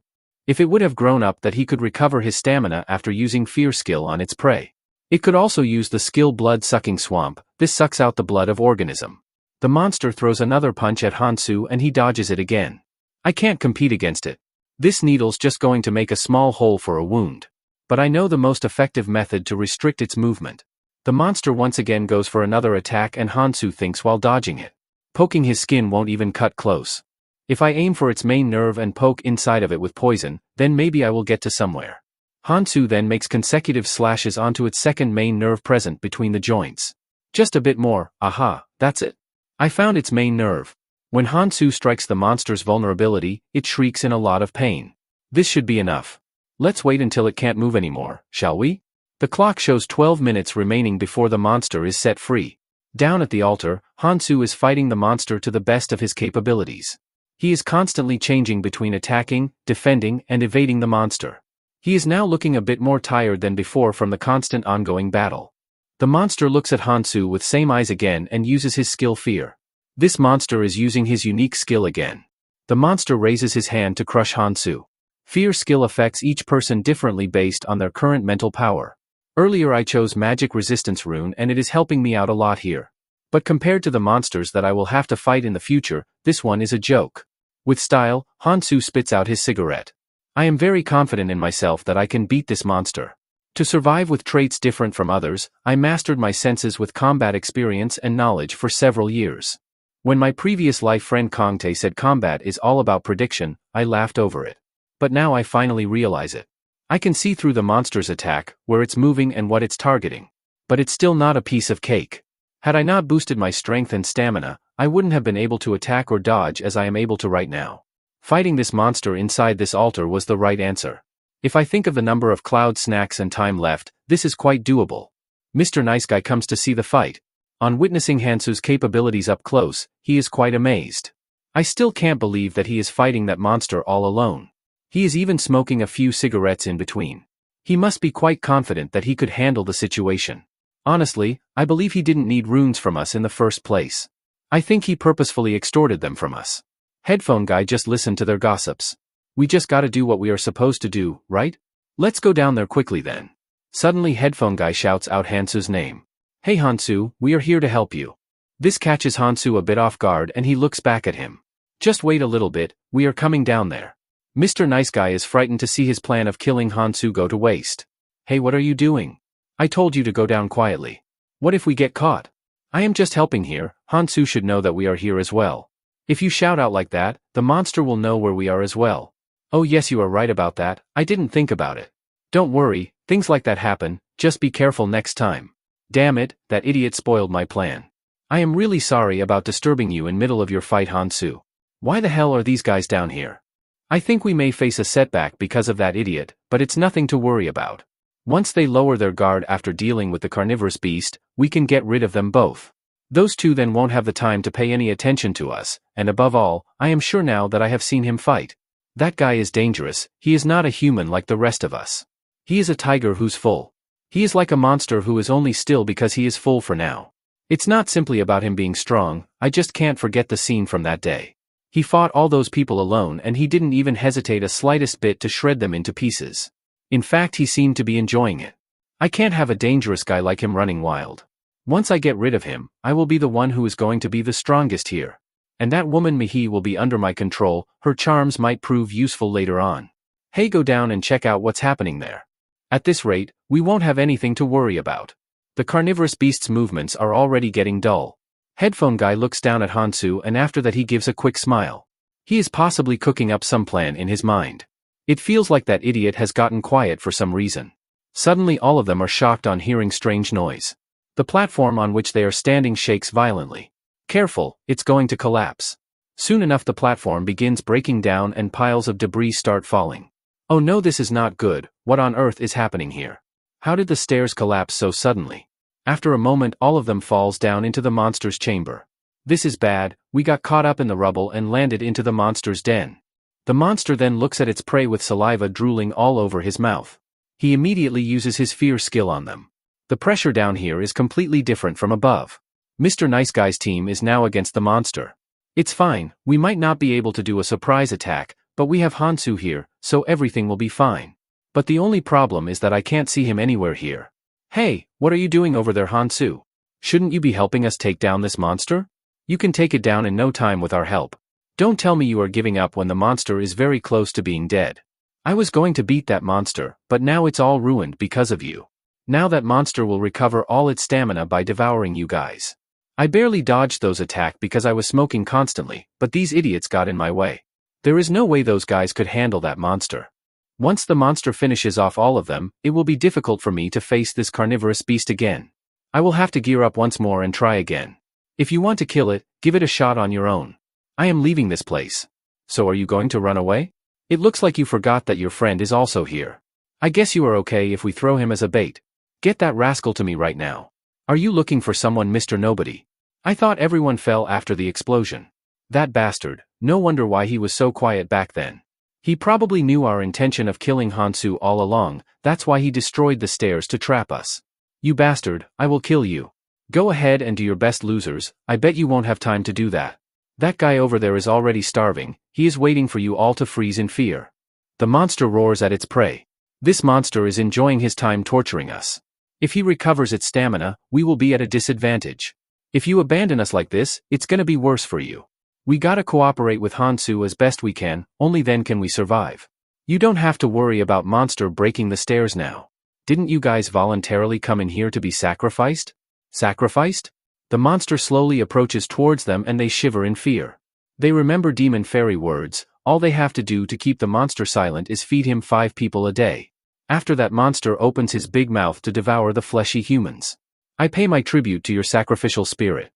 Speaker 1: If it would have grown up that he could recover his stamina after using fear skill on its prey. It could also use the skill blood-sucking swamp. This sucks out the blood of organism. The monster throws another punch at Hansu and he dodges it again. I can't compete against it. This needle's just going to make a small hole for a wound. But I know the most effective method to restrict its movement. The monster once again goes for another attack and Hansu thinks while dodging it. Poking his skin won't even cut close. If I aim for its main nerve and poke inside of it with poison, then maybe I will get to somewhere. Hansu then makes consecutive slashes onto its second main nerve present between the joints. Just a bit more, aha, that's it. I found its main nerve. When Hansu strikes the monster's vulnerability, it shrieks in a lot of pain. This should be enough. Let's wait until it can't move anymore, shall we? The clock shows 12 minutes remaining before the monster is set free. Down at the altar, Hansu is fighting the monster to the best of his capabilities. He is constantly changing between attacking, defending, and evading the monster. He is now looking a bit more tired than before from the constant ongoing battle. The monster looks at Hansu with same eyes again and uses his skill Fear. This monster is using his unique skill again. The monster raises his hand to crush Hansu. Fear skill affects each person differently based on their current mental power. Earlier I chose Magic Resistance Rune and it is helping me out a lot here. But compared to the monsters that I will have to fight in the future, this one is a joke. With style, Hansu spits out his cigarette. I am very confident in myself that I can beat this monster. To survive with traits different from others, I mastered my senses with combat experience and knowledge for several years. When my previous life friend Kongtae said combat is all about prediction, I laughed over it. But now I finally realize it. I can see through the monster's attack, where it's moving and what it's targeting. But it's still not a piece of cake. Had I not boosted my strength and stamina, I wouldn't have been able to attack or dodge as I am able to right now. Fighting this monster inside this altar was the right answer. If I think of the number of cloud snacks and time left, this is quite doable. Mr. Nice Guy comes to see the fight. On witnessing Hansu's capabilities up close, he is quite amazed. I still can't believe that he is fighting that monster all alone. He is even smoking a few cigarettes in between. He must be quite confident that he could handle the situation. Honestly, I believe he didn't need runes from us in the first place. I think he purposefully extorted them from us. Headphone guy just listened to their gossips. We just gotta do what we are supposed to do, right? Let's go down there quickly then. Suddenly headphone guy shouts out Hansu's name. Hey Hansu, we are here to help you. This catches Hansu a bit off guard and he looks back at him. Just wait a little bit, we are coming down there. Mr. Nice Guy is frightened to see his plan of killing Hansu go to waste. Hey, what are you doing? I told you to go down quietly. What if we get caught? I am just helping here. Hansu should know that we are here as well. If you shout out like that, the monster will know where we are as well. Oh yes, you are right about that, I didn't think about it. Don't worry, things like that happen, just be careful next time. Damn it, that idiot spoiled my plan. I am really sorry about disturbing you in middle of your fight, Hansu. Why the hell are these guys down here? I think we may face a setback because of that idiot, but it's nothing to worry about. Once they lower their guard after dealing with the carnivorous beast, we can get rid of them both. Those two then won't have the time to pay any attention to us, and above all, I am sure now that I have seen him fight. That guy is dangerous, he is not a human like the rest of us. He is a tiger who's full. He is like a monster who is only still because he is full for now. It's not simply about him being strong, I just can't forget the scene from that day. He fought all those people alone and he didn't even hesitate a slightest bit to shred them into pieces. In fact, he seemed to be enjoying it. I can't have a dangerous guy like him running wild. Once I get rid of him, I will be the one who is going to be the strongest here. And that woman Mihi will be under my control, her charms might prove useful later on. Hey, go down and check out what's happening there. At this rate, we won't have anything to worry about. The carnivorous beast's movements are already getting dull. Headphone guy looks down at Hansu and after that he gives a quick smile. He is possibly cooking up some plan in his mind. It feels like that idiot has gotten quiet for some reason. Suddenly all of them are shocked on hearing strange noise. The platform on which they are standing shakes violently. Careful, it's going to collapse. Soon enough the platform begins breaking down and piles of debris start falling. Oh no, this is not good, what on earth is happening here? How did the stairs collapse so suddenly? After a moment all of them falls down into the monster's chamber. This is bad, we got caught up in the rubble and landed into the monster's den. The monster then looks at its prey with saliva drooling all over his mouth. He immediately uses his fear skill on them. The pressure down here is completely different from above. Mr. Nice Guy's team is now against the monster. It's fine, we might not be able to do a surprise attack, but we have Hansu here, so everything will be fine. But the only problem is that I can't see him anywhere here. Hey, what are you doing over there, Hansu? Shouldn't you be helping us take down this monster? You can take it down in no time with our help. Don't tell me you are giving up when the monster is very close to being dead. I was going to beat that monster, but now it's all ruined because of you. Now that monster will recover all its stamina by devouring you guys. I barely dodged those attacks because I was smoking constantly, but these idiots got in my way. There is no way those guys could handle that monster. Once the monster finishes off all of them, it will be difficult for me to face this carnivorous beast again. I will have to gear up once more and try again. If you want to kill it, give it a shot on your own. I am leaving this place. So are you going to run away? It looks like you forgot that your friend is also here. I guess you are okay if we throw him as a bait. Get that rascal to me right now. Are you looking for someone, Mr. Nobody? I thought everyone fell after the explosion. That bastard, no wonder why he was so quiet back then. He probably knew our intention of killing Hansu all along, that's why he destroyed the stairs to trap us. You bastard, I will kill you. Go ahead and do your best, losers, I bet you won't have time to do that. That guy over there is already starving, he is waiting for you all to freeze in fear. The monster roars at its prey. This monster is enjoying his time torturing us. If he recovers its stamina, we will be at a disadvantage. If you abandon us like this, it's gonna be worse for you. We gotta cooperate with Hansu as best we can, only then can we survive. You don't have to worry about monster breaking the stairs now. Didn't you guys voluntarily come in here to be sacrificed? Sacrificed? The monster slowly approaches towards them and they shiver in fear. They remember demon fairy words, all they have to do to keep the monster silent is feed him 5 people a day. After that monster opens his big mouth to devour the fleshy humans. I pay my tribute to your sacrificial spirit.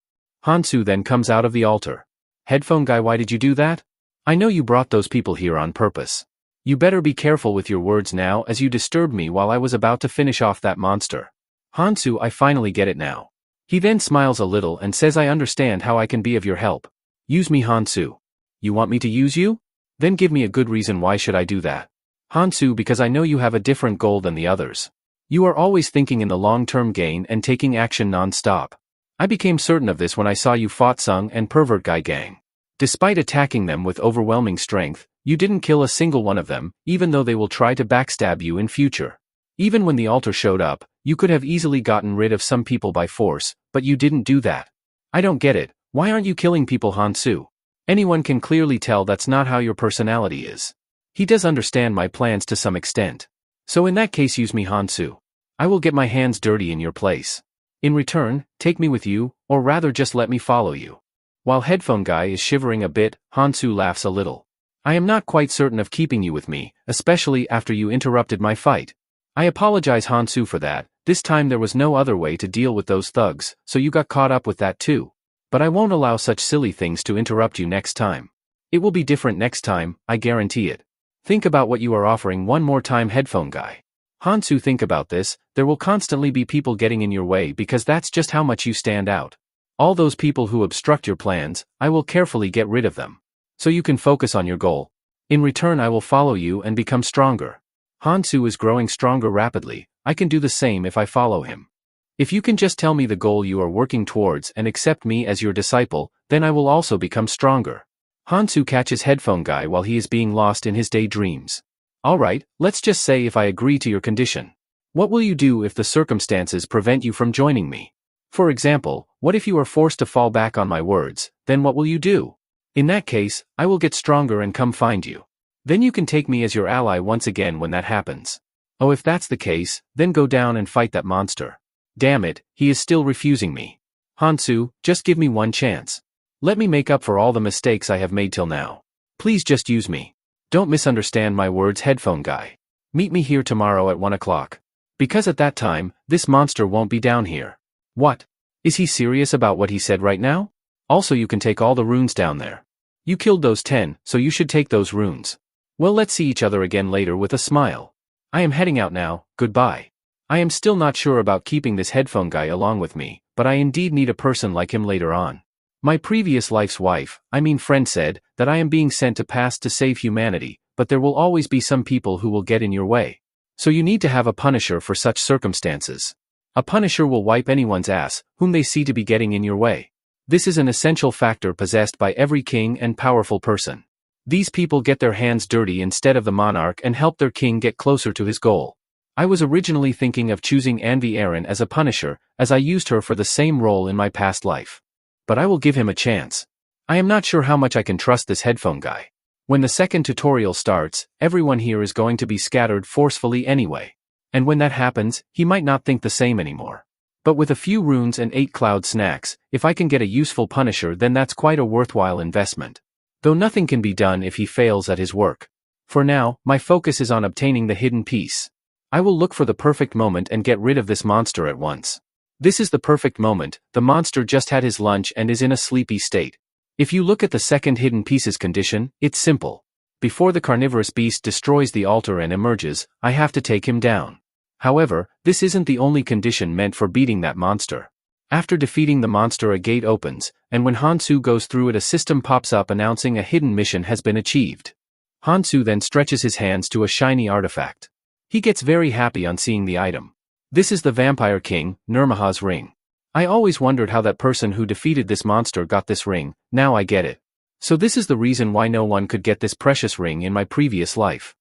Speaker 1: Hansu then comes out of the altar. Headphone guy, why did you do that? I know you brought those people here on purpose. You better be careful with your words now as you disturbed me while I was about to finish off that monster. Hansu, I finally get it now. He then smiles a little and says, I understand how I can be of your help. Use me, Hansu. You want me to use you? Then give me a good reason why should I do that. Hansu, because I know you have a different goal than the others. You are always thinking in the long-term gain and taking action non-stop. I became certain of this when I saw you fought Sung and Pervert Guy Gang. Despite attacking them with overwhelming strength, you didn't kill a single one of them, even though they will try to backstab you in future. Even when the altar showed up, you could have easily gotten rid of some people by force, but you didn't do that. I don't get it, why aren't you killing people, Hansu? Anyone can clearly tell that's not how your personality is. He does understand my plans to some extent. So in that case, use me, Hansu. I will get my hands dirty in your place. In return, take me with you, or rather just let me follow you. While Headphone Guy is shivering a bit, Hansu laughs a little. I am not quite certain of keeping you with me, especially after you interrupted my fight. I apologize, Hansu, for that. This time there was no other way to deal with those thugs, so you got caught up with that too. But I won't allow such silly things to interrupt you next time. It will be different next time, I guarantee it. Think about what you are offering one more time, Headphone Guy. Hansu, think about this, there will constantly be people getting in your way because that's just how much you stand out. All those people who obstruct your plans, I will carefully get rid of them. So you can focus on your goal. In return, I will follow you and become stronger. Hansu is growing stronger rapidly, I can do the same if I follow him. If you can just tell me the goal you are working towards and accept me as your disciple, then I will also become stronger. Hansu catches Headphone Guy while he is being lost in his daydreams. Alright, let's just say if I agree to your condition. What will you do if the circumstances prevent you from joining me? For example, what if you are forced to fall back on my words, then what will you do? In that case, I will get stronger and come find you. Then you can take me as your ally once again when that happens. Oh, if that's the case, then go down and fight that monster. Damn it, he is still refusing me. Hansu, just give me one chance. Let me make up for all the mistakes I have made till now. Please just use me. Don't misunderstand my words, Headphone Guy. Meet me here tomorrow at 1 o'clock. Because at that time, this monster won't be down here. What? Is he serious about what he said right now? Also, you can take all the runes down there. You killed those 10, so you should take those runes. Well, let's see each other again later with a smile. I am heading out now, goodbye. I am still not sure about keeping this Headphone Guy along with me, but I indeed need a person like him later on. My previous life's friend said that I am being sent to past to save humanity, but there will always be some people who will get in your way. So you need to have a punisher for such circumstances. A punisher will wipe anyone's ass whom they see to be getting in your way. This is an essential factor possessed by every king and powerful person. These people get their hands dirty instead of the monarch and help their king get closer to his goal. I was originally thinking of choosing Anvi Aaron as a punisher, as I used her for the same role in my past life. But I will give him a chance. I am not sure how much I can trust this headphone guy. When the second tutorial starts, everyone here is going to be scattered forcefully anyway. And when that happens, he might not think the same anymore. But with a few runes and 8 cloud snacks, if I can get a useful punisher, then that's quite a worthwhile investment. Though nothing can be done if he fails at his work. For now, my focus is on obtaining the hidden piece. I will look for the perfect moment and get rid of this monster at once. This is the perfect moment. The monster just had his lunch and is in a sleepy state. If you look at the second hidden pieces condition, it's simple. Before the carnivorous beast destroys the altar and emerges, I have to take him down. However, this isn't the only condition meant for beating that monster. After defeating the monster, a gate opens, and when Hansu goes through it, a system pops up announcing a hidden mission has been achieved. Hansu then stretches his hands to a shiny artifact. He gets very happy on seeing the item. This is the Vampire King, Nirmaha's ring. I always wondered how that person who defeated this monster got this ring. Now I get it. So this is the reason why no one could get this precious ring in my previous life.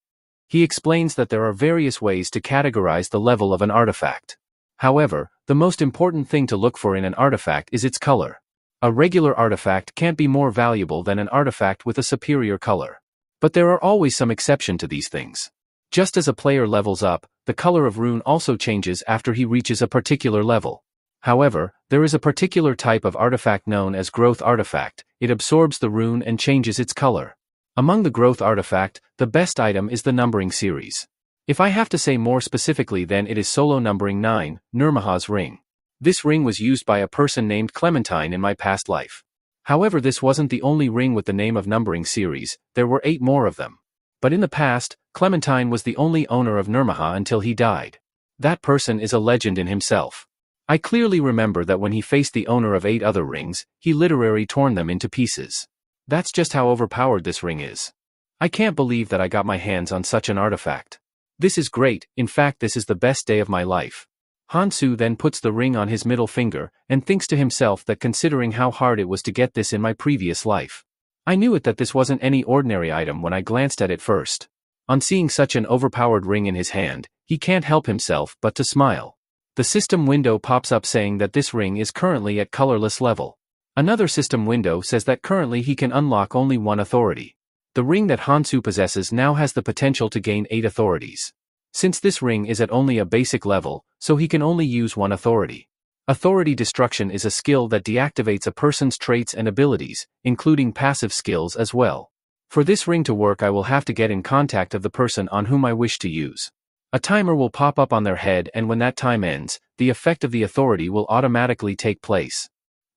Speaker 1: He explains that there are various ways to categorize the level of an artifact. However, the most important thing to look for in an artifact is its color. A regular artifact can't be more valuable than an artifact with a superior color. But there are always some exception to these things. Just as a player levels up, the color of rune also changes after he reaches a particular level. However, there is a particular type of artifact known as growth artifact. It absorbs the rune and changes its color. Among the growth artifact, the best item is the numbering series. If I have to say more specifically, then it is solo numbering 9, Nirmaha's ring. This ring was used by a person named Clementine in my past life. However, this wasn't the only ring with the name of numbering series, there were 8 more of them. But in the past, Clementine was the only owner of Nirmaha until he died. That person is a legend in himself. I clearly remember that when he faced the owner of 8 other rings, he literally torn them into pieces. That's just how overpowered this ring is. I can't believe that I got my hands on such an artifact. This is great, in fact this is the best day of my life. Hansu then puts the ring on his middle finger, and thinks to himself that considering how hard it was to get this in my previous life. I knew it that this wasn't any ordinary item when I glanced at it first. On seeing such an overpowered ring in his hand, he can't help himself but to smile. The system window pops up saying that this ring is currently at colorless level. Another system window says that currently he can unlock only 1 authority. The ring that Hansu possesses now has the potential to gain 8 authorities. Since this ring is at only a basic level, so he can only use 1 authority. Authority destruction is a skill that deactivates a person's traits and abilities, including passive skills as well. For this ring to work, I will have to get in contact of the person on whom I wish to use. A timer will pop up on their head, and when that time ends, the effect of the authority will automatically take place.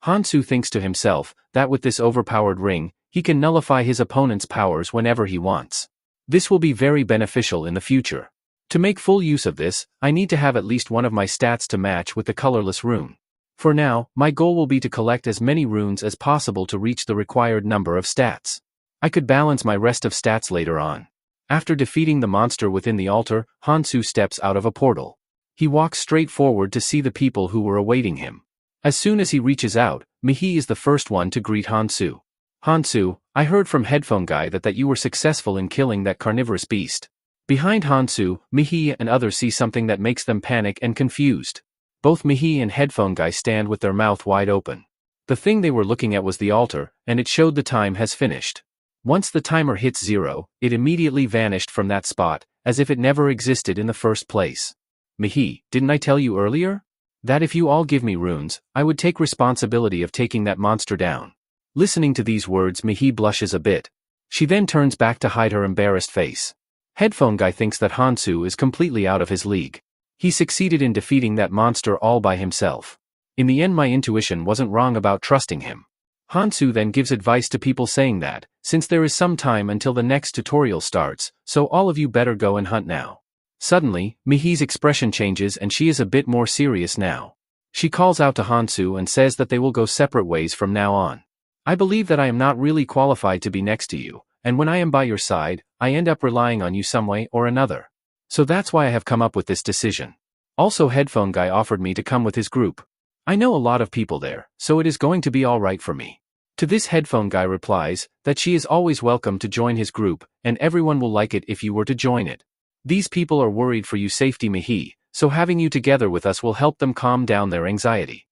Speaker 1: Hansu thinks to himself that with this overpowered ring, he can nullify his opponent's powers whenever he wants. This will be very beneficial in the future. To make full use of this, I need to have at least one of my stats to match with the colorless rune. For now, my goal will be to collect as many runes as possible to reach the required number of stats. I could balance my rest of stats later on. After defeating the monster within the altar, Hansu steps out of a portal. He walks straight forward to see the people who were awaiting him. As soon as he reaches out, Mihi is the first one to greet Hansu. Hansu, I heard from Headphone Guy that you were successful in killing that carnivorous beast. Behind Hansu, Mihi and others see something that makes them panic and confused. Both Mihi and Headphone Guy stand with their mouth wide open. The thing they were looking at was the altar, and it showed the time has finished. Once the timer hits 0, it immediately vanished from that spot, as if it never existed in the first place. Mihi, didn't I tell you earlier? That if you all give me runes, I would take responsibility of taking that monster down. Listening to these words, Mihi blushes a bit. She then turns back to hide her embarrassed face. Headphone Guy thinks that Hansu is completely out of his league. He succeeded in defeating that monster all by himself. In the end, my intuition wasn't wrong about trusting him. Hansu then gives advice to people saying that, since there is some time until the next tutorial starts, so all of you better go and hunt now. Suddenly, Mihi's expression changes and she is a bit more serious now. She calls out to Hansu and says that they will go separate ways from now on. I believe that I am not really qualified to be next to you, and when I am by your side, I end up relying on you some way or another. So that's why I have come up with this decision. Also, headphone guy offered me to come with his group. I know a lot of people there, so it is going to be alright for me. To this, headphone guy replies that she is always welcome to join his group, and everyone will like it if you were to join it. These people are worried for your safety, Mihi, so having you together with us will help them calm down their anxiety.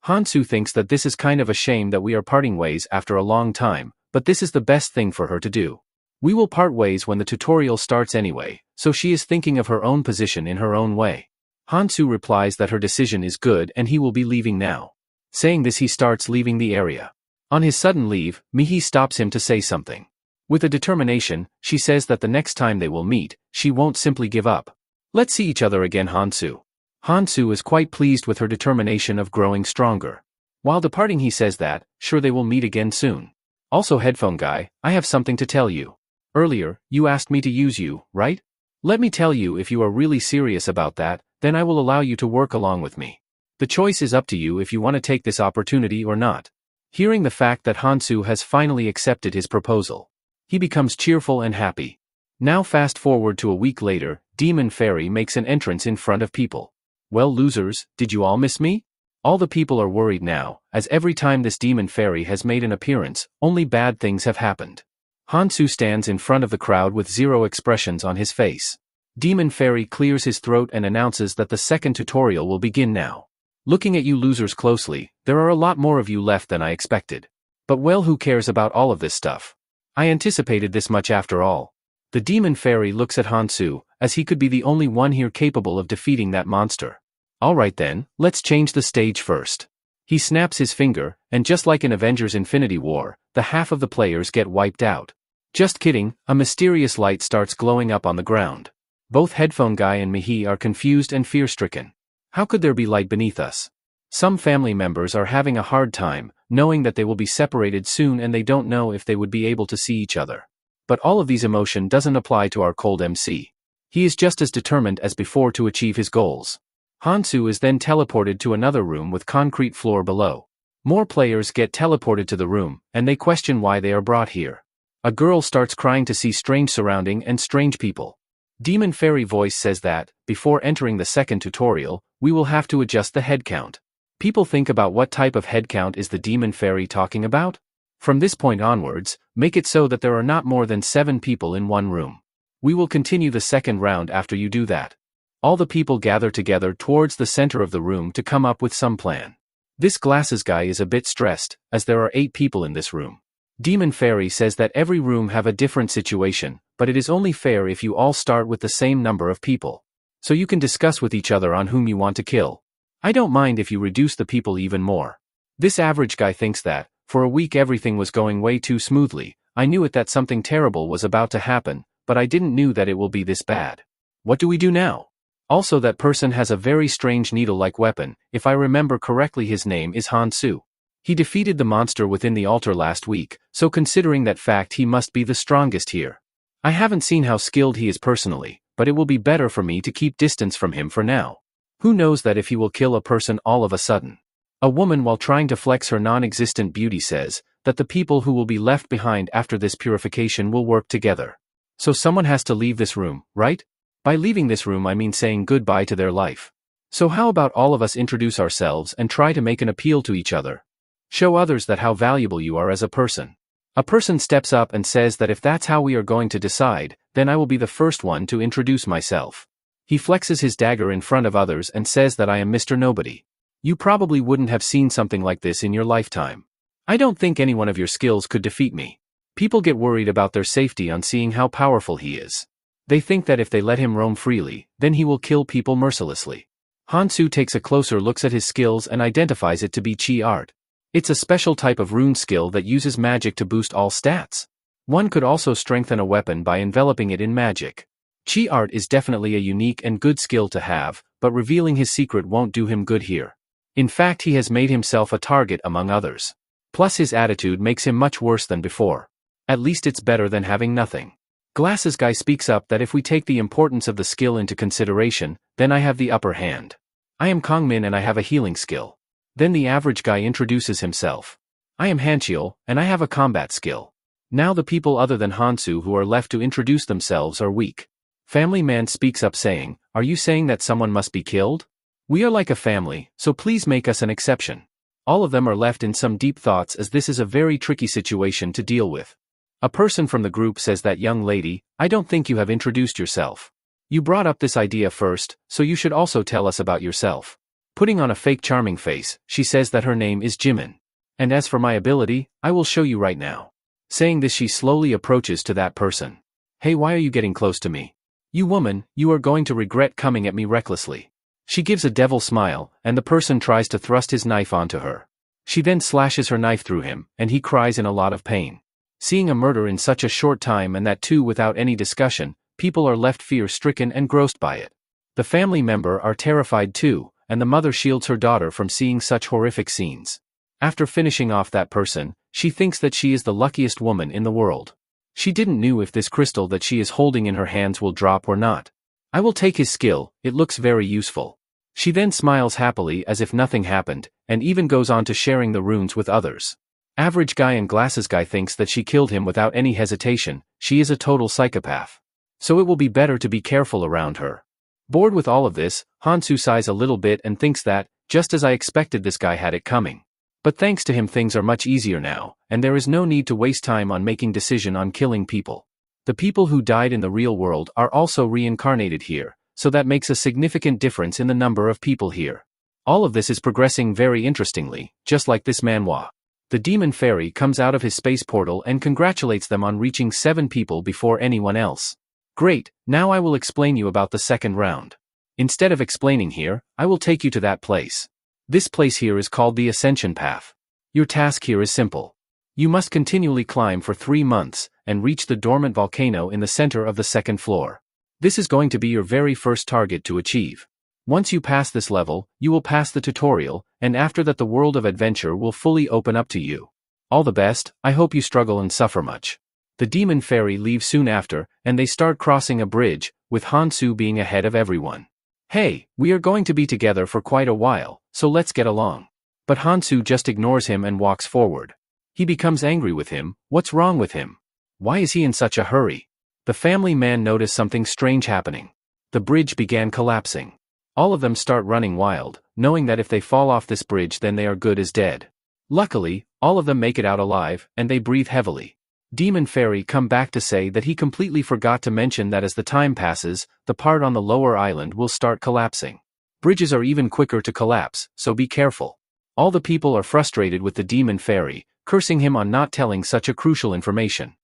Speaker 1: Hansu thinks that this is kind of a shame that we are parting ways after a long time, but this is the best thing for her to do. We will part ways when the tutorial starts anyway, so she is thinking of her own position in her own way. Hansu replies that her decision is good and he will be leaving now. Saying this, he starts leaving the area. On his sudden leave, Mihi stops him to say something. With a determination, she says that the next time they will meet, she won't simply give up. Let's see each other again, Hansu. Hansu is quite pleased with her determination of growing stronger. While departing, he says that, sure, they will meet again soon. Also, headphone guy, I have something to tell you. Earlier, you asked me to use you, right? Let me tell you, if you are really serious about that, then I will allow you to work along with me. The choice is up to you if you want to take this opportunity or not. Hearing the fact that Hansu has finally accepted his proposal, he becomes cheerful and happy. Now fast forward to a week later, Demon Fairy makes an entrance in front of people. Well, losers, did you all miss me? All the people are worried now, as every time this Demon Fairy has made an appearance, only bad things have happened. Hansu stands in front of the crowd with zero expressions on his face. Demon Fairy clears his throat and announces that the second tutorial will begin now. Looking at you losers closely, there are a lot more of you left than I expected. But well, who cares about all of this stuff? I anticipated this much after all. The Demon Fairy looks at Hansu, as he could be the only one here capable of defeating that monster. Alright then, let's change the stage first. He snaps his finger, and just like in Avengers Infinity War, the half of the players get wiped out. Just kidding, a mysterious light starts glowing up on the ground. Both headphone guy and Mihi are confused and fear-stricken. How could there be light beneath us? Some family members are having a hard time, knowing that they will be separated soon and they don't know if they would be able to see each other. But all of these emotion doesn't apply to our cold MC. He is just as determined as before to achieve his goals. Hansu is then teleported to another room with concrete floor below. More players get teleported to the room, and they question why they are brought here. A girl starts crying to see strange surrounding and strange people. Demon Fairy voice says that, before entering the second tutorial, we will have to adjust the head count. People think about what type of head count is the Demon Fairy talking about? From this point onwards, make it so that there are not more than 7 people in one room. We will continue the second round after you do that. All the people gather together towards the center of the room to come up with some plan. This glasses guy is a bit stressed, as there are 8 people in this room. Demon Fairy says that every room have a different situation, but it is only fair if you all start with the same number of people. So you can discuss with each other on whom you want to kill. I don't mind if you reduce the people even more. This average guy thinks that, for a week everything was going way too smoothly. I knew it that something terrible was about to happen, but I didn't knew that it will be this bad. What do we do now? Also, that person has a very strange needle-like weapon. If I remember correctly, his name is Hansu. He defeated the monster within the altar last week, so considering that fact he must be the strongest here. I haven't seen how skilled he is personally, but it will be better for me to keep distance from him for now. Who knows that if he will kill a person all of a sudden. A woman, while trying to flex her non-existent beauty, says that the people who will be left behind after this purification will work together. So someone has to leave this room, right? By leaving this room I mean saying goodbye to their life. So how about all of us introduce ourselves and try to make an appeal to each other? Show others that how valuable you are as a person. A person steps up and says that if that's how we are going to decide, then I will be the first one to introduce myself. He flexes his dagger in front of others and says that I am Mr. Nobody. You probably wouldn't have seen something like this in your lifetime. I don't think any one of your skills could defeat me. People get worried about their safety on seeing how powerful he is. They think that if they let him roam freely, then he will kill people mercilessly. Hansu takes a closer look at his skills and identifies it to be Chi Art. It's a special type of rune skill that uses magic to boost all stats. One could also strengthen a weapon by enveloping it in magic. Chi Art is definitely a unique and good skill to have, but revealing his secret won't do him good here. In fact, he has made himself a target among others. Plus his attitude makes him much worse than before. At least it's better than having nothing. Glasses guy speaks up that if we take the importance of the skill into consideration, then I have the upper hand. I am Kongmin and I have a healing skill. Then the average guy introduces himself. I am Hanchiel, and I have a combat skill. Now the people other than Hansu who are left to introduce themselves are weak. Family man speaks up saying, are you saying that someone must be killed? We are like a family, so please make us an exception. All of them are left in some deep thoughts as this is a very tricky situation to deal with. A person from the group says that young lady, I don't think you have introduced yourself. You brought up this idea first, so you should also tell us about yourself. Putting on a fake charming face, she says that her name is Jimin. And as for my ability, I will show you right now. Saying this she slowly approaches to that person. Hey, why are you getting close to me? You woman, you are going to regret coming at me recklessly. She gives a devil smile, and the person tries to thrust his knife onto her. She then slashes her knife through him, and he cries in a lot of pain. Seeing a murder in such a short time and that too without any discussion, people are left fear-stricken and grossed by it. The family member are terrified too, and the mother shields her daughter from seeing such horrific scenes. After finishing off that person, she thinks that she is the luckiest woman in the world. She didn't know if this crystal that she is holding in her hands will drop or not. I will take his skill, it looks very useful. She then smiles happily as if nothing happened, and even goes on to sharing the runes with others. Average guy and glasses guy thinks that she killed him without any hesitation, she is a total psychopath. So it will be better to be careful around her. Bored with all of this, Hansu sighs a little bit and thinks that, just as I expected, this guy had it coming. But thanks to him things are much easier now, and there is no need to waste time on making decision on killing people. The people who died in the real world are also reincarnated here, so that makes a significant difference in the number of people here. All of this is progressing very interestingly, just like this manhwa. The demon fairy comes out of his space portal and congratulates them on reaching 7 people before anyone else. Great, now I will explain you about the second round. Instead of explaining here, I will take you to that place. This place here is called the Ascension Path. Your task here is simple. You must continually climb for 3 months, and reach the dormant volcano in the center of the second floor. This is going to be your very first target to achieve. Once you pass this level, you will pass the tutorial, and after that the world of adventure will fully open up to you. All the best, I hope you struggle and suffer much. The demon fairy leaves soon after, and they start crossing a bridge, with Hansu being ahead of everyone. Hey, we are going to be together for quite a while, so let's get along. But Hansu just ignores him and walks forward. He becomes angry with him. What's wrong with him? Why is he in such a hurry? The family man noticed something strange happening. The bridge began collapsing. All of them start running wild, knowing that if they fall off this bridge then they are good as dead. Luckily, all of them make it out alive, and they breathe heavily. Demon Fairy come back to say that he completely forgot to mention that as the time passes, the part on the lower island will start collapsing. Bridges are even quicker to collapse, so be careful. All the people are frustrated with the Demon Fairy, cursing him on not telling such a crucial information.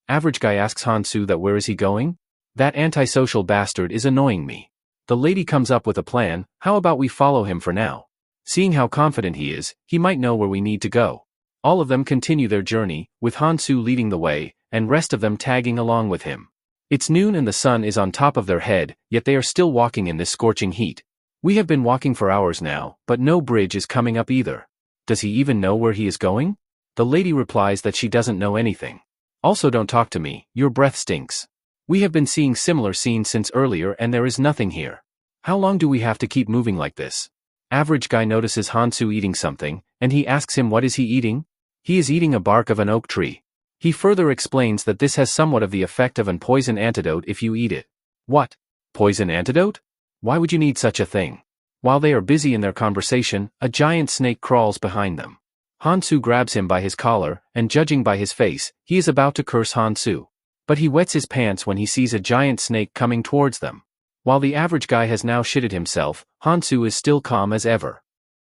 Speaker 1: Average guy asks Hansu that where is he going? That antisocial bastard is annoying me. The lady comes up with a plan, how about we follow him for now? Seeing how confident he is, he might know where we need to go. All of them continue their journey, with Hansu leading the way, and rest of them tagging along with him. It's noon and the sun is on top of their head, yet they are still walking in this scorching heat. We have been walking for hours now, but no bridge is coming up either. Does he even know where he is going? The lady replies that she doesn't know anything. Also, don't talk to me, your breath stinks. We have been seeing similar scenes since earlier and there is nothing here. How long do we have to keep moving like this? Average guy notices Hansu eating something, and he asks him what is he eating? He is eating a bark of an oak tree. He further explains that this has somewhat of the effect of an poison antidote if you eat it. What? Poison antidote? Why would you need such a thing? While they are busy in their conversation, a giant snake crawls behind them. Hansu grabs him by his collar, and judging by his face, he is about to curse Hansu. But he wets his pants when he sees a giant snake coming towards them. While the average guy has now shitted himself, Hansu is still calm as ever.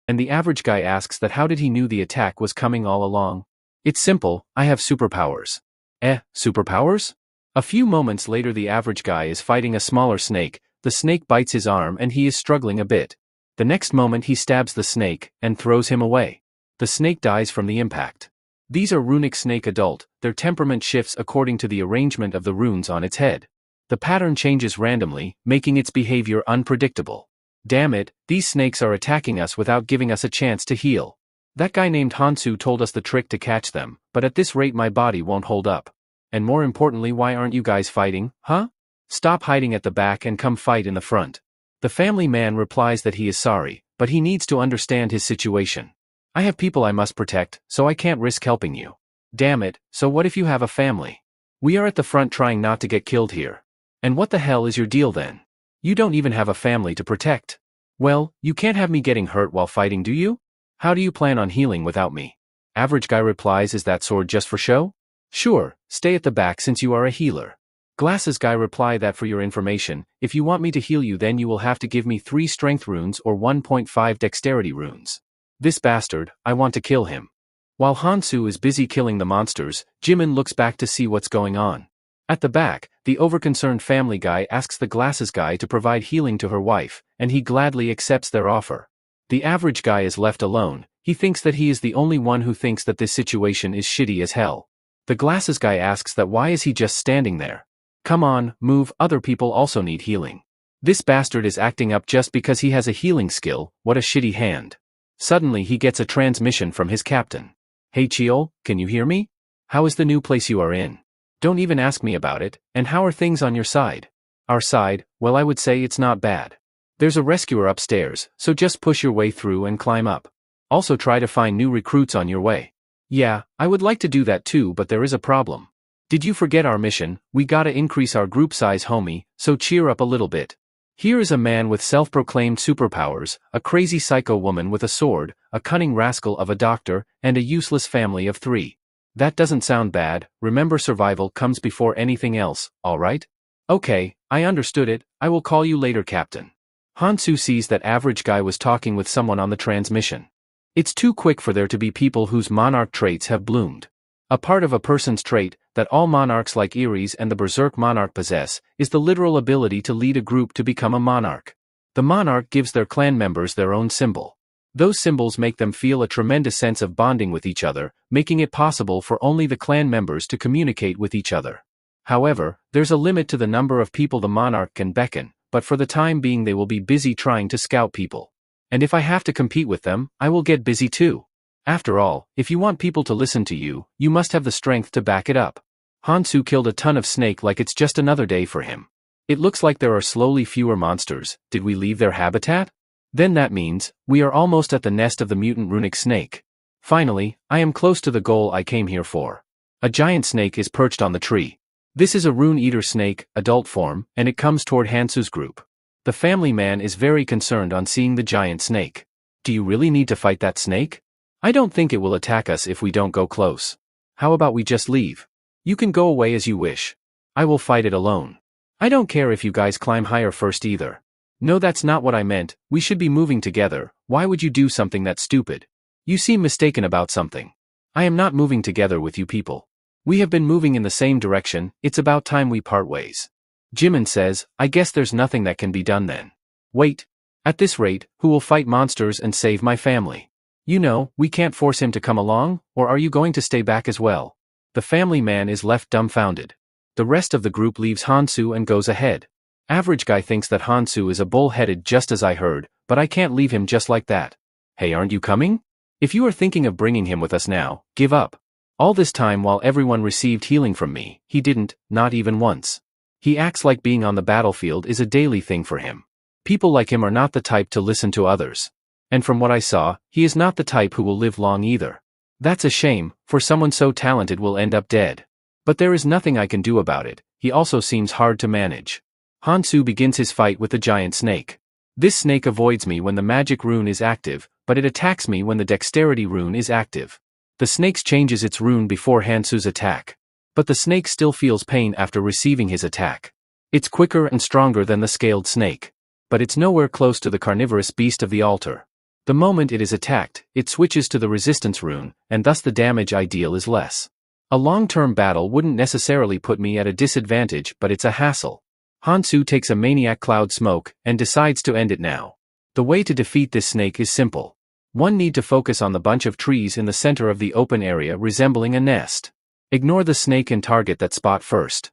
Speaker 1: And the average guy asks that how did he knew the attack was coming all along? It's simple, I have superpowers. Superpowers? A few moments later the average guy is fighting a smaller snake, the snake bites his arm and he is struggling a bit. The next moment he stabs the snake, and throws him away. The snake dies from the impact. These are runic snake adult, their temperament shifts according to the arrangement of the runes on its head. The pattern changes randomly, making its behavior unpredictable. Damn it, these snakes are attacking us without giving us a chance to heal. That guy named Hansu told us the trick to catch them, but at this rate my body won't hold up. And more importantly, why aren't you guys fighting, huh? Stop hiding at the back and come fight in the front. The family man replies that he is sorry, but he needs to understand his situation. I have people I must protect, so I can't risk helping you. Damn it, so what if you have a family? We are at the front trying not to get killed here. And what the hell is your deal then? You don't even have a family to protect. Well, you can't have me getting hurt while fighting, do you? How do you plan on healing without me? Average guy replies, is that sword just for show? Sure, stay at the back since you are a healer. Glasses guy reply, that for your information, if you want me to heal you then you will have to give me 3 strength runes or 1.5 dexterity runes. This bastard, I want to kill him. While Hansu is busy killing the monsters, Jimin looks back to see what's going on. At the back, the overconcerned family guy asks the glasses guy to provide healing to her wife, and he gladly accepts their offer. The average guy is left alone. He thinks that he is the only one who thinks that this situation is shitty as hell. The glasses guy asks that why is he just standing there? Come on, move, other people also need healing. This bastard is acting up just because he has a healing skill, what a shitty hand. Suddenly he gets a transmission from his captain. Hey Chiol, can you hear me? How is the new place you are in? Don't even ask me about it, and how are things on your side? Our side, well I would say it's not bad. There's a rescuer upstairs, so just push your way through and climb up. Also try to find new recruits on your way. Yeah, I would like to do that too, but there is a problem. Did you forget our mission? We gotta increase our group size, homie, so cheer up a little bit. Here is a man with self-proclaimed superpowers, a crazy psycho woman with a sword, a cunning rascal of a doctor, and a useless family of 3. That doesn't sound bad. Remember, survival comes before anything else, alright? Okay, I understood it. I will call you later, Captain. Hansu sees that average guy was talking with someone on the transmission. It's too quick for there to be people whose monarch traits have bloomed. A part of a person's trait, that all monarchs like Ares and the Berserk monarch possess, is the literal ability to lead a group to become a monarch. The monarch gives their clan members their own symbol. Those symbols make them feel a tremendous sense of bonding with each other, making it possible for only the clan members to communicate with each other. However, there's a limit to the number of people the monarch can beckon, but for the time being they will be busy trying to scout people. And if I have to compete with them, I will get busy too. After all, if you want people to listen to you, you must have the strength to back it up. Hansu killed a ton of snake like it's just another day for him. It looks like there are slowly fewer monsters. Did we leave their habitat? Then that means, we are almost at the nest of the mutant runic snake. Finally, I am close to the goal I came here for. A giant snake is perched on the tree. This is a rune-eater snake, adult form, and it comes toward Hansu's group. The family man is very concerned on seeing the giant snake. Do you really need to fight that snake? I don't think it will attack us if we don't go close. How about we just leave? You can go away as you wish. I will fight it alone. I don't care if you guys climb higher first either. No, that's not what I meant. We should be moving together. Why would you do something that stupid? You seem mistaken about something. I am not moving together with you people. We have been moving in the same direction. It's about time we part ways. Jimin says, I guess there's nothing that can be done then. Wait. At this rate, who will fight monsters and save my family? You know, we can't force him to come along, or are you going to stay back as well? The family man is left dumbfounded. The rest of the group leaves Hansu and goes ahead. Average guy thinks that Hansu is a bull-headed just as I heard, but I can't leave him just like that. Hey, aren't you coming? If you are thinking of bringing him with us now, give up. All this time while everyone received healing from me, he didn't, not even once. He acts like being on the battlefield is a daily thing for him. People like him are not the type to listen to others. And from what I saw, he is not the type who will live long either. That's a shame, for someone so talented will end up dead. But there is nothing I can do about it. He also seems hard to manage. Hansu begins his fight with the giant snake. This snake avoids me when the magic rune is active, but it attacks me when the dexterity rune is active. The snake changes its rune before Hansu's attack. But the snake still feels pain after receiving his attack. It's quicker and stronger than the scaled snake. But it's nowhere close to the carnivorous beast of the altar. The moment it is attacked, it switches to the resistance rune, and thus the damage I deal is less. A long-term battle wouldn't necessarily put me at a disadvantage, but it's a hassle. Hansu takes a maniac cloud smoke, and decides to end it now. The way to defeat this snake is simple. One need to focus on the bunch of trees in the center of the open area resembling a nest. Ignore the snake and target that spot first.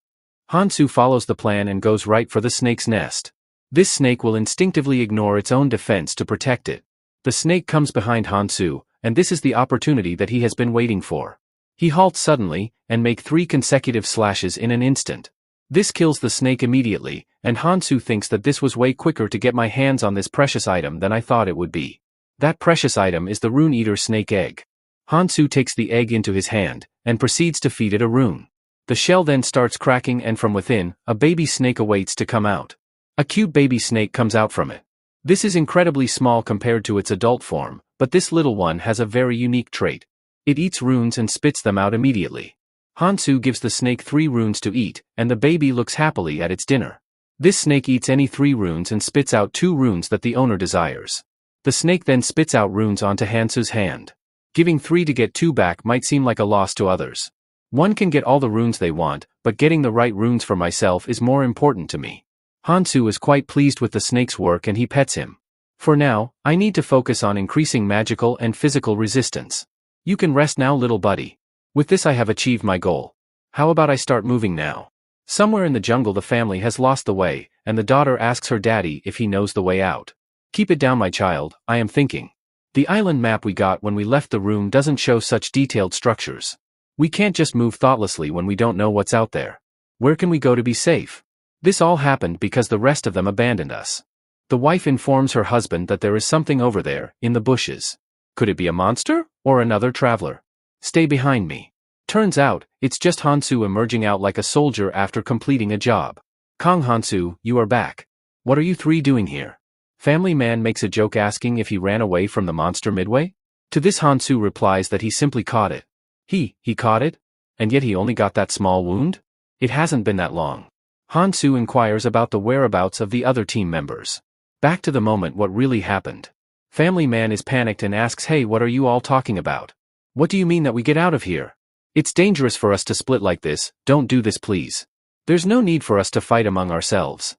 Speaker 1: Hansu follows the plan and goes right for the snake's nest. This snake will instinctively ignore its own defense to protect it. The snake comes behind Hansu, and this is the opportunity that he has been waiting for. He halts suddenly, and makes 3 consecutive slashes in an instant. This kills the snake immediately, and Hansu thinks that this was way quicker to get my hands on this precious item than I thought it would be. That precious item is the rune eater snake egg. Hansu takes the egg into his hand, and proceeds to feed it a rune. The shell then starts cracking and from within, a baby snake awaits to come out. A cute baby snake comes out from it. This is incredibly small compared to its adult form, but this little one has a very unique trait. It eats runes and spits them out immediately. Hansu gives the snake 3 runes to eat, and the baby looks happily at its dinner. This snake eats any 3 runes and spits out 2 runes that the owner desires. The snake then spits out runes onto Hansu's hand. Giving 3 to get 2 back might seem like a loss to others. One can get all the runes they want, but getting the right runes for myself is more important to me. Hansu is quite pleased with the snake's work and he pets him. For now, I need to focus on increasing magical and physical resistance. You can rest now, little buddy. With this I have achieved my goal. How about I start moving now? Somewhere in the jungle the family has lost the way, and the daughter asks her daddy if he knows the way out. Keep it down, my child, I am thinking. The island map we got when we left the room doesn't show such detailed structures. We can't just move thoughtlessly when we don't know what's out there. Where can we go to be safe? This all happened because the rest of them abandoned us. The wife informs her husband that there is something over there, in the bushes. Could it be a monster, or another traveler? Stay behind me. Turns out, it's just Hansu emerging out like a soldier after completing a job. Kong Hansu, you are back. What are you 3 doing here? Family man makes a joke asking if he ran away from the monster midway. To this Hansu replies that he simply caught it. He caught it? And yet he only got that small wound? It hasn't been that long. Hansu inquires about the whereabouts of the other team members. Back to the moment what really happened. Family man is panicked and asks, hey, what are you all talking about? What do you mean that we get out of here? It's dangerous for us to split like this, don't do this please. There's no need for us to fight among ourselves.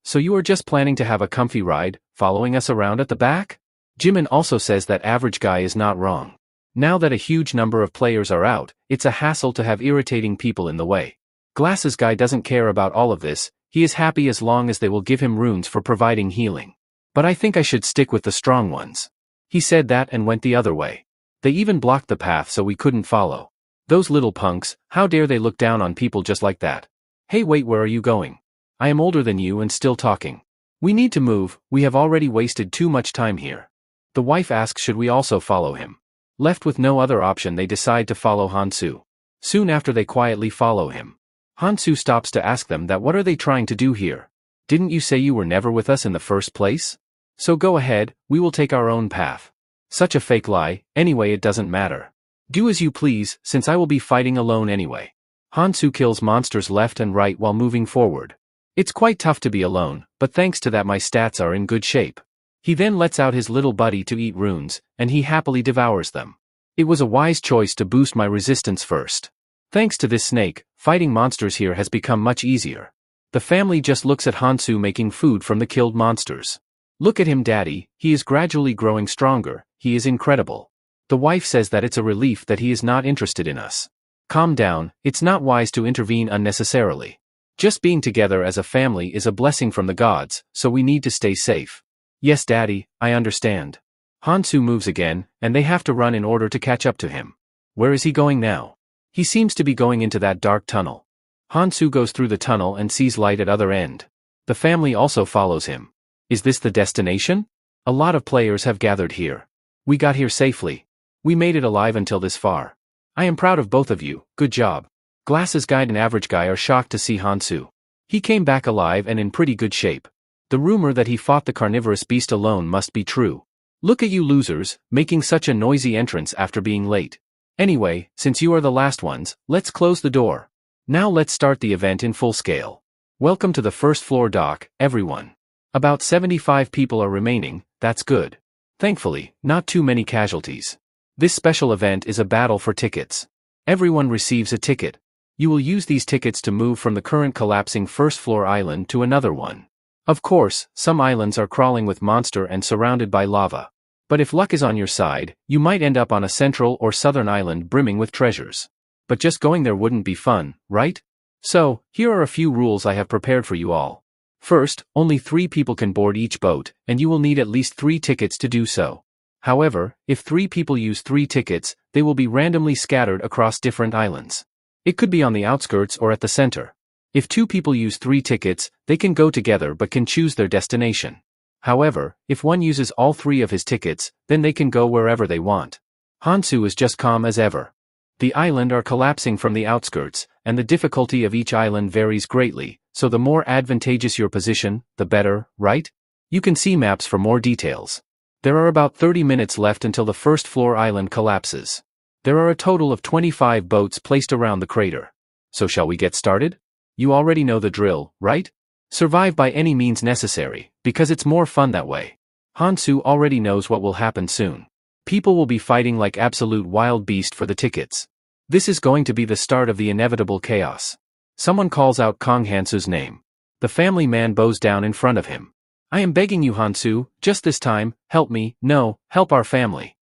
Speaker 1: So you are just planning to have a comfy ride, following us around at the back? Jimin also says that average guy is not wrong. Now that a huge number of players are out, it's a hassle to have irritating people in the way. Glasses guy doesn't care about all of this, he is happy as long as they will give him runes for providing healing. But I think I should stick with the strong ones. He said that and went the other way. They even blocked the path so we couldn't follow. Those little punks, how dare they look down on people just like that? Hey wait, where are you going? I am older than you and still talking. We need to move, we have already wasted too much time here. The wife asks should we also follow him. Left with no other option they decide to follow Hansu. Soon after they quietly follow him. Hansu stops to ask them that what are they trying to do here? Didn't you say you were never with us in the first place? So go ahead, we will take our own path. Such a fake lie, anyway it doesn't matter. Do as you please, since I will be fighting alone anyway. Hansu kills monsters left and right while moving forward. It's quite tough to be alone, but thanks to that my stats are in good shape. He then lets out his little buddy to eat runes, and he happily devours them. It was a wise choice to boost my resistance first. Thanks to this snake, fighting monsters here has become much easier. The family just looks at Hansu making food from the killed monsters. Look at him daddy, he is gradually growing stronger, he is incredible. The wife says that it's a relief that he is not interested in us. Calm down, it's not wise to intervene unnecessarily. Just being together as a family is a blessing from the gods, so we need to stay safe. Yes daddy, I understand. Hansu moves again, and they have to run in order to catch up to him. Where is he going now? He seems to be going into that dark tunnel. Hansu goes through the tunnel and sees light at other end. The family also follows him. Is this the destination? A lot of players have gathered here. We got here safely. We made it alive until this far. I am proud of both of you, good job. Glasses guy and average guy are shocked to see Hansu. He came back alive and in pretty good shape. The rumor that he fought the carnivorous beast alone must be true. Look at you losers, making such a noisy entrance after being late. Anyway, since you are the last ones, let's close the door. Now let's start the event in full scale. Welcome to the first floor dock, everyone. About 75 people are remaining, that's good. Thankfully, not too many casualties. This special event is a battle for tickets. Everyone receives a ticket. You will use these tickets to move from the current collapsing first floor island to another one. Of course, some islands are crawling with monster and surrounded by lava. But if luck is on your side, you might end up on a central or southern island brimming with treasures. But just going there wouldn't be fun, right? So, here are a few rules I have prepared for you all. First, only 3 people can board each boat, and you will need at least 3 tickets to do so. However, if 3 people use 3 tickets, they will be randomly scattered across different islands. It could be on the outskirts or at the center. If 2 people use 3 tickets, they can go together but can choose their destination. However, if one uses all 3 of his tickets, then they can go wherever they want. Hansu is just calm as ever. The island are collapsing from the outskirts, and the difficulty of each island varies greatly, so the more advantageous your position, the better, right? You can see maps for more details. There are about 30 minutes left until the first floor island collapses. There are a total of 25 boats placed around the crater. So shall we get started? You already know the drill, right? Survive by any means necessary, because it's more fun that way. Hansu already knows what will happen soon. People will be fighting like absolute wild beast for the tickets. This is going to be the start of the inevitable chaos. Someone calls out Kong Hansu's name. The family man bows down in front of him. I am begging you, Hansu, just this time, help me, no, help our family.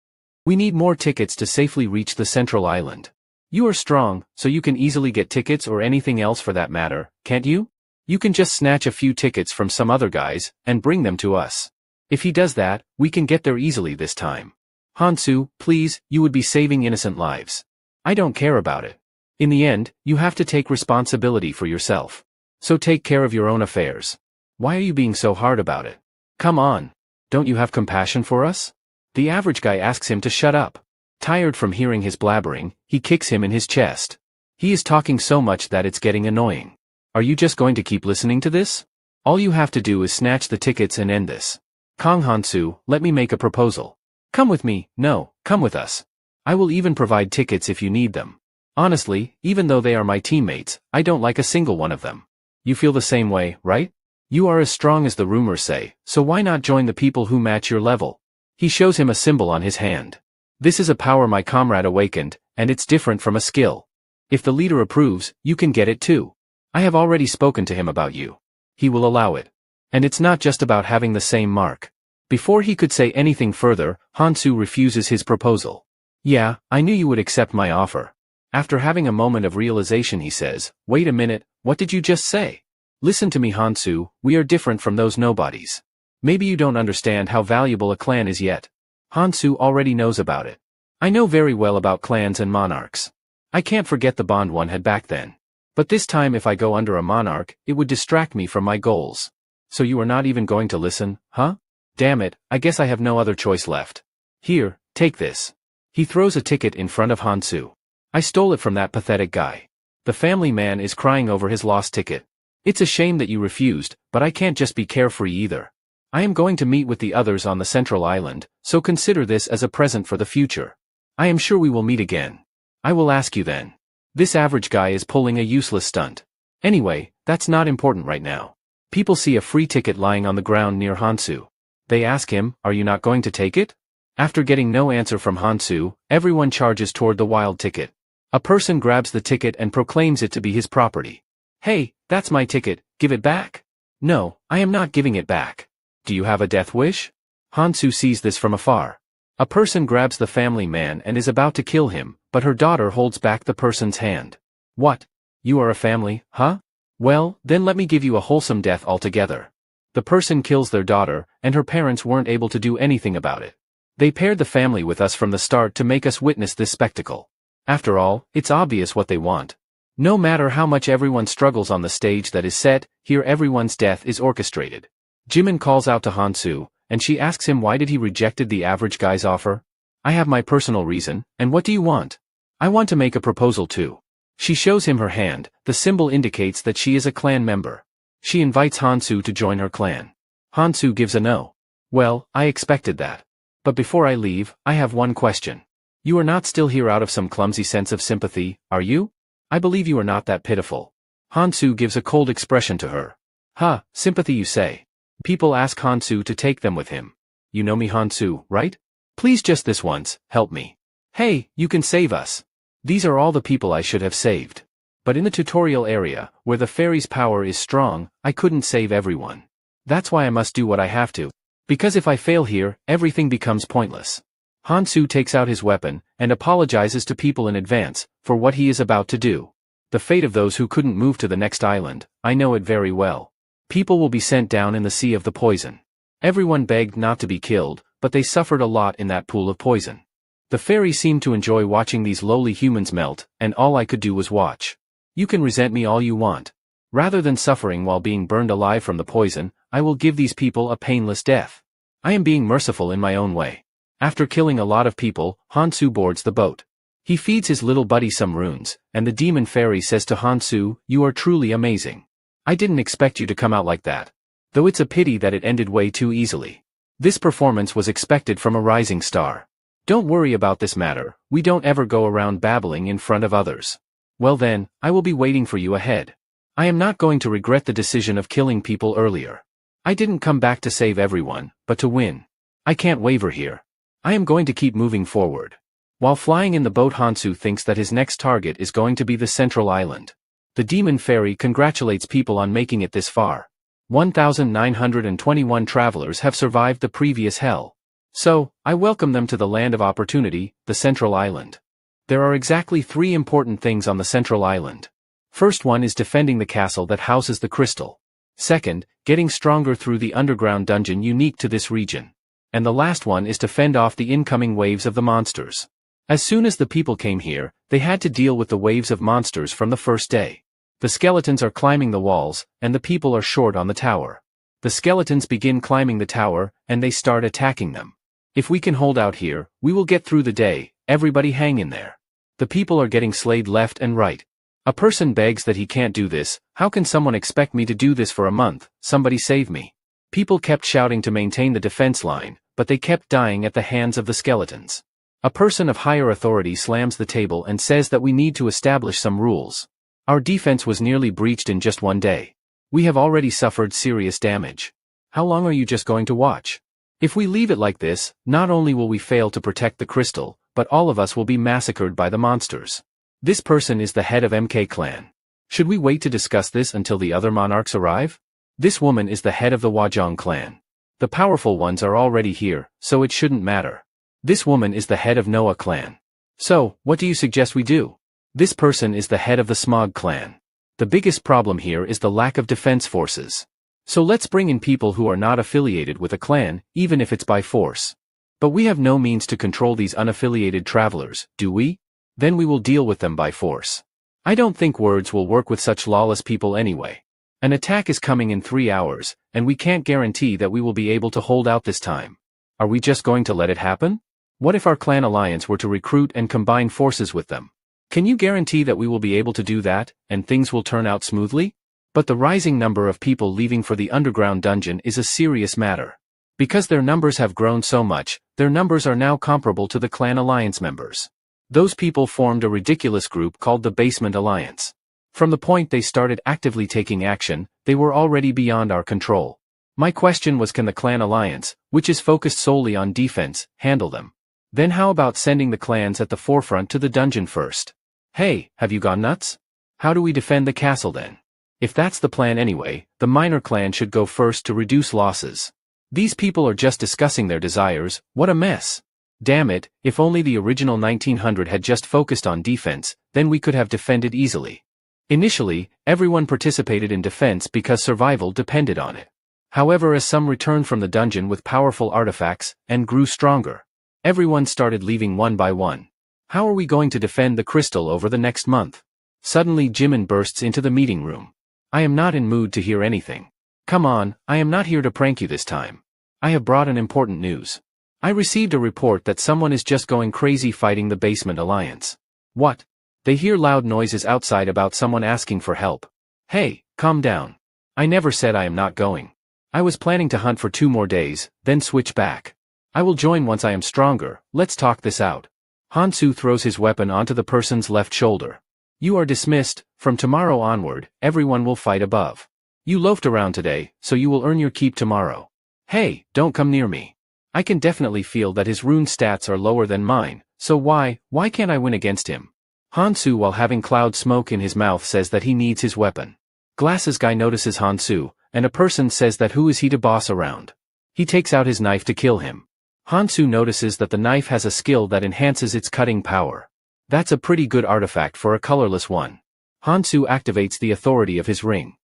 Speaker 1: We need more tickets to safely reach the central island. You are strong, so you can easily get tickets or anything else for that matter, can't you? You can just snatch a few tickets from some other guys, and bring them to us. If he does that, we can get there easily this time. Hansu, please, you would be saving innocent lives. I don't care about it. In the end, you have to take responsibility for yourself. So take care of your own affairs. Why are you being so hard about it? Come on. Don't you have compassion for us? The average guy asks him to shut up. Tired from hearing his blabbering, he kicks him in his chest. He is talking so much that it's getting annoying. Are you just going to keep listening to this? All you have to do is snatch the tickets and end this. Kong Hansu, let me make a proposal. Come with me, no, come with us. I will even provide tickets if you need them. Honestly, even though they are my teammates, I don't like a single one of them. You feel the same way, right? You are as strong as the rumors say, so why not join the people who match your level? He shows him a symbol on his hand. This is a power my comrade awakened, and it's different from a skill. If the leader approves, you can get it too. I have already spoken to him about you. He will allow it. And it's not just about having the same mark. Before he could say anything further, Hansu refuses his proposal. Yeah, I knew you would accept my offer. After having a moment of realization he says, wait a minute, what did you just say? Listen to me, Hansu, we are different from those nobodies. Maybe you don't understand how valuable a clan is yet. Hansu already knows about it. I know very well about clans and monarchs. I can't forget the bond one had back then. But this time if I go under a monarch, it would distract me from my goals. So you are not even going to listen, huh? Damn it, I guess I have no other choice left. Here, take this. He throws a ticket in front of Hansu. I stole it from that pathetic guy. The family man is crying over his lost ticket. It's a shame that you refused, but I can't just be carefree either. I am going to meet with the others on the central island, so consider this as a present for the future. I am sure we will meet again. I will ask you then. This average guy is pulling a useless stunt. Anyway, that's not important right now. People see a free ticket lying on the ground near Hansu. They ask him, are you not going to take it? After getting no answer from Hansu, everyone charges toward the wild ticket. A person grabs the ticket and proclaims it to be his property. Hey, that's my ticket, give it back. No, I am not giving it back. Do you have a death wish? Hansu sees this from afar. A person grabs the family man and is about to kill him, but her daughter holds back the person's hand. What? You are a family, huh? Well, then let me give you a wholesome death altogether. The person kills their daughter, and her parents weren't able to do anything about it. They paired the family with us from the start to make us witness this spectacle. After all, it's obvious what they want. No matter how much everyone struggles on the stage that is set, here everyone's death is orchestrated. Jimin calls out to Hansu, and she asks him why did he rejected the average guy's offer? I have my personal reason, and what do you want? I want to make a proposal too. She shows him her hand, the symbol indicates that she is a clan member. She invites Hansu to join her clan. Hansu gives a no. Well, I expected that. But before I leave, I have one question. You are not still here out of some clumsy sense of sympathy, are you? I believe you are not that pitiful. Hansu gives a cold expression to her. Huh, sympathy you say. People ask Hansu to take them with him. You know me, Hansu, right? Please just this once, help me. Hey, you can save us. These are all the people I should have saved. But in the tutorial area, where the fairy's power is strong, I couldn't save everyone. That's why I must do what I have to. Because if I fail here, everything becomes pointless. Hansu takes out his weapon, and apologizes to people in advance, for what he is about to do. The fate of those who couldn't move to the next island, I know it very well. People will be sent down in the sea of the poison. Everyone begged not to be killed, but they suffered a lot in that pool of poison. The fairy seemed to enjoy watching these lowly humans melt, and all I could do was watch. You can resent me all you want. Rather than suffering while being burned alive from the poison, I will give these people a painless death. I am being merciful in my own way. After killing a lot of people, Hansu boards the boat. He feeds his little buddy some runes, and the demon fairy says to Hansu, "You are truly amazing. I didn't expect you to come out like that. Though it's a pity that it ended way too easily. This performance was expected from a rising star. Don't worry about this matter, we don't ever go around babbling in front of others. Well then, I will be waiting for you ahead. I am not going to regret the decision of killing people earlier. I didn't come back to save everyone, but to win. I can't waver here. I am going to keep moving forward." While flying in the boat, Hansu thinks that his next target is going to be the central island. The demon fairy congratulates people on making it this far. 1,921 travelers have survived the previous hell. So, I welcome them to the land of opportunity, the central island. There are exactly 3 important things on the central island. First one is defending the castle that houses the crystal. Second, getting stronger through the underground dungeon unique to this region. And the last one is to fend off the incoming waves of the monsters. As soon as the people came here, they had to deal with the waves of monsters from the first day. The skeletons are climbing the walls, and the people are short on the tower. The skeletons begin climbing the tower, and they start attacking them. If we can hold out here, we will get through the day, everybody hang in there. The people are getting slayed left and right. A person begs that he can't do this. How can someone expect me to do this for a month? Somebody save me. People kept shouting to maintain the defense line, but they kept dying at the hands of the skeletons. A person of higher authority slams the table and says that we need to establish some rules. Our defense was nearly breached in just one day. We have already suffered serious damage. How long are you just going to watch? If we leave it like this, not only will we fail to protect the crystal, but all of us will be massacred by the monsters. This person is the head of MK clan. Should we wait to discuss this until the other monarchs arrive? This woman is the head of the Wajong clan. The powerful ones are already here, so it shouldn't matter. This woman is the head of Noah clan. So, what do you suggest we do? This person is the head of the Smog clan. The biggest problem here is the lack of defense forces. So let's bring in people who are not affiliated with a clan, even if it's by force. But we have no means to control these unaffiliated travelers, do we? Then we will deal with them by force. I don't think words will work with such lawless people anyway. An attack is coming in 3 hours, and we can't guarantee that we will be able to hold out this time. Are we just going to let it happen? What if our clan alliance were to recruit and combine forces with them? Can you guarantee that we will be able to do that, and things will turn out smoothly? But the rising number of people leaving for the underground dungeon is a serious matter. Because their numbers have grown so much, their numbers are now comparable to the clan alliance members. Those people formed a ridiculous group called the Basement Alliance. From the point they started actively taking action, they were already beyond our control. My question was, can the clan alliance, which is focused solely on defense, handle them? Then how about sending the clans at the forefront to the dungeon first? Hey, have you gone nuts? How do we defend the castle then? If that's the plan anyway, the minor clan should go first to reduce losses. These people are just discussing their desires, what a mess. Damn it, if only the original 1900 had just focused on defense, then we could have defended easily. Initially, everyone participated in defense because survival depended on it. However, as some returned from the dungeon with powerful artifacts, and grew stronger, everyone started leaving one by one. How are we going to defend the crystal over the next month? Suddenly Jimin bursts into the meeting room. I am not in mood to hear anything. Come on, I am not here to prank you this time. I have brought an important news. I received a report that someone is just going crazy fighting the Basement Alliance. What? They hear loud noises outside about someone asking for help. Hey, calm down. I never said I am not going. I was planning to hunt for 2 more days, then switch back. I will join once I am stronger, let's talk this out. Hansu throws his weapon onto the person's left shoulder. You are dismissed, from tomorrow onward, everyone will fight above. You loafed around today, so you will earn your keep tomorrow. Hey, don't come near me. I can definitely feel that his rune stats are lower than mine, so why can't I win against him? Hansu, while having cloud smoke in his mouth, says that he needs his weapon. Glasses guy notices Hansu, and a person says that who is he to boss around. He takes out his knife to kill him. Hansu notices that the knife has a skill that enhances its cutting power. That's a pretty good artifact for a colorless one. Hansu activates the authority of his ring.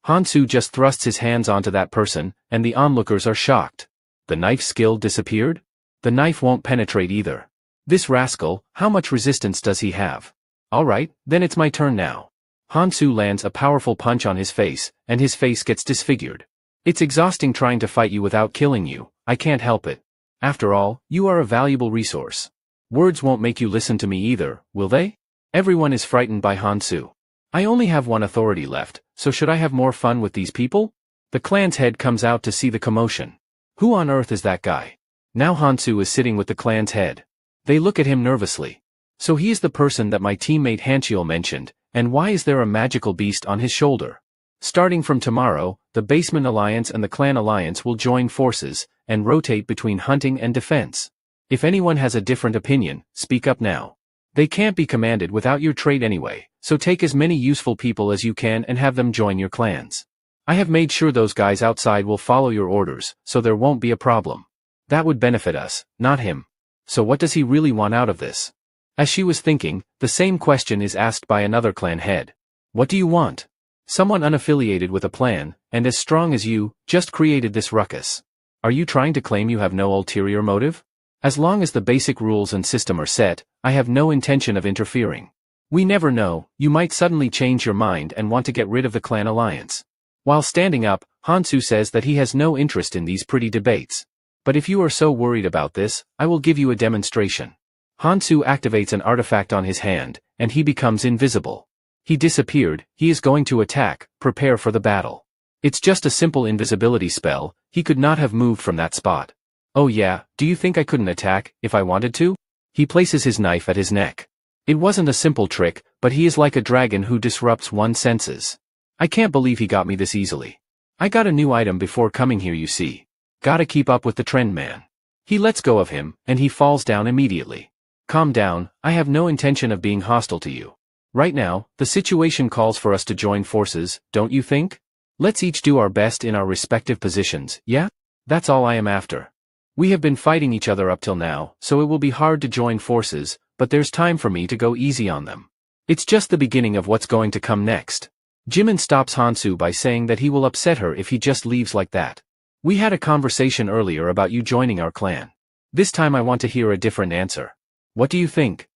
Speaker 1: Hansu just thrusts his hands onto that person, and the onlookers are shocked. The knife skill disappeared? The knife won't penetrate either. This rascal, how much resistance does he have? Alright, then it's my turn now. Hansu lands a powerful punch on his face, and his face gets disfigured. It's exhausting trying to fight you without killing you, I can't help it. After all, you are a valuable resource. Words won't make you listen to me either, will they? Everyone is frightened by Hansu. I only have one authority left, so should I have more fun with these people? The clan's head comes out to see the commotion. Who on earth is that guy? Now Hansu is sitting with the clan's head. They look at him nervously. So he is the person that my teammate Hanchiel mentioned, and why is there a magical beast on his shoulder? Starting from tomorrow, the Basement Alliance and the Clan Alliance will join forces, and rotate between hunting and defense. If anyone has a different opinion, speak up now. They can't be commanded without your trait anyway, so take as many useful people as you can and have them join your clans. I have made sure those guys outside will follow your orders, so there won't be a problem. That would benefit us, not him. So what does he really want out of this? As she was thinking, the same question is asked by another clan head. What do you want? Someone unaffiliated with a plan, and as strong as you, just created this ruckus. Are you trying to claim you have no ulterior motive? As long as the basic rules and system are set, I have no intention of interfering. We never know, you might suddenly change your mind and want to get rid of the clan alliance. While standing up, Hansu says that he has no interest in these pretty debates. But if you are so worried about this, I will give you a demonstration. Hansu activates an artifact on his hand, and he becomes invisible. He disappeared, he is going to attack, prepare for the battle. It's just a simple invisibility spell, he could not have moved from that spot. Oh yeah, do you think I couldn't attack, if I wanted to? He places his knife at his neck. It wasn't a simple trick, but he is like a dragon who disrupts one's senses. I can't believe he got me this easily. I got a new item before coming here, you see. Gotta keep up with the trend, man. He lets go of him, and he falls down immediately. Calm down, I have no intention of being hostile to you. Right now, the situation calls for us to join forces, don't you think? Let's each do our best in our respective positions, yeah? That's all I am after. We have been fighting each other up till now, so it will be hard to join forces, but there's time for me to go easy on them. It's just the beginning of what's going to come next. Jimin stops Hansu by saying that he will upset her if he just leaves like that. We had a conversation earlier about you joining our clan. This time I want to hear a different answer. What do you think?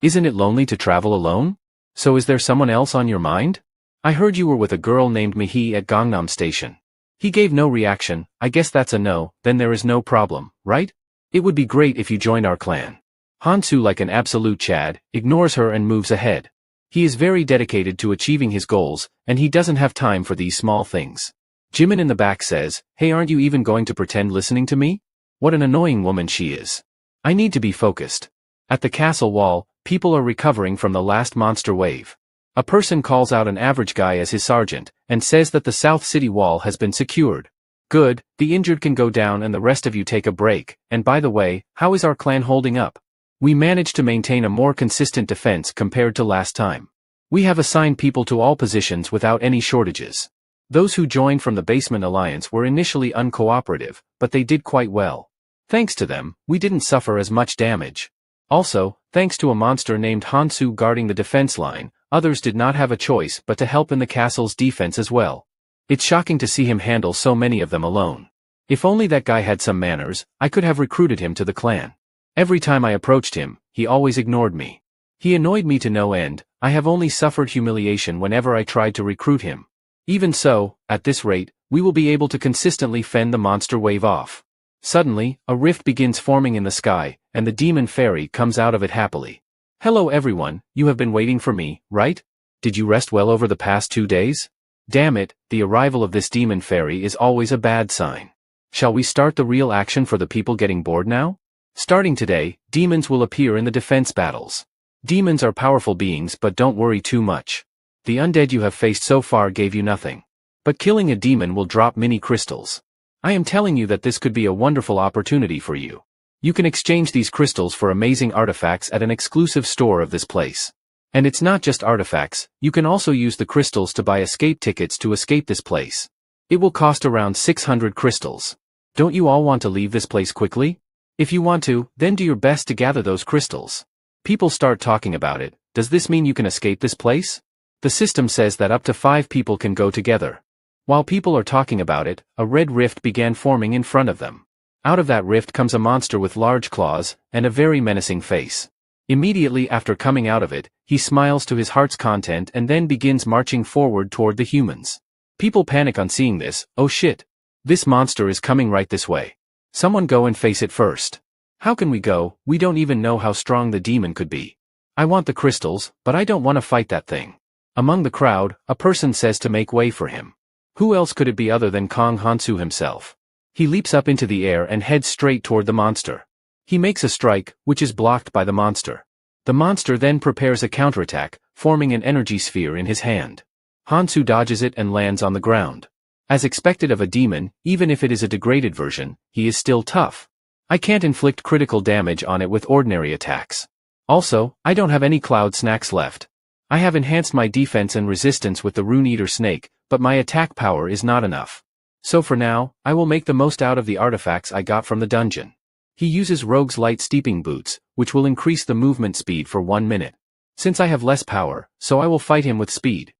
Speaker 1: Isn't it lonely to travel alone? So is there someone else on your mind? I heard you were with a girl named Mihi at Gangnam Station. He gave no reaction, I guess that's a no, then there is no problem, right? It would be great if you joined our clan. Hansu, like an absolute Chad, ignores her and moves ahead. He is very dedicated to achieving his goals, and he doesn't have time for these small things. Jimin in the back says, hey, aren't you even going to pretend listening to me? What an annoying woman she is. I need to be focused. At the castle wall, people are recovering from the last monster wave. A person calls out an average guy as his sergeant, and says that the South City wall has been secured. Good, the injured can go down and the rest of you take a break, and by the way, how is our clan holding up? We managed to maintain a more consistent defense compared to last time. We have assigned people to all positions without any shortages. Those who joined from the Basement Alliance were initially uncooperative, but they did quite well. Thanks to them, we didn't suffer as much damage. Also, thanks to a monster named Hansu guarding the defense line, others did not have a choice but to help in the castle's defense as well. It's shocking to see him handle so many of them alone. If only that guy had some manners, I could have recruited him to the clan. Every time I approached him, he always ignored me. He annoyed me to no end, I have only suffered humiliation whenever I tried to recruit him. Even so, at this rate, we will be able to consistently fend the monster wave off. Suddenly, a rift begins forming in the sky, and the demon fairy comes out of it happily. Hello everyone, you have been waiting for me, right? Did you rest well over the past 2 days? Damn it, the arrival of this demon fairy is always a bad sign. Shall we start the real action for the people getting bored now? Starting today, demons will appear in the defense battles. Demons are powerful beings, but don't worry too much. The undead you have faced so far gave you nothing. But killing a demon will drop mini crystals. I am telling you that this could be a wonderful opportunity for you. You can exchange these crystals for amazing artifacts at an exclusive store of this place. And it's not just artifacts, you can also use the crystals to buy escape tickets to escape this place. It will cost around 600 crystals. Don't you all want to leave this place quickly? If you want to, then do your best to gather those crystals. People start talking about it. Does this mean you can escape this place? The system says that up to 5 people can go together. While people are talking about it, a red rift began forming in front of them. Out of that rift comes a monster with large claws, and a very menacing face. Immediately after coming out of it, he smiles to his heart's content and then begins marching forward toward the humans. People panic on seeing this. Oh shit. This monster is coming right this way. Someone go and face it first. How can we go? We don't even know how strong the demon could be. I want the crystals, but I don't want to fight that thing. Among the crowd, a person says to make way for him. Who else could it be other than Kong Hansu himself? He leaps up into the air and heads straight toward the monster. He makes a strike, which is blocked by the monster. The monster then prepares a counterattack, forming an energy sphere in his hand. Hansu dodges it and lands on the ground. As expected of a demon, even if it is a degraded version, he is still tough. I can't inflict critical damage on it with ordinary attacks. Also, I don't have any cloud snacks left. I have enhanced my defense and resistance with the Rune Eater Snake, but my attack power is not enough. So for now, I will make the most out of the artifacts I got from the dungeon. He uses Rogue's Light Steeping Boots, which will increase the movement speed for 1 minute. Since I have less power, so I will fight him with speed.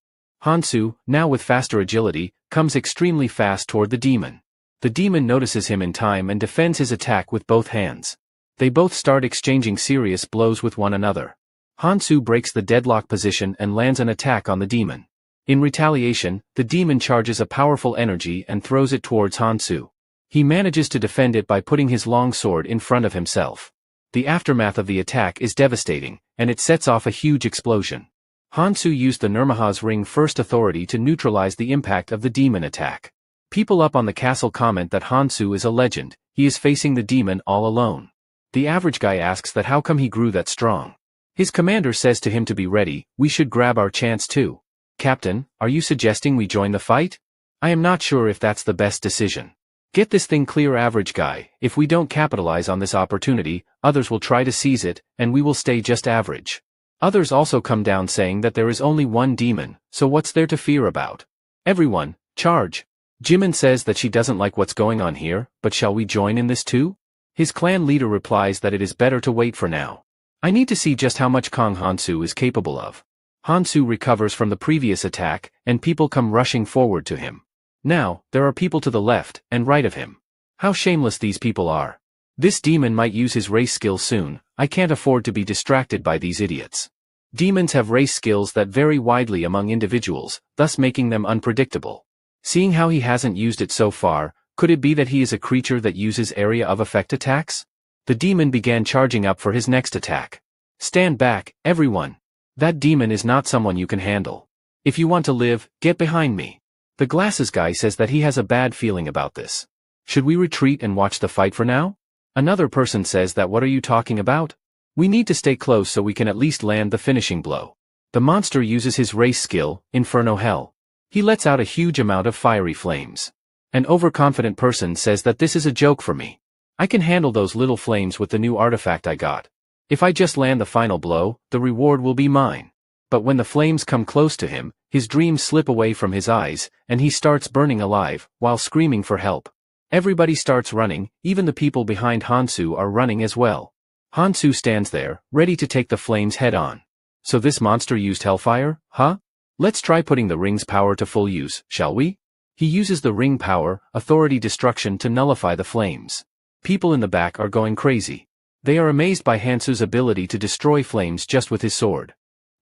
Speaker 1: Hansu, now with faster agility, comes extremely fast toward the demon. The demon notices him in time and defends his attack with both hands. They both start exchanging serious blows with one another. Hansu breaks the deadlock position and lands an attack on the demon. In retaliation, the demon charges a powerful energy and throws it towards Hansu. He manages to defend it by putting his long sword in front of himself. The aftermath of the attack is devastating, and it sets off a huge explosion. Hansu used the Nirmaha's Ring First Authority to neutralize the impact of the demon attack. People up on the castle comment that Hansu is a legend, he is facing the demon all alone. The average guy asks that how come he grew that strong. His commander says to him to be ready, we should grab our chance too. Captain, are you suggesting we join the fight? I am not sure if that's the best decision. Get this thing clear, average guy. If we don't capitalize on this opportunity, others will try to seize it, and we will stay just average. Others also come down saying that there is only one demon, so what's there to fear about? Everyone, charge. Jimin says that she doesn't like what's going on here, but shall we join in this too? His clan leader replies that it is better to wait for now. I need to see just how much Kong Hansu is capable of. Hansu recovers from the previous attack, and people come rushing forward to him. Now, there are people to the left and right of him. How shameless these people are. This demon might use his race skill soon. I can't afford to be distracted by these idiots. Demons have race skills that vary widely among individuals, thus making them unpredictable. Seeing how he hasn't used it so far, could it be that he is a creature that uses area of effect attacks? The demon began charging up for his next attack. Stand back, everyone. That demon is not someone you can handle. If you want to live, get behind me. The glasses guy says that he has a bad feeling about this. Should we retreat and watch the fight for now? Another person says that what are you talking about? We need to stay close so we can at least land the finishing blow. The monster uses his race skill, Inferno Hell. He lets out a huge amount of fiery flames. An overconfident person says that this is a joke for me. I can handle those little flames with the new artifact I got. If I just land the final blow, the reward will be mine. But when the flames come close to him, his dreams slip away from his eyes, and he starts burning alive, while screaming for help. Everybody starts running, even the people behind Hansu are running as well. Hansu stands there, ready to take the flames head on. So this monster used hellfire, huh? Let's try putting the ring's power to full use, shall we? He uses the ring power, authority destruction to nullify the flames. People in the back are going crazy. They are amazed by Hansu's ability to destroy flames just with his sword.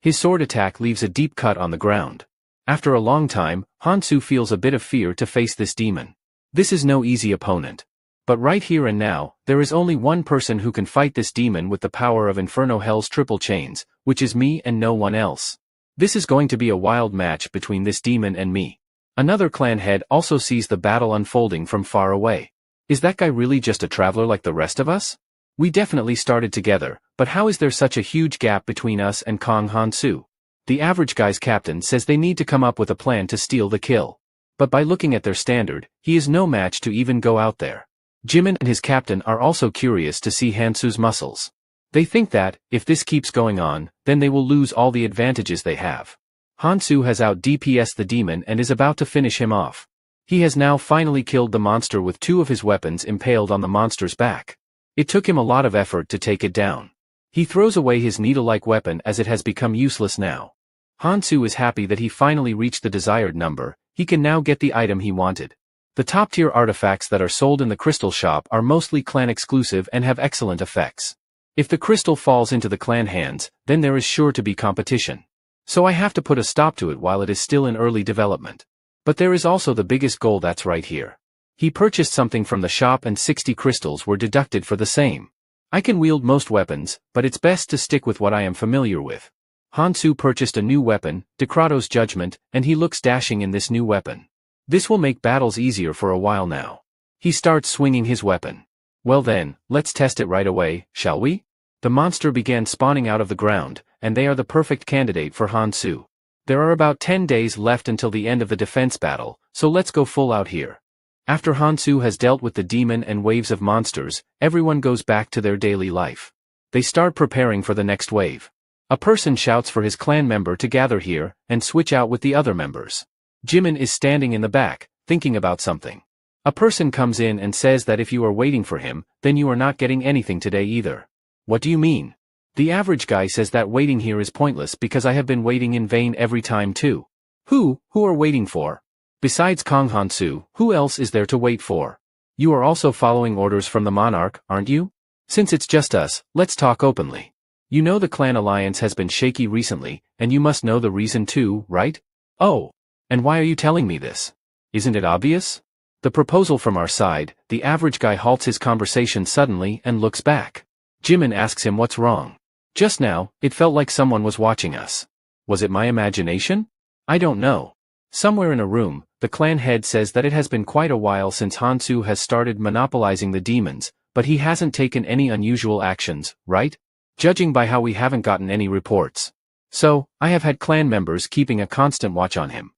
Speaker 1: His sword attack leaves a deep cut on the ground. After a long time, Hansu feels a bit of fear to face this demon. This is no easy opponent. But right here and now, there is only one person who can fight this demon with the power of Inferno Hell's triple chains, which is me and no one else. This is going to be a wild match between this demon and me. Another clan head also sees the battle unfolding from far away. Is that guy really just a traveler like the rest of us? We definitely started together, but how is there such a huge gap between us and Kong Hansu? The average guy's captain says they need to come up with a plan to steal the kill. But by looking at their standard, he is no match to even go out there. Jimin and his captain are also curious to see Hansu's muscles. They think that, if this keeps going on, then they will lose all the advantages they have. Hansu has out DPS'd the demon and is about to finish him off. He has now finally killed the monster with two of his weapons impaled on the monster's back. It took him a lot of effort to take it down. He throws away his needle-like weapon as it has become useless now. Hansu is happy that he finally reached the desired number. He can now get the item he wanted. The top-tier artifacts that are sold in the crystal shop are mostly clan exclusive and have excellent effects. If the crystal falls into the clan hands, then there is sure to be competition. So I have to put a stop to it while it is still in early development. But there is also the biggest goal that's right here. He purchased something from the shop and 60 crystals were deducted for the same. I can wield most weapons, but it's best to stick with what I am familiar with. Hansu purchased a new weapon, Decrato's Judgment, and he looks dashing in this new weapon. This will make battles easier for a while now. He starts swinging his weapon. Well then, let's test it right away, shall we? The monster began spawning out of the ground, and they are the perfect candidate for Hansu. There are about 10 days left until the end of the defense battle, so let's go full out here. After Hansu has dealt with the demon and waves of monsters, everyone goes back to their daily life. They start preparing for the next wave. A person shouts for his clan member to gather here, and switch out with the other members. Jimin is standing in the back, thinking about something. A person comes in and says that if you are waiting for him, then you are not getting anything today either. What do you mean? The average guy says that waiting here is pointless because I have been waiting in vain every time too. Who are waiting for? Besides Kong Hansu, who else is there to wait for? You are also following orders from the monarch, aren't you? Since it's just us, let's talk openly. You know the clan alliance has been shaky recently, and you must know the reason too, right? Oh. And why are you telling me this? Isn't it obvious? The proposal from our side, the average guy halts his conversation suddenly and looks back. Jimin asks him what's wrong. Just now, it felt like someone was watching us. Was it my imagination? I don't know. Somewhere in a room, the clan head says that it has been quite a while since Hansu has started monopolizing the demons, but he hasn't taken any unusual actions, right? Judging by how we haven't gotten any reports. So, I have had clan members keeping a constant watch on him.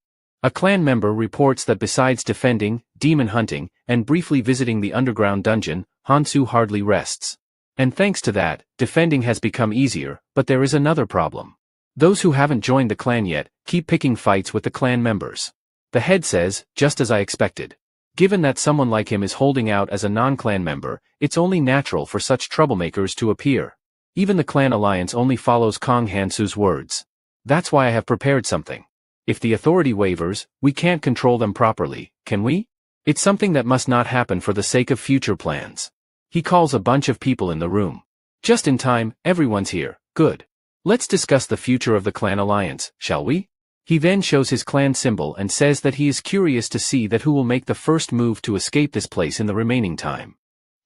Speaker 1: A clan member reports that besides defending, demon hunting, and briefly visiting the underground dungeon, Hansu hardly rests. And thanks to that, defending has become easier, but there is another problem. Those who haven't joined the clan yet, keep picking fights with the clan members. The head says, just as I expected. Given that someone like him is holding out as a non-clan member, it's only natural for such troublemakers to appear. Even the clan alliance only follows Kong Hansu's words. That's why I have prepared something. If the authority wavers, we can't control them properly, can we? It's something that must not happen for the sake of future plans. He calls a bunch of people in the room. Just in time, everyone's here, good. Let's discuss the future of the clan alliance, shall we? He then shows his clan symbol and says that he is curious to see that who will make the first move to escape this place in the remaining time.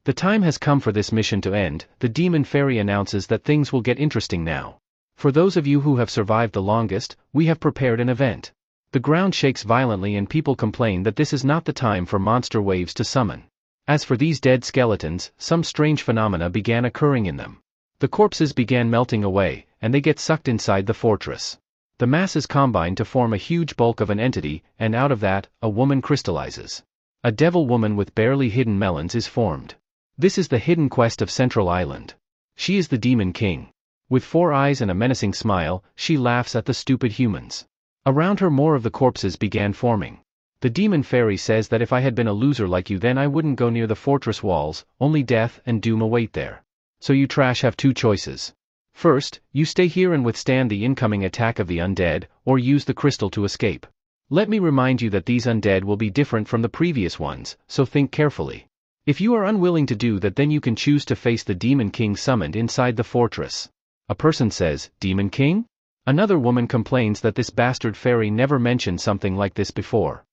Speaker 1: The time has come for this mission to end. The demon fairy announces that things will get interesting now. For those of you who have survived the longest, we have prepared an event. The ground shakes violently and people complain that this is not the time for monster waves to summon. As for these dead skeletons, some strange phenomena began occurring in them. The corpses began melting away, and they get sucked inside the fortress. The masses combine to form a huge bulk of an entity, and out of that, a woman crystallizes. A devil woman with barely hidden melons is formed. This is the hidden quest of Central Island. She is the Demon King. With 4 eyes and a menacing smile, she laughs at the stupid humans. Around her more of the corpses began forming. The demon fairy says that if I had been a loser like you then I wouldn't go near the fortress walls, only death and doom await there. So you trash have 2 choices. First, you stay here and withstand the incoming attack of the undead, or use the crystal to escape. Let me remind you that these undead will be different from the previous ones, so think carefully. If you are unwilling to do that then you can choose to face the Demon King summoned inside the fortress. A person says, Demon King? Another woman complains that this bastard fairy never mentioned something like this before.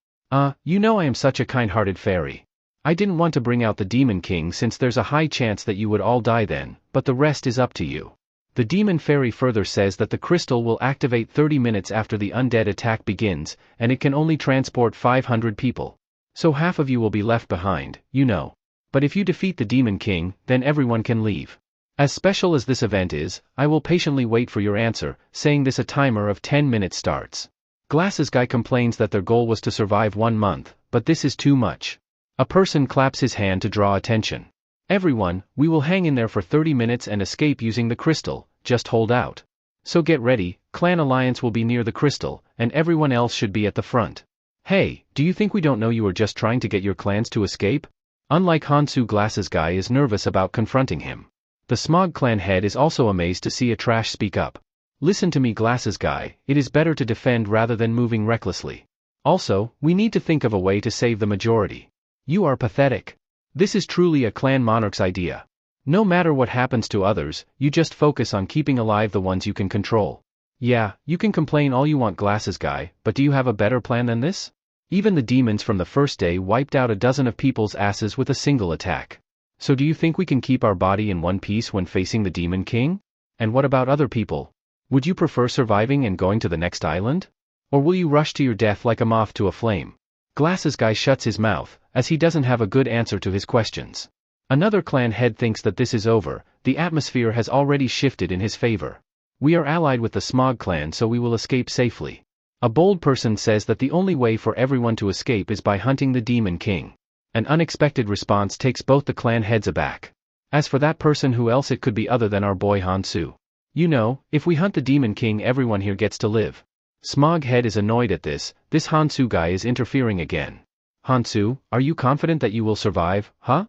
Speaker 1: You know I am such a kind-hearted fairy. I didn't want to bring out the Demon King since there's a high chance that you would all die then, but the rest is up to you. The demon fairy further says that the crystal will activate 30 minutes after the undead attack begins, and it can only transport 500 people. So half of you will be left behind, you know. But if you defeat the Demon King, then everyone can leave. As special as this event is, I will patiently wait for your answer, saying this a timer of 10 minutes starts. Glasses Guy complains that their goal was to survive 1 month, but this is too much. A person claps his hand to draw attention. Everyone, we will hang in there for 30 minutes and escape using the crystal, just hold out. So get ready, Clan Alliance will be near the crystal, and everyone else should be at the front. Hey, do you think we don't know you are just trying to get your clans to escape? Unlike Hansu, Glasses Guy is nervous about confronting him. The Smog clan head is also amazed to see a trash speak up. Listen to me, Glasses Guy, it is better to defend rather than moving recklessly. Also, we need to think of a way to save the majority. You are pathetic. This is truly a clan monarch's idea. No matter what happens to others, you just focus on keeping alive the ones you can control. Yeah, you can complain all you want, glasses guy, but do you have a better plan than this? Even the demons from the first day wiped out a dozen of people's asses with a single attack. So do you think we can keep our body in one piece when facing the Demon King? And what about other people? Would you prefer surviving and going to the next island? Or will you rush to your death like a moth to a flame? Glasses guy shuts his mouth, as he doesn't have a good answer to his questions. Another clan head thinks that this is over, the atmosphere has already shifted in his favor. We are allied with the Smog clan, so we will escape safely. A bold person says that the only way for everyone to escape is by hunting the Demon King. An unexpected response takes both the clan heads aback. As for that person, who else it could be other than our boy Hansu? You know, if we hunt the Demon King, everyone here gets to live. Smog head is annoyed at this Hansu guy is interfering again. Hansu, are you confident that you will survive, huh?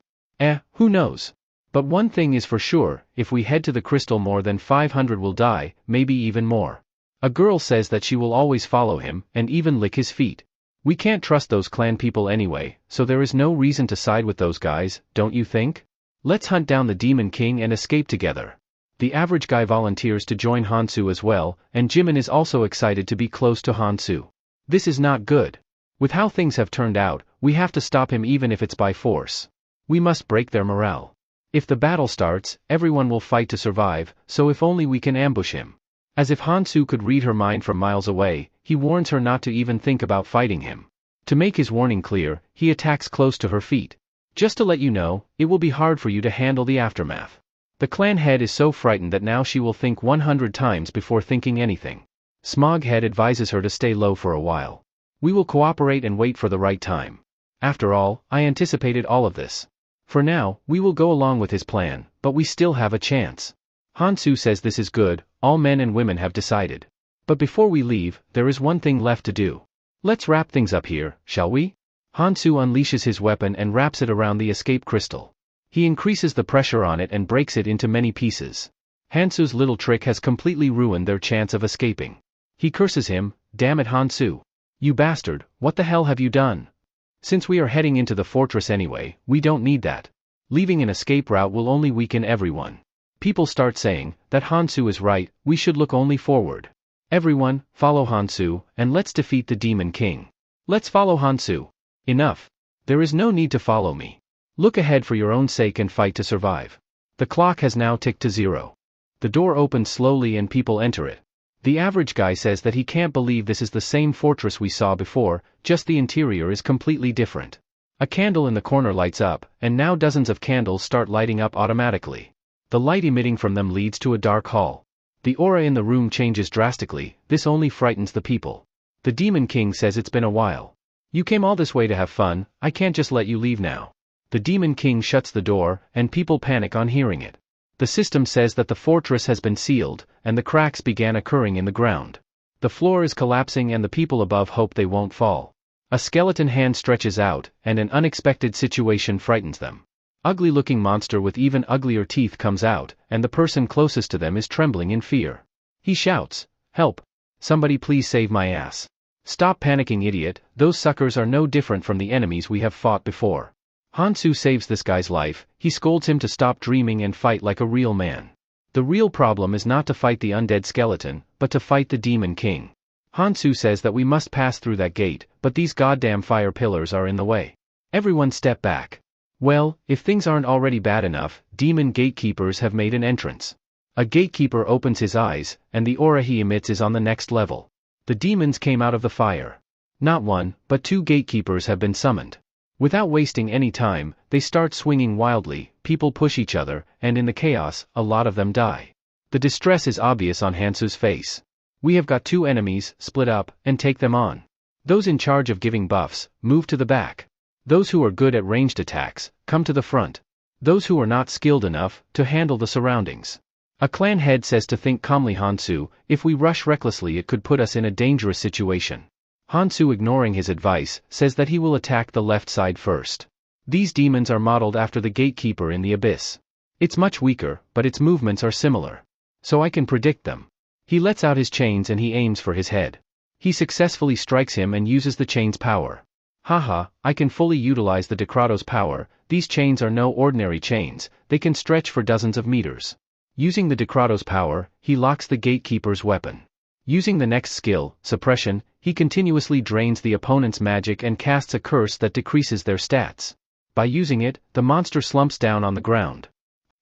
Speaker 1: Who knows? But one thing is for sure, if we head to the crystal, more than 500 will die, maybe even more. A girl says that she will always follow him, and even lick his feet. We can't trust those clan people anyway, so there is no reason to side with those guys, don't you think? Let's hunt down the Demon King and escape together. The average guy volunteers to join Hansu as well, and Jimin is also excited to be close to Hansu. This is not good. With how things have turned out, we have to stop him even if it's by force. We must break their morale. If the battle starts, everyone will fight to survive, so if only we can ambush him. As if Hansu could read her mind from miles away, he warns her not to even think about fighting him. To make his warning clear, he attacks close to her feet. Just to let you know, it will be hard for you to handle the aftermath. The clan head is so frightened that now she will think 100 times before thinking anything. Smog head advises her to stay low for a while. We will cooperate and wait for the right time. After all, I anticipated all of this. For now, we will go along with his plan, but we still have a chance. Hansu says this is good, all men and women have decided. But before we leave, there is one thing left to do. Let's wrap things up here, shall we? Hansu unleashes his weapon and wraps it around the escape crystal. He increases the pressure on it and breaks it into many pieces. Hansu's little trick has completely ruined their chance of escaping. He curses him, "Damn it, Hansu. You bastard, what the hell have you done? Since we are heading into the fortress anyway, we don't need that. Leaving an escape route will only weaken everyone." People start saying that Hansu is right, we should look only forward. Everyone, follow Hansu, and let's defeat the Demon King. Let's follow Hansu. Enough. There is no need to follow me. Look ahead for your own sake and fight to survive. The clock has now ticked to 0. The door opens slowly and people enter it. The average guy says that he can't believe this is the same fortress we saw before, just the interior is completely different. A candle in the corner lights up, and now dozens of candles start lighting up automatically. The light emitting from them leads to a dark hall. The aura in the room changes drastically, this only frightens the people. The Demon King says it's been a while. You came all this way to have fun, I can't just let you leave now. The Demon King shuts the door, and people panic on hearing it. The system says that the fortress has been sealed, and the cracks began occurring in the ground. The floor is collapsing and the people above hope they won't fall. A skeleton hand stretches out, and an unexpected situation frightens them. Ugly-looking monster with even uglier teeth comes out, and the person closest to them is trembling in fear. He shouts, "Help! Somebody please save my ass. Stop panicking, idiot, those suckers are no different from the enemies we have fought before." Hansu saves this guy's life, he scolds him to stop dreaming and fight like a real man. The real problem is not to fight the undead skeleton, but to fight the Demon King. Hansu says that we must pass through that gate, but these goddamn fire pillars are in the way. Everyone step back. Well, if things aren't already bad enough, demon gatekeepers have made an entrance. A gatekeeper opens his eyes, and the aura he emits is on the next level. The demons came out of the fire. Not one, but 2 gatekeepers have been summoned. Without wasting any time, they start swinging wildly, people push each other, and in the chaos, a lot of them die. The distress is obvious on Hansu's face. We have got 2 enemies, split up, and take them on. Those in charge of giving buffs, move to the back. Those who are good at ranged attacks, come to the front. Those who are not skilled enough, to handle the surroundings. A clan head says to think calmly, Hansu, if we rush recklessly it could put us in a dangerous situation. Hansu, ignoring his advice, says that he will attack the left side first. These demons are modeled after the gatekeeper in the abyss. It's much weaker, but its movements are similar. So I can predict them. He lets out his chains and he aims for his head. He successfully strikes him and uses the chain's power. Haha, I can fully utilize the Decrato's power, These chains are no ordinary chains, they can stretch for dozens of meters. Using the Decrato's power, he locks the gatekeeper's weapon. Using the next skill, suppression, he continuously drains the opponent's magic and casts a curse that decreases their stats. By using it, the monster slumps down on the ground.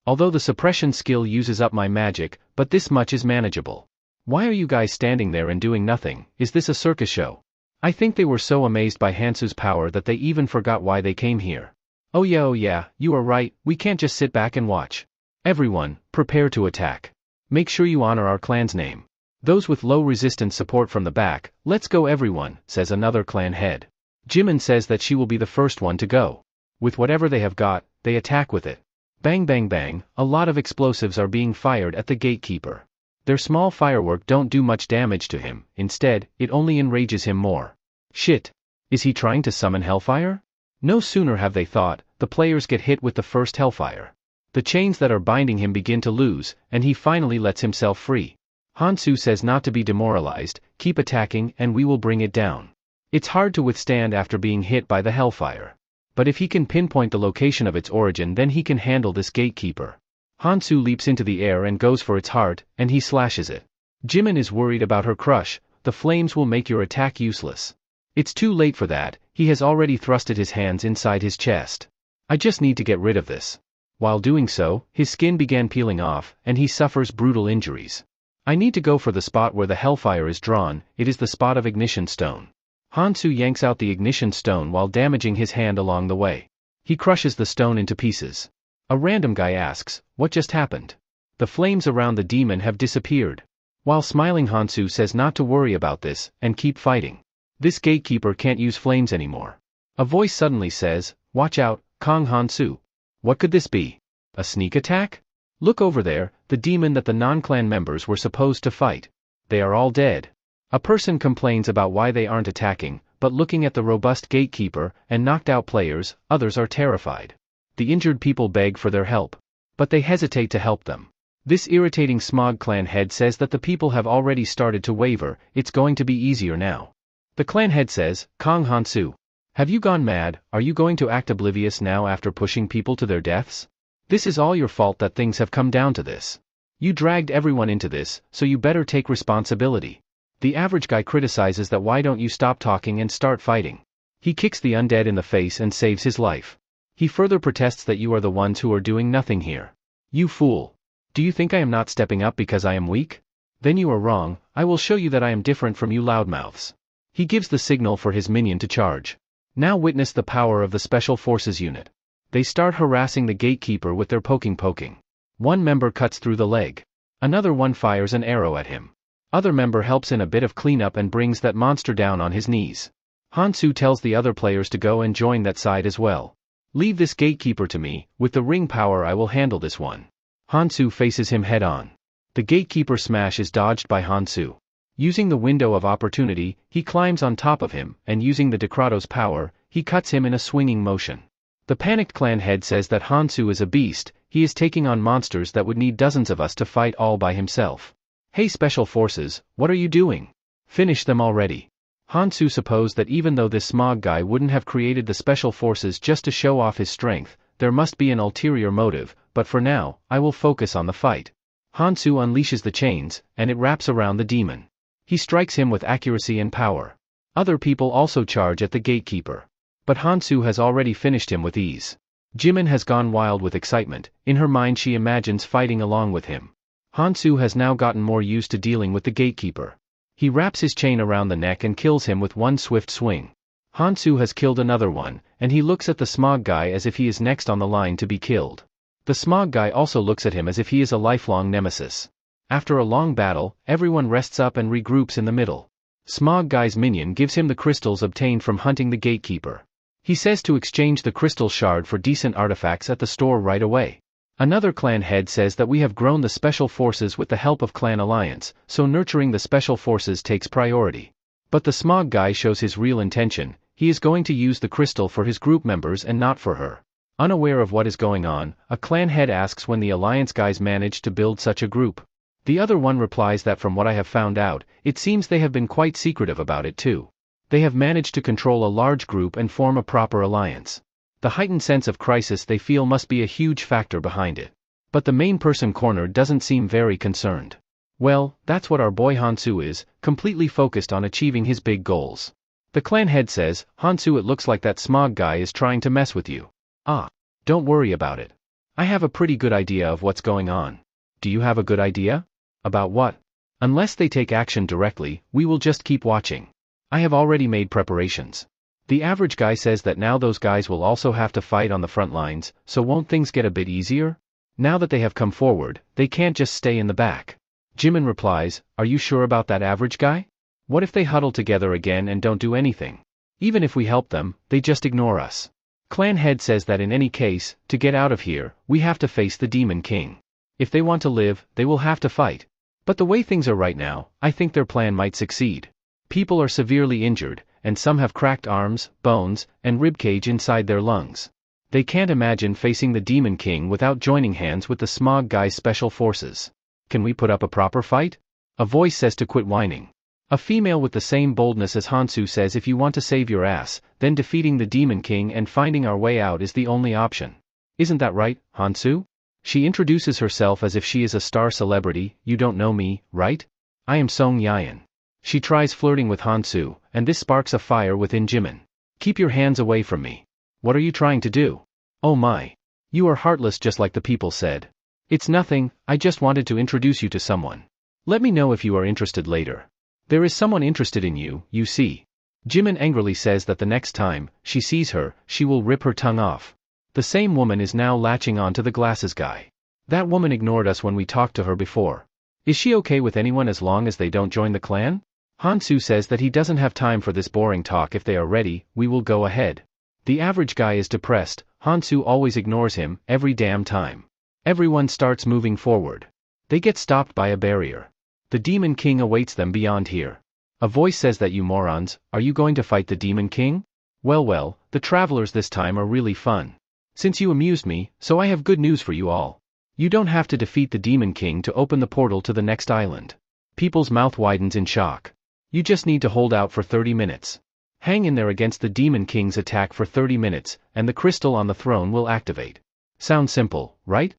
Speaker 1: Although the suppression skill uses up my magic, but this much is manageable. Why are you guys standing there and doing nothing? Is this a circus show? I think they were so amazed by Hansu's power that they even forgot why they came here. Oh yeah, you are right, we can't just sit back and watch. Everyone, prepare to attack. Make sure you honor our clan's name. Those with low resistance support from the back, let's go everyone, says another clan head. Jimin says that she will be the first one to go. With whatever they have got, they attack with it. Bang bang bang, a lot of explosives are being fired at the gatekeeper. Their small firework don't do much damage to him, instead, it only enrages him more. Shit. Is he trying to summon hellfire? No sooner have they thought, the players get hit with the first hellfire. The chains that are binding him begin to loose, and he finally lets himself free. Hansu says not to be demoralized, keep attacking and we will bring it down. It's hard to withstand after being hit by the hellfire. But if he can pinpoint the location of its origin, then he can handle this gatekeeper. Hansu leaps into the air and goes for its heart, and he slashes it. Jimin is worried about her crush, the flames will make your attack useless. It's too late for that, he has already thrusted his hands inside his chest. I just need to get rid of this. While doing so, his skin began peeling off, and he suffers brutal injuries. I need to go for the spot where the hellfire is drawn, it is the spot of ignition stone. Hansu yanks out the ignition stone while damaging his hand along the way. He crushes the stone into pieces. A random guy asks, what just happened? The flames around the demon have disappeared. While smiling, Hansu says not to worry about this, and keep fighting. This gatekeeper can't use flames anymore. A voice suddenly says, watch out, Kong Hansu. What could this be? A sneak attack? Look over there, the demon that the non-clan members were supposed to fight. They are all dead. A person complains about why they aren't attacking, but looking at the robust gatekeeper and knocked out players, others are terrified. The injured people beg for their help. But they hesitate to help them. This irritating Smog clan head says that the people have already started to waver, it's going to be easier now. The clan head says, Kong Hansu. Have you gone mad? Are you going to act oblivious now after pushing people to their deaths? This is all your fault that things have come down to this. You dragged everyone into this, so you better take responsibility. The average guy criticizes that why don't you stop talking and start fighting. He kicks the undead in the face and saves his life. He further protests that you are the ones who are doing nothing here. You fool. Do you think I am not stepping up because I am weak? Then you are wrong, I will show you that I am different from you loudmouths. He gives the signal for his minion to charge. Now witness the power of the Special Forces unit. They start harassing the gatekeeper with their poking. One member cuts through the leg. Another one fires an arrow at him. Other member helps in a bit of cleanup and brings that monster down on his knees. Hansu tells the other players to go and join that side as well. Leave this gatekeeper to me, with the ring power I will handle this one. Hansu faces him head on. The gatekeeper smash is dodged by Hansu. Using the window of opportunity, he climbs on top of him, and using the Decrato's power, he cuts him in a swinging motion. The panicked clan head says that Hansu is a beast, he is taking on monsters that would need dozens of us to fight all by himself. Hey Special Forces, what are you doing? Finish them already. Hansu supposed that even though this Smog guy wouldn't have created the Special Forces just to show off his strength, there must be an ulterior motive, but for now, I will focus on the fight. Hansu unleashes the chains, and it wraps around the demon. He strikes him with accuracy and power. Other people also charge at the gatekeeper. But Hansu has already finished him with ease. Jimin has gone wild with excitement, in her mind she imagines fighting along with him. Hansu has now gotten more used to dealing with the gatekeeper. He wraps his chain around the neck and kills him with one swift swing. Hansu has killed another one, and he looks at the Smog guy as if he is next on the line to be killed. The Smog guy also looks at him as if he is a lifelong nemesis. After a long battle, everyone rests up and regroups in the middle. Smog guy's minion gives him the crystals obtained from hunting the gatekeeper. He says to exchange the crystal shard for decent artifacts at the store right away. Another clan head says that we have grown the Special Forces with the help of Clan Alliance, so nurturing the Special Forces takes priority. But the Smog guy shows his real intention, he is going to use the crystal for his group members and not for her. Unaware of what is going on, a clan head asks when the Alliance guys managed to build such a group. The other one replies that from what I have found out, it seems they have been quite secretive about it too. They have managed to control a large group and form a proper alliance. The heightened sense of crisis they feel must be a huge factor behind it. But the main person cornered doesn't seem very concerned. Well, that's what our boy Hansu is, completely focused on achieving his big goals. The clan head says, Hansu, it looks like that smog guy is trying to mess with you. Ah. Don't worry about it. I have a pretty good idea of what's going on. Do you have a good idea? About what? Unless they take action directly, we will just keep watching. I have already made preparations. The average guy says that now those guys will also have to fight on the front lines, so won't things get a bit easier? Now that they have come forward, they can't just stay in the back. Jimin replies, are you sure about that average guy? What if they huddle together again and don't do anything? Even if we help them, they just ignore us. Clan head says that in any case, to get out of here, we have to face the Demon King. If they want to live, they will have to fight. But the way things are right now, I think their plan might succeed. People are severely injured, and some have cracked arms, bones, and ribcage inside their lungs. They can't imagine facing the Demon King without joining hands with the Smog Guy's special forces. Can we put up a proper fight? A voice says to quit whining. A female with the same boldness as Hansu says, if you want to save your ass, then defeating the Demon King and finding our way out is the only option. Isn't that right, Hansu? She introduces herself as if she is a star celebrity. You don't know me, right? I am Song Yayan. She tries flirting with Hansu, and this sparks a fire within Jimin. Keep your hands away from me. What are you trying to do? Oh my. You are heartless, just like the people said. It's nothing, I just wanted to introduce you to someone. Let me know if you are interested later. There is someone interested in you, you see. Jimin angrily says that the next time she sees her, she will rip her tongue off. The same woman is now latching on to the glasses guy. That woman ignored us when we talked to her before. Is she okay with anyone as long as they don't join the clan? Hansu says that he doesn't have time for this boring talk. If they are ready, we will go ahead. The average guy is depressed. Hansu always ignores him, every damn time. Everyone starts moving forward. They get stopped by a barrier. The Demon King awaits them beyond here. A voice says that, you morons, are you going to fight the Demon King? Well, the travelers this time are really fun. Since you amused me, so I have good news for you all. You don't have to defeat the Demon King to open the portal to the next island. People's mouth widens in shock. You just need to hold out for 30 minutes. Hang in there against the Demon King's attack for 30 minutes, and the crystal on the throne will activate. Sounds simple, right?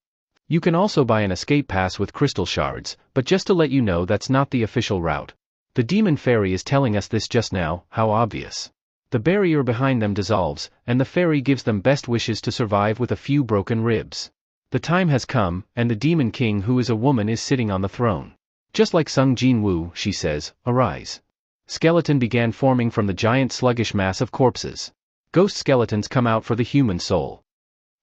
Speaker 1: You can also buy an escape pass with crystal shards, but just to let you know, that's not the official route. The Demon Fairy is telling us this just now. How obvious. The barrier behind them dissolves, and the fairy gives them best wishes to survive with a few broken ribs. The time has come, and the Demon King, who is a woman, is sitting on the throne. Just like Sung Jin Woo, she says, arise. Skeleton began forming from the giant sluggish mass of corpses. Ghost skeletons come out for the human soul.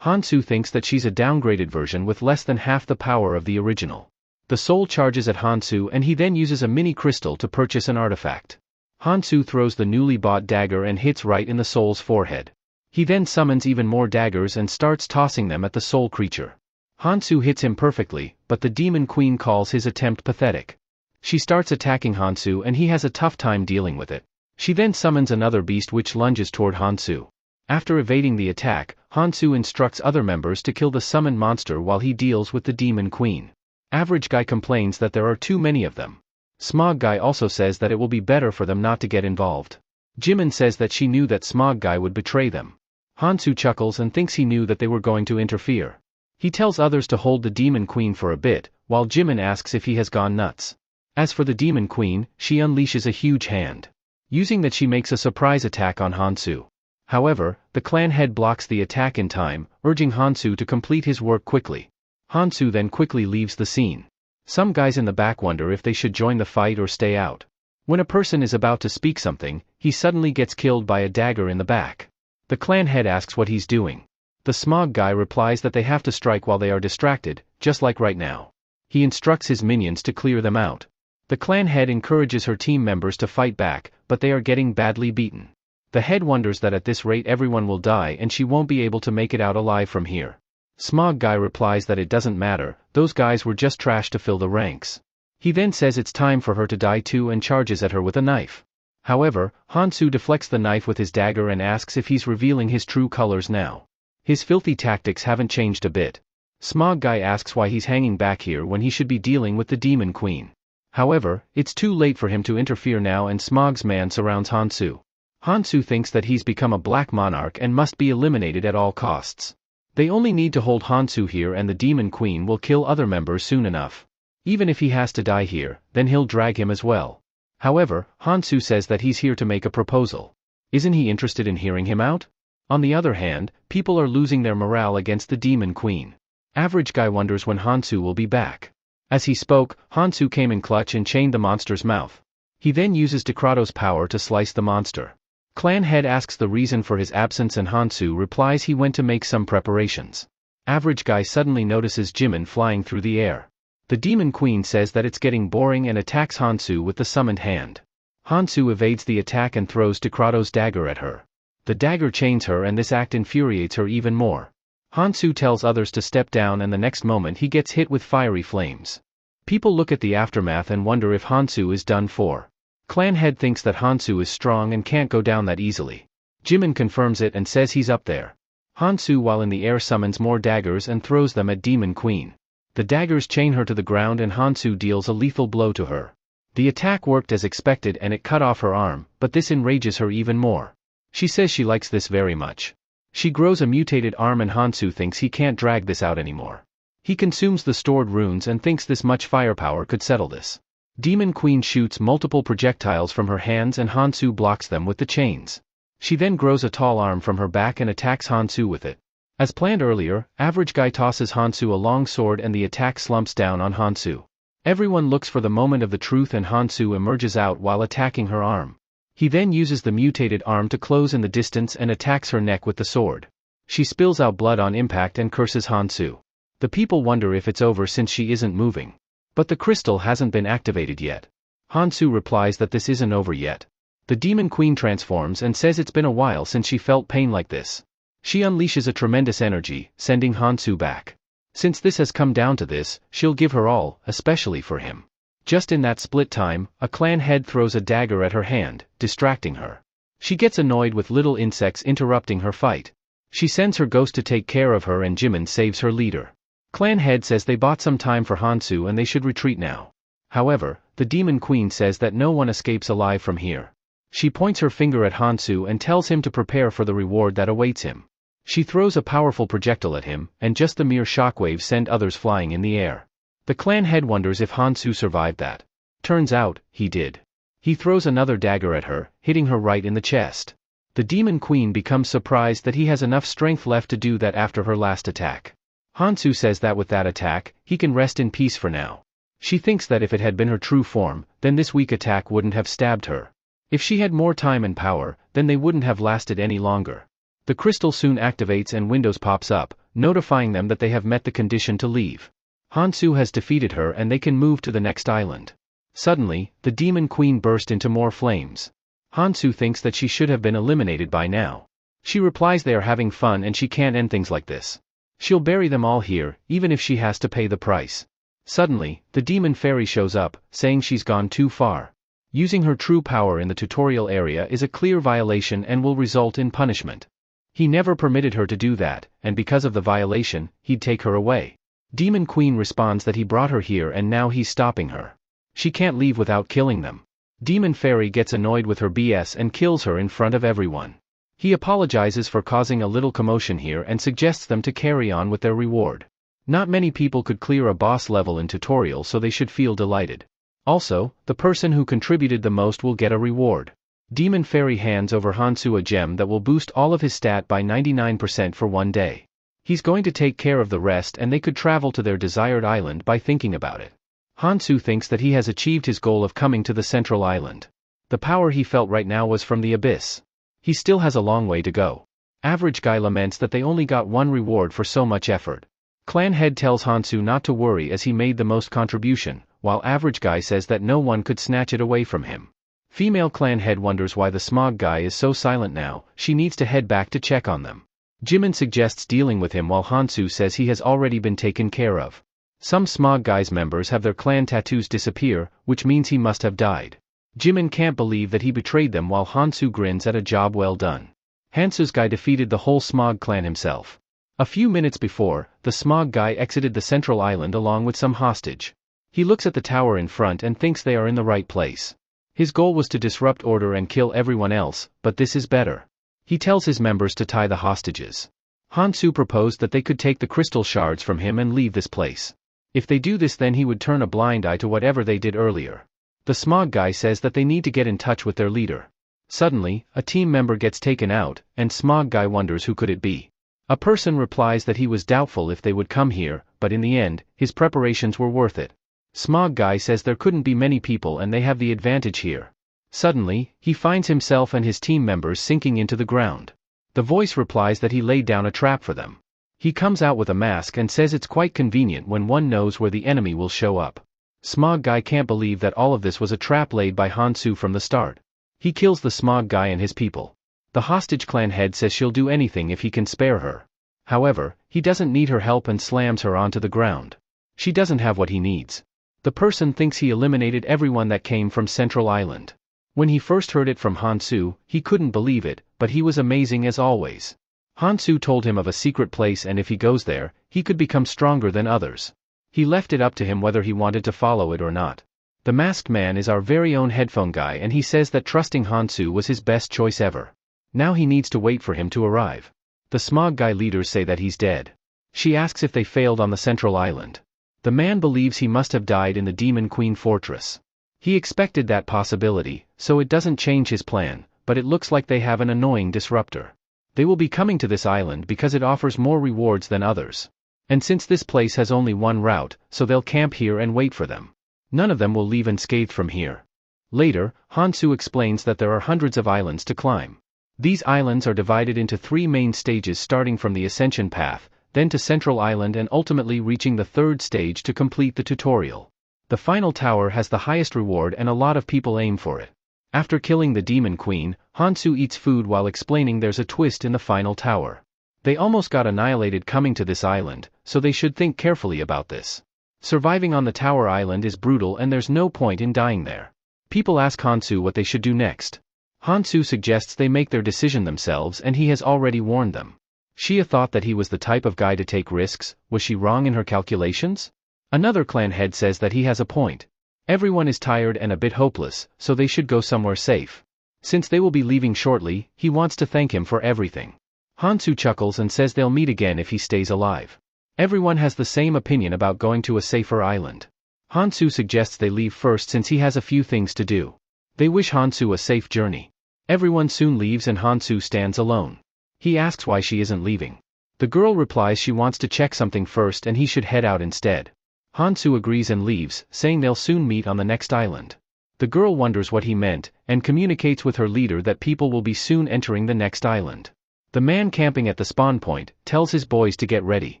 Speaker 1: Hansu thinks that she's a downgraded version with less than half the power of the original. The soul charges at Hansu, and he then uses a mini crystal to purchase an artifact. Hansu throws the newly bought dagger and hits right in the soul's forehead. He then summons even more daggers and starts tossing them at the soul creature. Hansu hits him perfectly, but the Demon Queen calls his attempt pathetic. She starts attacking Hansu and he has a tough time dealing with it. She then summons another beast which lunges toward Hansu. After evading the attack, Hansu instructs other members to kill the summoned monster while he deals with the Demon Queen. Average guy complains that there are too many of them. Smog guy also says that it will be better for them not to get involved. Jimin says that she knew that Smog guy would betray them. Hansu chuckles and thinks he knew that they were going to interfere. He tells others to hold the Demon Queen for a bit, while Jimin asks if he has gone nuts. As for the Demon Queen, she unleashes a huge hand. Using that, she makes a surprise attack on Hansu. However, the clan head blocks the attack in time, urging Hansu to complete his work quickly. Hansu then quickly leaves the scene. Some guys in the back wonder if they should join the fight or stay out. When a person is about to speak something, he suddenly gets killed by a dagger in the back. The clan head asks what he's doing. The Smog guy replies that they have to strike while they are distracted, just like right now. He instructs his minions to clear them out. The clan head encourages her team members to fight back, but they are getting badly beaten. The head wonders that at this rate everyone will die and she won't be able to make it out alive from here. Smog guy replies that it doesn't matter, those guys were just trash to fill the ranks. He then says it's time for her to die too and charges at her with a knife. However, Hansu deflects the knife with his dagger and asks if he's revealing his true colors now. His filthy tactics haven't changed a bit. Smog guy asks why he's hanging back here when he should be dealing with the Demon Queen. However, it's too late for him to interfere now and Smog's man surrounds Hansu. Hansu thinks that he's become a black monarch and must be eliminated at all costs. They only need to hold Hansu here and the Demon Queen will kill other members soon enough. Even if he has to die here, then he'll drag him as well. However, Hansu says that he's here to make a proposal. Isn't he interested in hearing him out? On the other hand, people are losing their morale against the Demon Queen. Average Guy wonders when Hansu will be back. As he spoke, Hansu came in clutch and chained the monster's mouth. He then uses Decrato's power to slice the monster. Clan head asks the reason for his absence and Hansu replies he went to make some preparations. Average Guy suddenly notices Jimin flying through the air. The Demon Queen says that it's getting boring and attacks Hansu with the summoned hand. Hansu evades the attack and throws Decrato's dagger at her. The dagger chains her and this act infuriates her even more. Hansu tells others to step down and the next moment he gets hit with fiery flames. People look at the aftermath and wonder if Hansu is done for. Clan head thinks that Hansu is strong and can't go down that easily. Jimin confirms it and says he's up there. Hansu while in the air summons more daggers and throws them at Demon Queen. The daggers chain her to the ground and Hansu deals a lethal blow to her. The attack worked as expected and it cut off her arm, but this enrages her even more. She says she likes this very much. She grows a mutated arm and Hansu thinks he can't drag this out anymore. He consumes the stored runes and thinks this much firepower could settle this. Demon Queen shoots multiple projectiles from her hands and Hansu blocks them with the chains. She then grows a tall arm from her back and attacks Hansu with it. As planned earlier, Average Guy tosses Hansu a long sword and the attack slumps down on Hansu. Everyone looks for the moment of the truth and Hansu emerges out while attacking her arm. He then uses the mutated arm to close in the distance and attacks her neck with the sword. She spills out blood on impact and curses Hansu. The people wonder if it's over since she isn't moving. But the crystal hasn't been activated yet. Hansu replies that this isn't over yet. The Demon Queen transforms and says it's been a while since she felt pain like this. She unleashes a tremendous energy, sending Hansu back. Since this has come down to this, she'll give her all, especially for him. Just in that split time, a clan head throws a dagger at her hand, distracting her. She gets annoyed with little insects interrupting her fight. She sends her ghost to take care of her and Jimin saves her leader. Clan head says they bought some time for Hansu and they should retreat now. However, the Demon Queen says that no one escapes alive from here. She points her finger at Hansu and tells him to prepare for the reward that awaits him. She throws a powerful projectile at him, and just the mere shockwaves send others flying in the air. The clan head wonders if Hansu survived that. Turns out, he did. He throws another dagger at her, hitting her right in the chest. The Demon Queen becomes surprised that he has enough strength left to do that after her last attack. Hansu says that with that attack, he can rest in peace for now. She thinks that if it had been her true form, then this weak attack wouldn't have stabbed her. If she had more time and power, then they wouldn't have lasted any longer. The crystal soon activates and Windows pops up, notifying them that they have met the condition to leave. Hansu has defeated her and they can move to the next island. Suddenly, the Demon Queen burst into more flames. Hansu thinks that she should have been eliminated by now. She replies they are having fun and she can't end things like this. She'll bury them all here, even if she has to pay the price. Suddenly, the Demon Fairy shows up, saying she's gone too far. Using her true power in the tutorial area is a clear violation and will result in punishment. He never permitted her to do that, and because of the violation, he'd take her away. Demon Queen responds that he brought her here and now he's stopping her. She can't leave without killing them. Demon Fairy gets annoyed with her BS and kills her in front of everyone. He apologizes for causing a little commotion here and suggests them to carry on with their reward. Not many people could clear a boss level in tutorial, so they should feel delighted. Also, the person who contributed the most will get a reward. Demon Fairy hands over Hansu a gem that will boost all of his stat by 99% for one day. He's going to take care of the rest and they could travel to their desired island by thinking about it. Hansu thinks that he has achieved his goal of coming to the central island. The power he felt right now was from the abyss. He still has a long way to go. Average Guy laments that they only got one reward for so much effort. Clan head tells Hansu not to worry as he made the most contribution, while Average Guy says that no one could snatch it away from him. Female clan head wonders why the smog guy is so silent now. She needs to head back to check on them. Jimin suggests dealing with him while Hansu says he has already been taken care of. Some smog guy's members have their clan tattoos disappear, which means he must have died. Jimin can't believe that he betrayed them while Hansu grins at a job well done. Hansu's guy defeated the whole smog clan himself. A few minutes before, the smog guy exited the central island along with some hostage. He looks at the tower in front and thinks they are in the right place. His goal was to disrupt order and kill everyone else, but this is better. He tells his members to tie the hostages. Hansu proposed that they could take the crystal shards from him and leave this place. If they do this, then he would turn a blind eye to whatever they did earlier. The smog guy says that they need to get in touch with their leader. Suddenly, a team member gets taken out, and smog guy wonders who could it be. A person replies that he was doubtful if they would come here, but in the end, his preparations were worth it. Smog guy says there couldn't be many people and they have the advantage here. Suddenly, he finds himself and his team members sinking into the ground. The voice replies that he laid down a trap for them. He comes out with a mask and says it's quite convenient when one knows where the enemy will show up. Smog guy can't believe that all of this was a trap laid by Hansu from the start. He kills the smog guy and his people. The hostage clan head says she'll do anything if he can spare her. However, he doesn't need her help and slams her onto the ground. She doesn't have what he needs. The person thinks he eliminated everyone that came from Central Island. When he first heard it from Hansu, he couldn't believe it, but he was amazing as always. Hansu told him of a secret place, and if he goes there, he could become stronger than others. He left it up to him whether he wanted to follow it or not. The masked man is our very own headphone guy, and he says that trusting Hansu was his best choice ever. Now he needs to wait for him to arrive. The smog guy leaders say that he's dead. She asks if they failed on the Central Island. The man believes he must have died in the Demon Queen Fortress. He expected that possibility, so it doesn't change his plan, but it looks like they have an annoying disruptor. They will be coming to this island because it offers more rewards than others. And since this place has only one route, so they'll camp here and wait for them. None of them will leave unscathed from here. Later, Hansu explains that there are hundreds of islands to climb. These islands are divided into 3 main stages, starting from the Ascension Path, then to Central Island, and ultimately reaching the 3rd stage to complete the tutorial. The final tower has the highest reward and a lot of people aim for it. After killing the Demon Queen, Hansu eats food while explaining there's a twist in the final tower. They almost got annihilated coming to this island, so they should think carefully about this. Surviving on the Tower Island is brutal and there's no point in dying there. People ask Hansu what they should do next. Hansu suggests they make their decision themselves, and he has already warned them. Shia thought that he was the type of guy to take risks. Was she wrong in her calculations? Another clan head says that he has a point. Everyone is tired and a bit hopeless, so they should go somewhere safe. Since they will be leaving shortly, he wants to thank him for everything. Hansu chuckles and says they'll meet again if he stays alive. Everyone has the same opinion about going to a safer island. Hansu suggests they leave first since he has a few things to do. They wish Hansu a safe journey. Everyone soon leaves and Hansu stands alone. He asks why she isn't leaving. The girl replies she wants to check something first and he should head out instead. Hansu agrees and leaves, saying they'll soon meet on the next island. The girl wonders what he meant, and communicates with her leader that people will be soon entering the next island. The man camping at the spawn point tells his boys to get ready.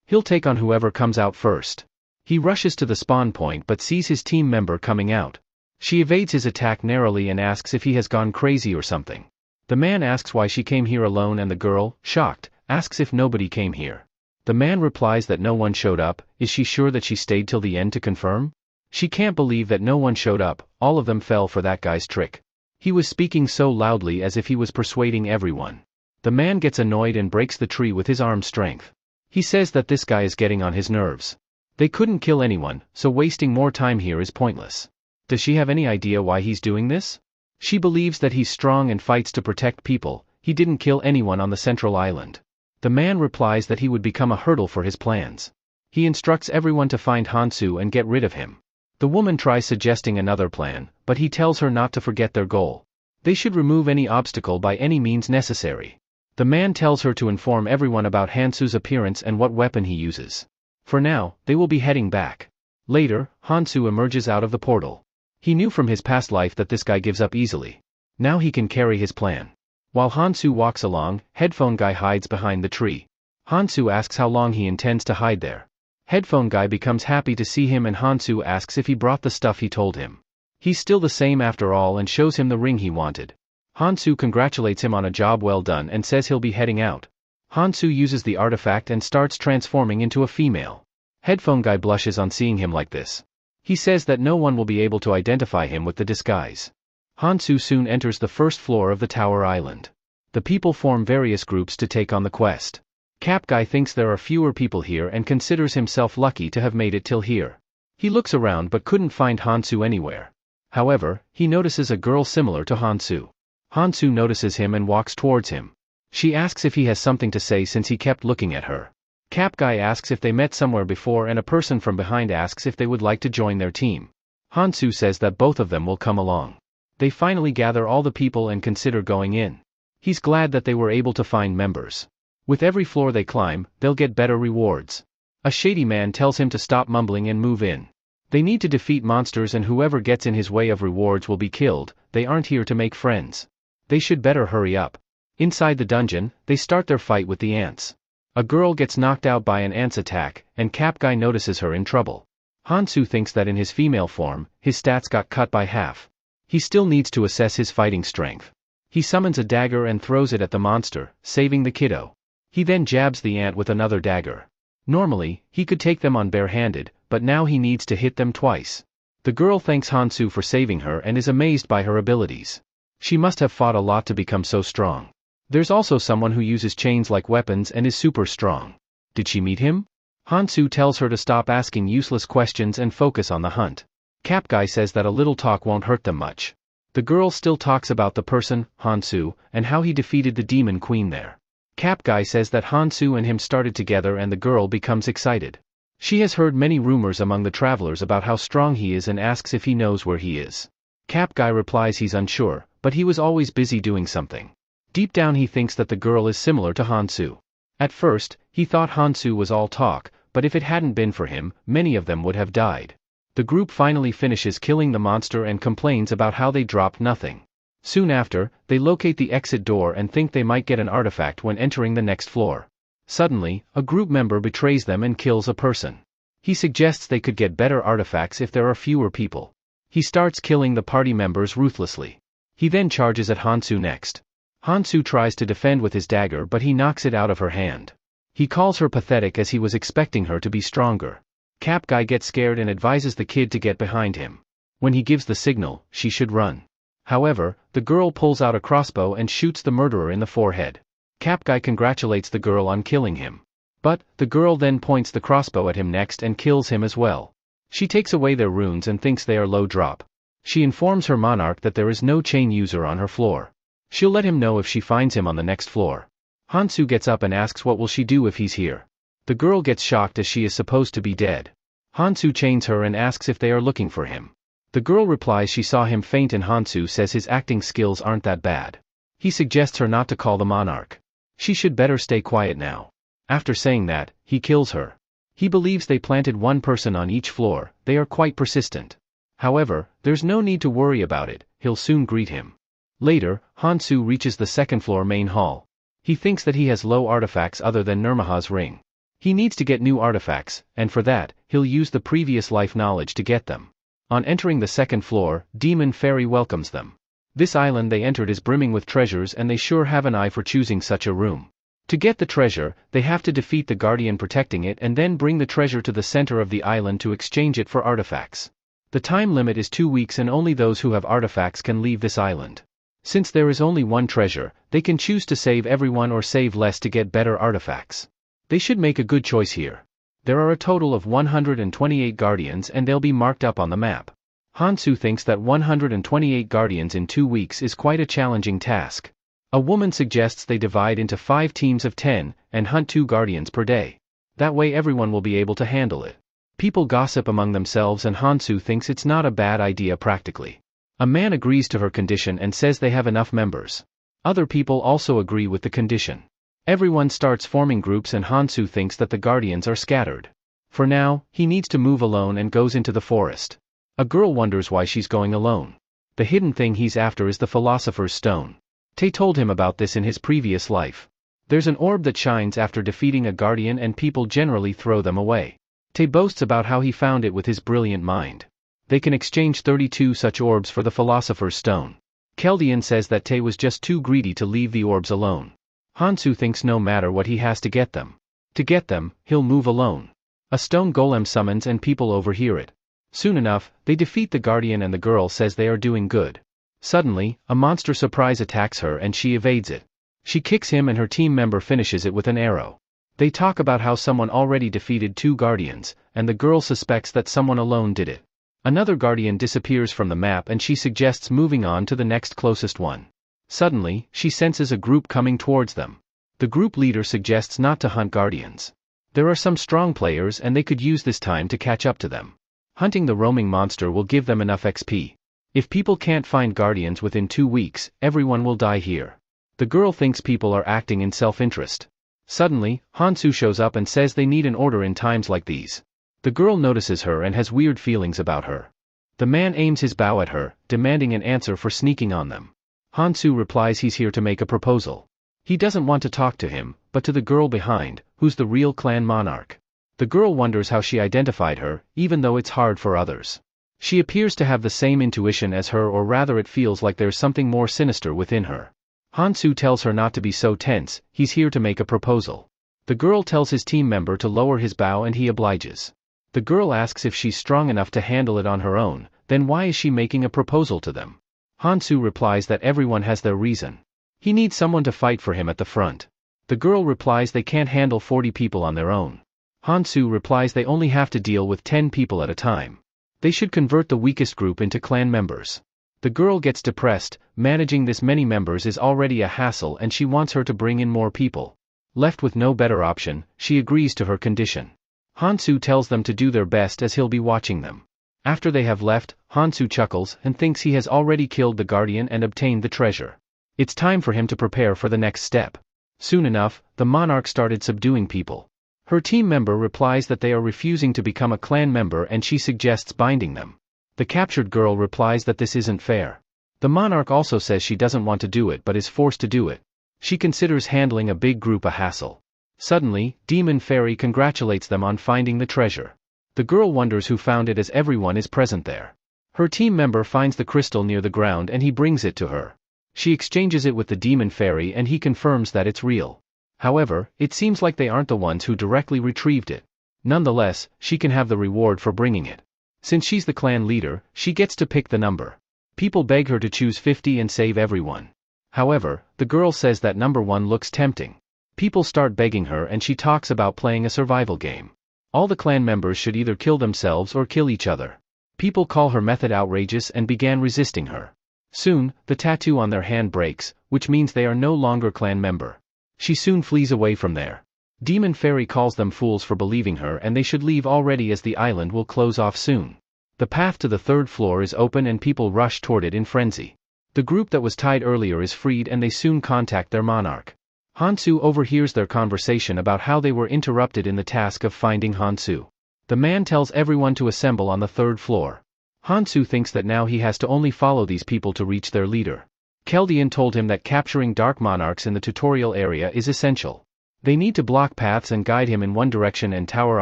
Speaker 1: He'll take on whoever comes out first. He rushes to the spawn point but sees his team member coming out. She evades his attack narrowly and asks if he has gone crazy or something. The man asks why she came here alone, and the girl, shocked, asks if nobody came here. The man replies that no one showed up. Is she sure that she stayed till the end to confirm? She can't believe that no one showed up. All of them fell for that guy's trick. He was speaking so loudly as if he was persuading everyone. The man gets annoyed and breaks the tree with his arm strength. He says that this guy is getting on his nerves. They couldn't kill anyone, so wasting more time here is pointless. Does she have any idea why he's doing this? She believes that he's strong and fights to protect people. He didn't kill anyone on the Central Island. The man replies that he would become a hurdle for his plans. He instructs everyone to find Hansu and get rid of him. The woman tries suggesting another plan, but he tells her not to forget their goal. They should remove any obstacle by any means necessary. The man tells her to inform everyone about Hansu's appearance and what weapon he uses. For now, they will be heading back. Later, Hansu emerges out of the portal. He knew from his past life that this guy gives up easily. Now he can carry his plan. While Hansu walks along, Headphone Guy hides behind the tree. Hansu asks how long he intends to hide there. Headphone Guy becomes happy to see him and Hansu asks if he brought the stuff he told him. He's still the same after all and shows him the ring he wanted. Hansu congratulates him on a job well done and says he'll be heading out. Hansu uses the artifact and starts transforming into a female. Headphone Guy blushes on seeing him like this. He says that no one will be able to identify him with the disguise. Hansu soon enters the first floor of the Tower Island. The people form various groups to take on the quest. Cap Guy thinks there are fewer people here and considers himself lucky to have made it till here. He looks around but couldn't find Hansu anywhere. However, he notices a girl similar to Hansu. Hansu notices him and walks towards him. She asks if he has something to say since he kept looking at her. Cap Guy asks if they met somewhere before and a person from behind asks if they would like to join their team. Hansu says that both of them will come along. They finally gather all the people and consider going in. He's glad that they were able to find members. With every floor they climb, they'll get better rewards. A shady man tells him to stop mumbling and move in. They need to defeat monsters and whoever gets in his way of rewards will be killed. They aren't here to make friends. They should better hurry up. Inside the dungeon, they start their fight with the ants. A girl gets knocked out by an ant's attack, and Cap Guy notices her in trouble. Hansu thinks that in his female form, his stats got cut by half. He still needs to assess his fighting strength. He summons a dagger and throws it at the monster, saving the kiddo. He then jabs the ant with another dagger. Normally, he could take them on barehanded, but now he needs to hit them twice. The girl thanks Hansu for saving her and is amazed by her abilities. She must have fought a lot to become so strong. There's also someone who uses chains like weapons and is super strong. Did she meet him? Hansu tells her to stop asking useless questions and focus on the hunt. Cap Guy says that a little talk won't hurt them much. The girl still talks about the person, Hansu, and how he defeated the demon queen there. Cap Guy says that Hansu and him started together and the girl becomes excited. She has heard many rumors among the travelers about how strong he is and asks if he knows where he is. Cap Guy replies he's unsure, but he was always busy doing something. Deep down he thinks that the girl is similar to Hansu. At first, he thought Hansu was all talk, but if it hadn't been for him, many of them would have died. The group finally finishes killing the monster and complains about how they dropped nothing. Soon after, they locate the exit door and think they might get an artifact when entering the next floor. Suddenly, a group member betrays them and kills a person. He suggests they could get better artifacts if there are fewer people. He starts killing the party members ruthlessly. He then charges at Hansu next. Hansu tries to defend with his dagger but he knocks it out of her hand. He calls her pathetic as he was expecting her to be stronger. Cap Guy gets scared and advises the kid to get behind him. When he gives the signal, she should run. However, the girl pulls out a crossbow and shoots the murderer in the forehead. Cap Guy congratulates the girl on killing him. But, the girl then points the crossbow at him next and kills him as well. She takes away their runes and thinks they are low drop. She informs her monarch that there is no chain user on her floor. She'll let him know if she finds him on the next floor. Hansu gets up and asks what will she do if he's here. The girl gets shocked as she is supposed to be dead. Hansu chains her and asks if they are looking for him. The girl replies she saw him faint and Hansu says his acting skills aren't that bad. He suggests her not to call the monarch. She should better stay quiet now. After saying that, he kills her. He believes they planted one person on each floor, they are quite persistent. However, there's no need to worry about it, he'll soon greet him. Later, Hansu reaches the second floor main hall. He thinks that he has low artifacts other than Nirmaha's ring. He needs to get new artifacts, and for that, he'll use the previous life knowledge to get them. On entering the second floor, Demon Fairy welcomes them. This island they entered is brimming with treasures and they sure have an eye for choosing such a room. To get the treasure, they have to defeat the guardian protecting it and then bring the treasure to the center of the island to exchange it for artifacts. The time limit is 2 weeks and only those who have artifacts can leave this island. Since there is only one treasure, they can choose to save everyone or save less to get better artifacts. They should make a good choice here. There are a total of 128 guardians and they'll be marked up on the map. Hansu thinks that 128 guardians in 2 weeks is quite a challenging task. A woman suggests they divide into 5 teams of 10 and hunt 2 guardians per day. That way everyone will be able to handle it. People gossip among themselves and Hansu thinks it's not a bad idea practically. A man agrees to her condition and says they have enough members. Other people also agree with the condition. Everyone starts forming groups and Hansu thinks that the guardians are scattered. For now, he needs to move alone and goes into the forest. A girl wonders why she's going alone. The hidden thing he's after is the Philosopher's Stone. Tae told him about this in his previous life. There's an orb that shines after defeating a guardian and people generally throw them away. Tae boasts about how he found it with his brilliant mind. They can exchange 32 such orbs for the Philosopher's Stone. Keldian says that Tae was just too greedy to leave the orbs alone. Hansu thinks no matter what he has to get them. To get them, he'll move alone. A stone golem summons and people overhear it. Soon enough, they defeat the guardian and the girl says they are doing good. Suddenly, a monster surprise attacks her and she evades it. She kicks him and her team member finishes it with an arrow. They talk about how someone already defeated 2 guardians, and the girl suspects that someone alone did it. Another guardian disappears from the map and she suggests moving on to the next closest one. Suddenly, she senses a group coming towards them. The group leader suggests not to hunt guardians. There are some strong players and they could use this time to catch up to them. Hunting the roaming monster will give them enough XP. If people can't find guardians within 2 weeks, everyone will die here. The girl thinks people are acting in self-interest. Suddenly, Hansu shows up and says they need an order in times like these. The girl notices her and has weird feelings about her. The man aims his bow at her, demanding an answer for sneaking on them. Hansu replies he's here to make a proposal. He doesn't want to talk to him, but to the girl behind, who's the real clan monarch. The girl wonders how she identified her, even though it's hard for others. She appears to have the same intuition as her, or rather it feels like there's something more sinister within her. Hansu tells her not to be so tense, he's here to make a proposal. The girl tells his team member to lower his bow and he obliges. The girl asks if she's strong enough to handle it on her own, then why is she making a proposal to them? Hansu replies that everyone has their reason. He needs someone to fight for him at the front. The girl replies they can't handle 40 people on their own. Hansu replies they only have to deal with 10 people at a time. They should convert the weakest group into clan members. The girl gets depressed, managing this many members is already a hassle and she wants her to bring in more people. Left with no better option, she agrees to her condition. Hansu tells them to do their best as he'll be watching them. After they have left, Hansu chuckles and thinks he has already killed the guardian and obtained the treasure. It's time for him to prepare for the next step. Soon enough, the monarch started subduing people. Her team member replies that they are refusing to become a clan member and she suggests binding them. The captured girl replies that this isn't fair. The monarch also says she doesn't want to do it but is forced to do it. She considers handling a big group a hassle. Suddenly, Demon Fairy congratulates them on finding the treasure. The girl wonders who found it as everyone is present there. Her team member finds the crystal near the ground and he brings it to her. She exchanges it with the Demon Fairy and he confirms that it's real. However, it seems like they aren't the ones who directly retrieved it. Nonetheless, she can have the reward for bringing it. Since she's the clan leader, she gets to pick the number. People beg her to choose 50 and save everyone. However, the girl says that number 1 looks tempting. People start begging her and she talks about playing a survival game. All the clan members should either kill themselves or kill each other. People call her method outrageous and began resisting her. Soon, the tattoo on their hand breaks, which means they are no longer clan member. She soon flees away from there. Demon Fairy calls them fools for believing her and they should leave already as the island will close off soon. The path to the 3rd floor is open and people rush toward it in frenzy. The group that was tied earlier is freed and they soon contact their monarch. Hansu overhears their conversation about how they were interrupted in the task of finding Hansu. The man tells everyone to assemble on the 3rd floor. Hansu thinks that now he has to only follow these people to reach their leader. Keldian told him that capturing dark monarchs in the tutorial area is essential. They need to block paths and guide him in one direction and Tower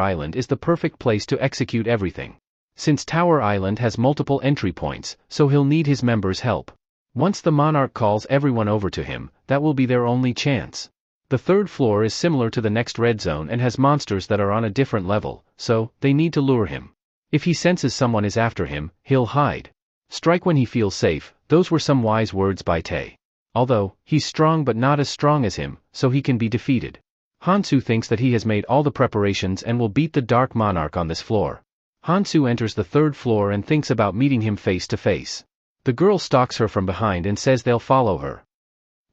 Speaker 1: Island is the perfect place to execute everything. Since Tower Island has multiple entry points, so he'll need his members' help. Once the monarch calls everyone over to him, that will be their only chance. The 3rd floor is similar to the next red zone and has monsters that are on a different level, so they need to lure him. If he senses someone is after him, he'll hide. Strike when he feels safe, those were some wise words by Tae. Although, he's strong but not as strong as him, so he can be defeated. Hansu thinks that he has made all the preparations and will beat the Dark Monarch on this floor. Hansu enters the 3rd floor and thinks about meeting him face to face. The girl stalks her from behind and says they'll follow her.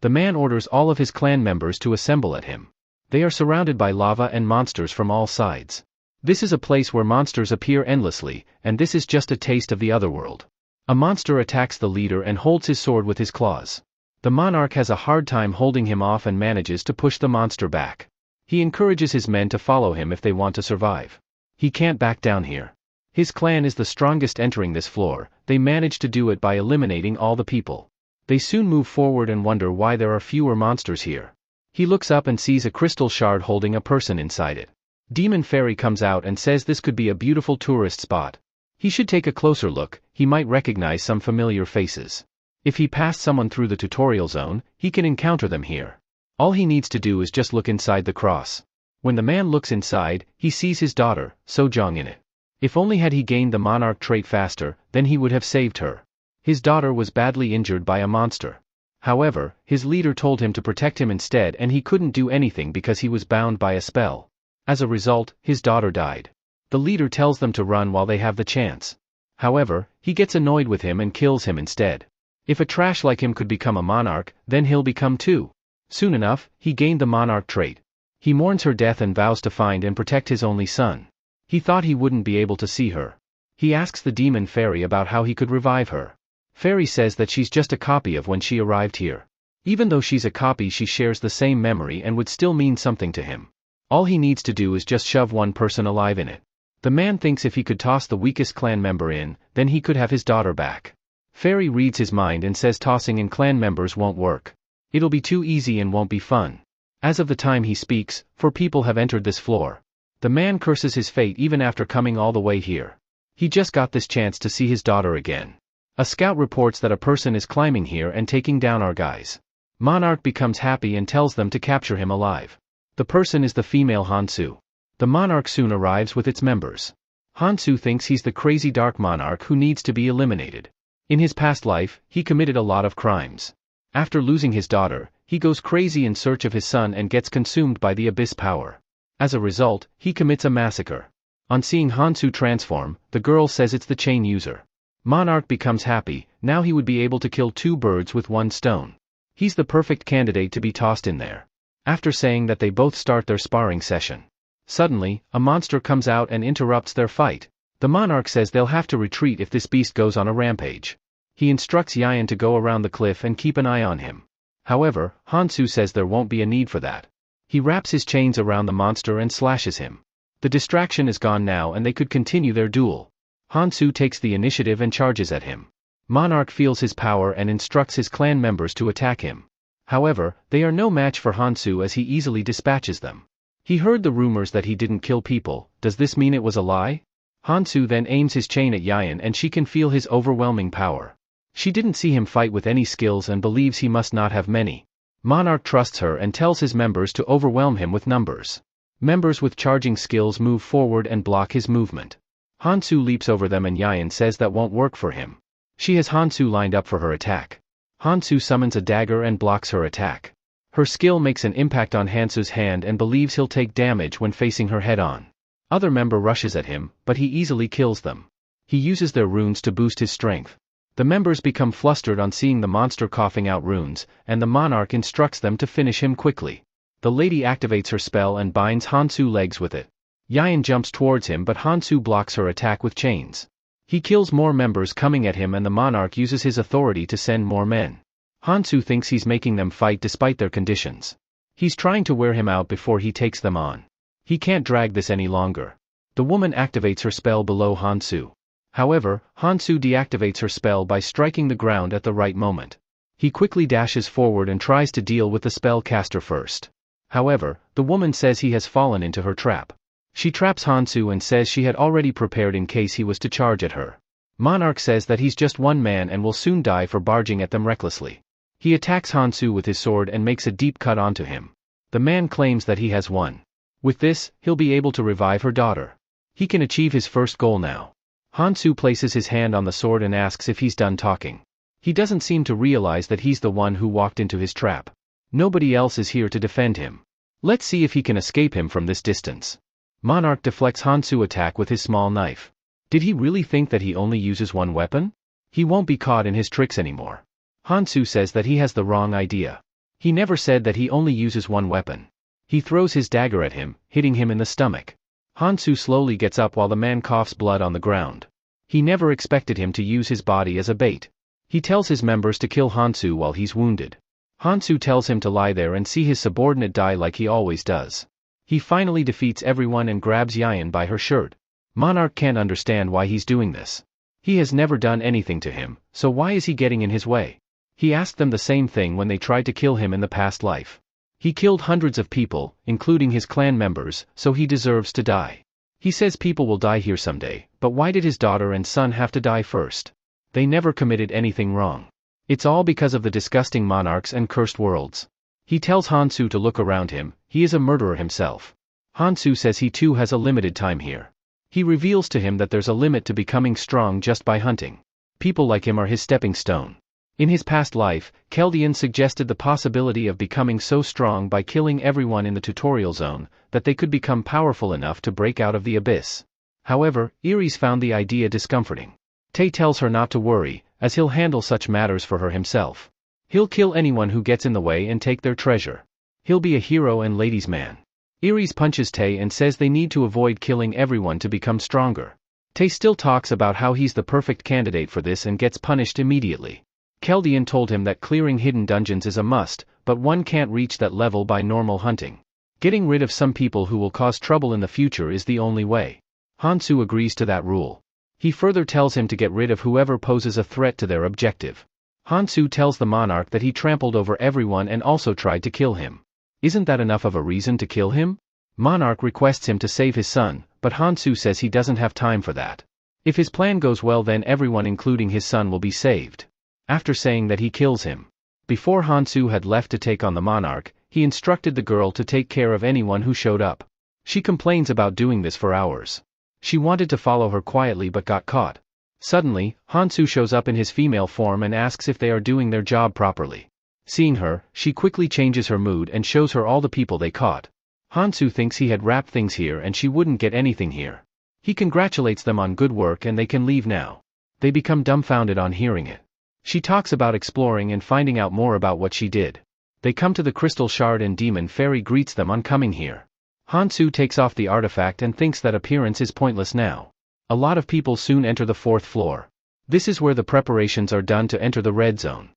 Speaker 1: The man orders all of his clan members to assemble at him. They are surrounded by lava and monsters from all sides. This is a place where monsters appear endlessly, and this is just a taste of the otherworld. A monster attacks the leader and holds his sword with his claws. The monarch has a hard time holding him off and manages to push the monster back. He encourages his men to follow him if they want to survive. He can't back down here. His clan is the strongest entering this floor, they manage to do it by eliminating all the people. They soon move forward and wonder why there are fewer monsters here. He looks up and sees a crystal shard holding a person inside it. Demon Fairy comes out and says this could be a beautiful tourist spot. He should take a closer look, he might recognize some familiar faces. If he passed someone through the tutorial zone, he can encounter them here. All he needs to do is just look inside the cross. When the man looks inside, he sees his daughter, Sojong, in it. If only had he gained the monarch trait faster, then he would have saved her. His daughter was badly injured by a monster. However, his leader told him to protect him instead and he couldn't do anything because he was bound by a spell. As a result, his daughter died. The leader tells them to run while they have the chance. However, he gets annoyed with him and kills him instead. If a trash like him could become a monarch, then he'll become too. Soon enough, he gained the monarch trait. He mourns her death and vows to find and protect his only son. He thought he wouldn't be able to see her. He asks the demon fairy about how he could revive her. Fairy says that she's just a copy of when she arrived here. Even though she's a copy, she shares the same memory and would still mean something to him. All he needs to do is just shove one person alive in it. The man thinks if he could toss the weakest clan member in, then he could have his daughter back. Fairy reads his mind and says tossing in clan members won't work. It'll be too easy and won't be fun. As of the time he speaks, 4 people have entered this floor. The man curses his fate even after coming all the way here. He just got this chance to see his daughter again. A scout reports that a person is climbing here and taking down our guys. Monarch becomes happy and tells them to capture him alive. The person is the female Hansu. The monarch soon arrives with its members. Hansu thinks he's the crazy dark monarch who needs to be eliminated. In his past life, he committed a lot of crimes. After losing his daughter, he goes crazy in search of his son and gets consumed by the abyss power. As a result, he commits a massacre. On seeing Hansu transform, the girl says it's the chain user. Monarch becomes happy, now he would be able to kill 2 birds with 1 stone. He's the perfect candidate to be tossed in there. After saying that, they both start their sparring session. Suddenly, a monster comes out and interrupts their fight. The monarch says they'll have to retreat if this beast goes on a rampage. He instructs Yayan to go around the cliff and keep an eye on him. However, Hansu says there won't be a need for that. He wraps his chains around the monster and slashes him. The distraction is gone now and they could continue their duel. Hansu takes the initiative and charges at him. Monarch feels his power and instructs his clan members to attack him. However, they are no match for Hansu as he easily dispatches them. He heard the rumors that he didn't kill people. Does this mean it was a lie? Hansu then aims his chain at Yayan and she can feel his overwhelming power. She didn't see him fight with any skills and believes he must not have many. Monarch trusts her and tells his members to overwhelm him with numbers. Members with charging skills move forward and block his movement. Hansu leaps over them and Yayan says that won't work for him. She has Hansu lined up for her attack. Hansu summons a dagger and blocks her attack. Her skill makes an impact on Hansu's hand and believes he'll take damage when facing her head-on. Other member rushes at him, but he easily kills them. He uses their runes to boost his strength. The members become flustered on seeing the monster coughing out runes, and the monarch instructs them to finish him quickly. The lady activates her spell and binds Hansu's legs with it. Yayan jumps towards him but Hansu blocks her attack with chains. He kills more members coming at him and the monarch uses his authority to send more men. Hansu thinks he's making them fight despite their conditions. He's trying to wear him out before he takes them on. He can't drag this any longer. The woman activates her spell below Hansu. However, Hansu deactivates her spell by striking the ground at the right moment. He quickly dashes forward and tries to deal with the spellcaster first. However, the woman says he has fallen into her trap. She traps Hansu and says she had already prepared in case he was to charge at her. Monarch says that he's just one man and will soon die for barging at them recklessly. He attacks Hansu with his sword and makes a deep cut onto him. The man claims that he has won. With this, he'll be able to revive her daughter. He can achieve his first goal now. Hansu places his hand on the sword and asks if he's done talking. He doesn't seem to realize that he's the one who walked into his trap. Nobody else is here to defend him. Let's see if he can escape him from this distance. Monarch deflects Hansu's attack with his small knife. Did he really think that he only uses one weapon? He won't be caught in his tricks anymore. Hansu says that he has the wrong idea. He never said that he only uses one weapon. He throws his dagger at him, hitting him in the stomach. Hansu slowly gets up while the man coughs blood on the ground. He never expected him to use his body as a bait. He tells his members to kill Hansu while he's wounded. Hansu tells him to lie there and see his subordinate die like he always does. He finally defeats everyone and grabs Yayan by her shirt. Monarch can't understand why he's doing this. He has never done anything to him, so why is he getting in his way? He asked them the same thing when they tried to kill him in the past life. He killed hundreds of people, including his clan members, so he deserves to die. He says people will die here someday, but why did his daughter and son have to die first? They never committed anything wrong. It's all because of the disgusting monarchs and cursed worlds. He tells Hansu to look around him. He is a murderer himself. Hansu says he too has a limited time here. He reveals to him that there's a limit to becoming strong just by hunting. People like him are his stepping stone. In his past life, Keldian suggested the possibility of becoming so strong by killing everyone in the tutorial zone, that they could become powerful enough to break out of the abyss. However, Iris found the idea discomforting. Tae tells her not to worry, as he'll handle such matters for her himself. He'll kill anyone who gets in the way and take their treasure. He'll be a hero and ladies' man. Aries punches Tae and says they need to avoid killing everyone to become stronger. Tae still talks about how he's the perfect candidate for this and gets punished immediately. Keldian told him that clearing hidden dungeons is a must, but one can't reach that level by normal hunting. Getting rid of some people who will cause trouble in the future is the only way. Hansu agrees to that rule. He further tells him to get rid of whoever poses a threat to their objective. Hansu tells the monarch that he trampled over everyone and also tried to kill him. Isn't that enough of a reason to kill him? Monarch requests him to save his son, but Hansu says he doesn't have time for that. If his plan goes well, then everyone including his son will be saved. After saying that, he kills him. Before Hansu had left to take on the monarch, he instructed the girl to take care of anyone who showed up. She complains about doing this for hours. She wanted to follow her quietly but got caught. Suddenly, Hansu shows up in his female form and asks if they are doing their job properly. Seeing her, she quickly changes her mood and shows her all the people they caught. Hansu thinks he had wrapped things here and she wouldn't get anything here. He congratulates them on good work and they can leave now. They become dumbfounded on hearing it. She talks about exploring and finding out more about what she did. They come to the crystal shard and Demon Fairy greets them on coming here. Hansu takes off the artifact and thinks that appearance is pointless now. A lot of people soon enter the 4th floor. This is where the preparations are done to enter the red zone.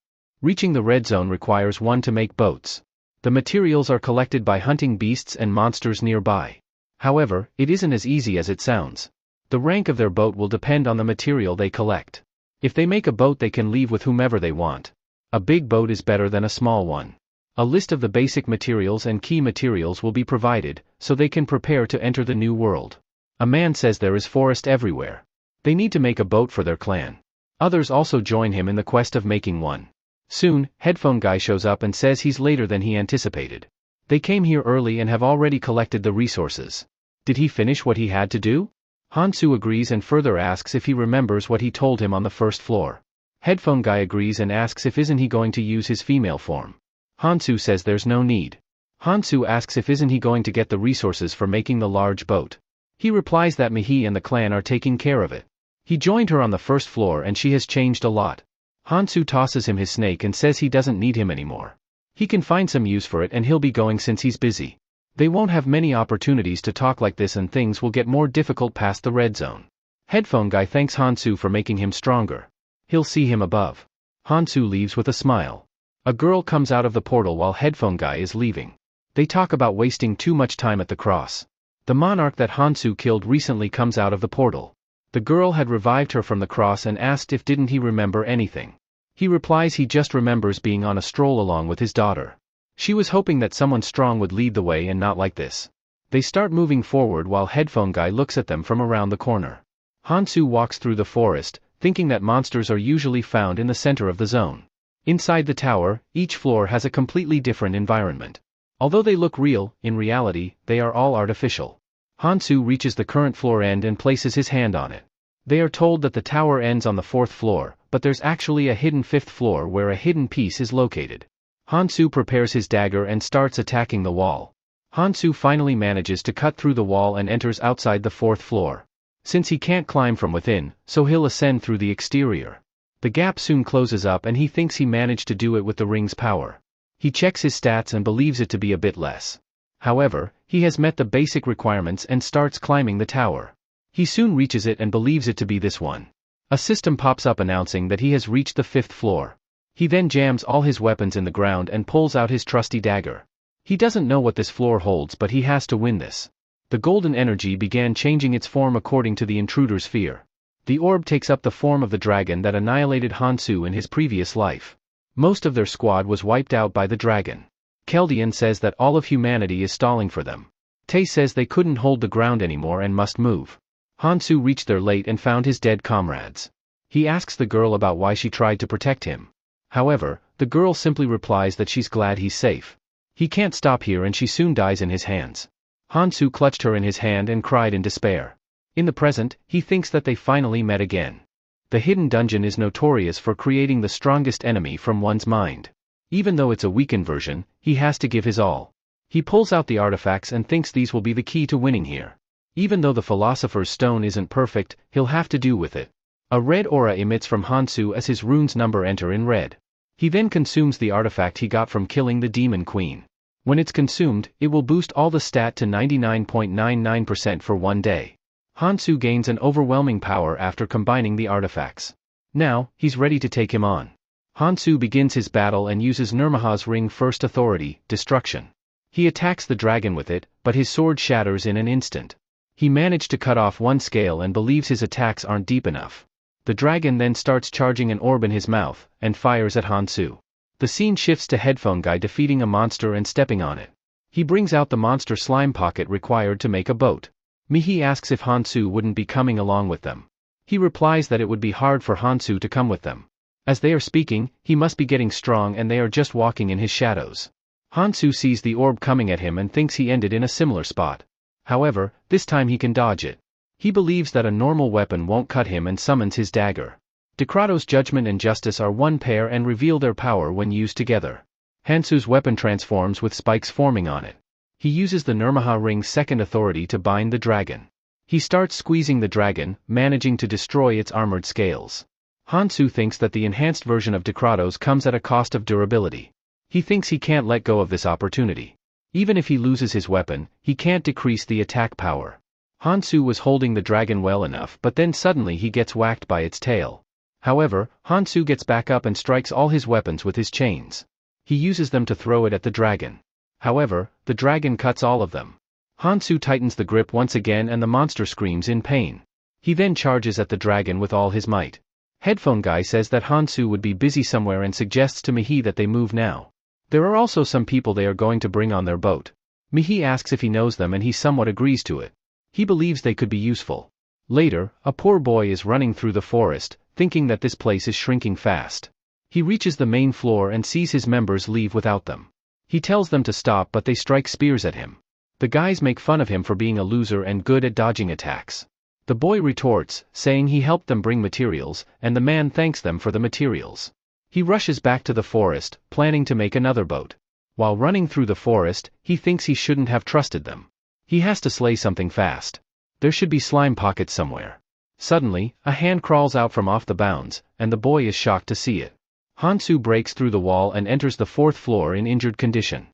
Speaker 1: Reaching the red zone requires one to make boats. The materials are collected by hunting beasts and monsters nearby. However, it isn't as easy as it sounds. The rank of their boat will depend on the material they collect. If they make a boat, they can leave with whomever they want. A big boat is better than a small one. A list of the basic materials and key materials will be provided, so they can prepare to enter the new world. A man says there is forest everywhere. They need to make a boat for their clan. Others also join him in the quest of making one. Soon, Headphone Guy shows up and says he's later than he anticipated. They came here early and have already collected the resources. Did he finish what he had to do? Hansu agrees and further asks if he remembers what he told him on the 1st floor. Headphone Guy agrees and asks if isn't he going to use his female form. Hansu says there's no need. Hansu asks if isn't he going to get the resources for making the large boat. He replies that Mihi and the clan are taking care of it. He joined her on the 1st floor and she has changed a lot. Hansu tosses him his snake and says he doesn't need him anymore. He can find some use for it and he'll be going since he's busy. They won't have many opportunities to talk like this and things will get more difficult past the red zone. Headphone Guy thanks Hansu for making him stronger. He'll see him above. Hansu leaves with a smile. A girl comes out of the portal while Headphone Guy is leaving. They talk about wasting too much time at the cross. The monarch that Hansu killed recently comes out of the portal. The girl had revived her from the cross and asked if didn't he remember anything. He replies he just remembers being on a stroll along with his daughter. She was hoping that someone strong would lead the way and not like this. They start moving forward while Headphone Guy looks at them from around the corner. Hansu walks through the forest, thinking that monsters are usually found in the center of the zone. Inside the tower, each floor has a completely different environment. Although they look real, in reality, they are all artificial. Hansu reaches the current floor end and places his hand on it. They are told that the tower ends on the 4th floor, but there's actually a hidden 5th floor where a hidden piece is located. Hansu prepares his dagger and starts attacking the wall. Hansu finally manages to cut through the wall and enters outside the 4th floor. Since he can't climb from within, so he'll ascend through the exterior. The gap soon closes up and he thinks he managed to do it with the ring's power. He checks his stats and believes it to be a bit less. However, he has met the basic requirements and starts climbing the tower. He soon reaches it and believes it to be this one. A system pops up announcing that he has reached the 5th floor. He then jams all his weapons in the ground and pulls out his trusty dagger. He doesn't know what this floor holds, but he has to win this. The golden energy began changing its form according to the intruder's fear. The orb takes up the form of the dragon that annihilated Hansu in his previous life. Most of their squad was wiped out by the dragon. Keldian says that all of humanity is stalling for them. Tae says they couldn't hold the ground anymore and must move. Hansu reached there late and found his dead comrades. He asks the girl about why she tried to protect him. However, the girl simply replies that she's glad he's safe. He can't stop here and she soon dies in his hands. Hansu clutched her in his hand and cried in despair. In the present, he thinks that they finally met again. The hidden dungeon is notorious for creating the strongest enemy from one's mind. Even though it's a weakened version, he has to give his all. He pulls out the artifacts and thinks these will be the key to winning here. Even though the Philosopher's Stone isn't perfect, he'll have to do with it. A red aura emits from Hansu as his rune's number enter in red. He then consumes the artifact he got from killing the Demon Queen. When it's consumed, it will boost all the stat to 99.99% for 1 day. Hansu gains an overwhelming power after combining the artifacts. Now, he's ready to take him on. Hansu begins his battle and uses Nirmaha's ring first authority, destruction. He attacks the dragon with it, but his sword shatters in an instant. He managed to cut off one scale and believes his attacks aren't deep enough. The dragon then starts charging an orb in his mouth, and fires at Hansu. The scene shifts to Headphone Guy defeating a monster and stepping on it. He brings out the monster slime pocket required to make a boat. Mihi asks if Hansu wouldn't be coming along with them. He replies that it would be hard for Hansu to come with them. As they are speaking, he must be getting strong and they are just walking in his shadows. Hansu sees the orb coming at him and thinks he ended in a similar spot. However, this time he can dodge it. He believes that a normal weapon won't cut him and summons his dagger. Decrato's judgment and justice are one pair and reveal their power when used together. Hansu's weapon transforms with spikes forming on it. He uses the Nirmaha ring's second authority to bind the dragon. He starts squeezing the dragon, managing to destroy its armored scales. Hansu thinks that the enhanced version of Decrato's comes at a cost of durability. He thinks he can't let go of this opportunity. Even if he loses his weapon, he can't decrease the attack power. Hansu was holding the dragon well enough, but then suddenly he gets whacked by its tail. However, Hansu gets back up and strikes all his weapons with his chains. He uses them to throw it at the dragon. However, the dragon cuts all of them. Hansu tightens the grip once again and the monster screams in pain. He then charges at the dragon with all his might. Headphone Guy says that Hansu would be busy somewhere and suggests to Mihi that they move now. There are also some people they are going to bring on their boat. Mihi asks if he knows them and he somewhat agrees to it. He believes they could be useful. Later, a poor boy is running through the forest, thinking that this place is shrinking fast. He reaches the main floor and sees his members leave without them. He tells them to stop but they strike spears at him. The guys make fun of him for being a loser and good at dodging attacks. The boy retorts, saying he helped them bring materials, and the man thanks them for the materials. He rushes back to the forest, planning to make another boat. While running through the forest, he thinks he shouldn't have trusted them. He has to slay something fast. There should be slime pockets somewhere. Suddenly, a hand crawls out from off the bounds, and the boy is shocked to see it. Hansu breaks through the wall and enters the 4th floor in injured condition.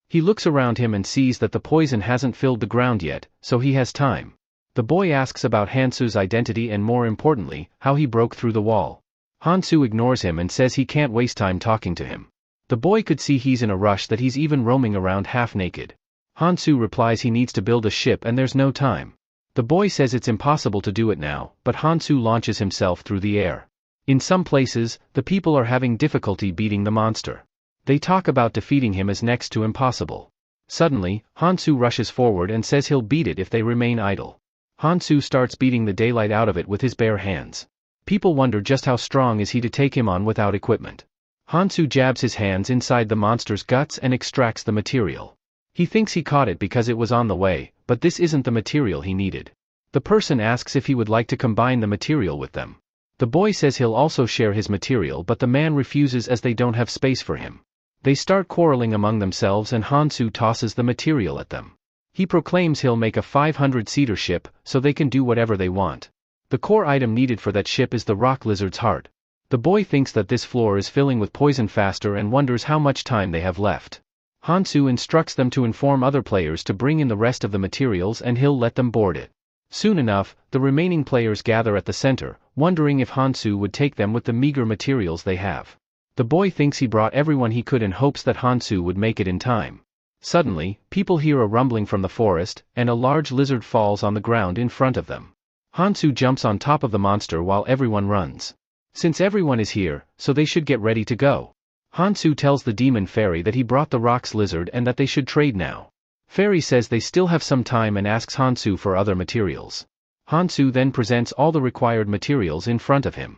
Speaker 1: He looks around him and sees that the poison hasn't filled the ground yet, so he has time. The boy asks about Hansu's identity and more importantly, how he broke through the wall. Hansu ignores him and says he can't waste time talking to him. The boy could see he's in a rush, that he's even roaming around half naked. Hansu replies he needs to build a ship and there's no time. The boy says it's impossible to do it now, but Hansu launches himself through the air. In some places, the people are having difficulty beating the monster. They talk about defeating him as next to impossible. Suddenly, Hansu rushes forward and says he'll beat it if they remain idle. Hansu starts beating the daylight out of it with his bare hands. People wonder just how strong is he to take him on without equipment. Hansu jabs his hands inside the monster's guts and extracts the material. He thinks he caught it because it was on the way, but this isn't the material he needed. The person asks if he would like to combine the material with them. The boy says he'll also share his material, but the man refuses as they don't have space for him. They start quarreling among themselves and Hansu tosses the material at them. He proclaims he'll make a 500-seater ship, so they can do whatever they want. The core item needed for that ship is the rock lizard's heart. The boy thinks that this floor is filling with poison faster and wonders how much time they have left. Hansu instructs them to inform other players to bring in the rest of the materials and he'll let them board it. Soon enough, the remaining players gather at the center, wondering if Hansu would take them with the meager materials they have. The boy thinks he brought everyone he could and hopes that Hansu would make it in time. Suddenly, people hear a rumbling from the forest, and a large lizard falls on the ground in front of them. Hansu jumps on top of the monster while everyone runs. Since everyone is here, so they should get ready to go. Hansu tells the demon fairy that he brought the rocks lizard and that they should trade now. Fairy says they still have some time and asks Hansu for other materials. Hansu then presents all the required materials in front of him.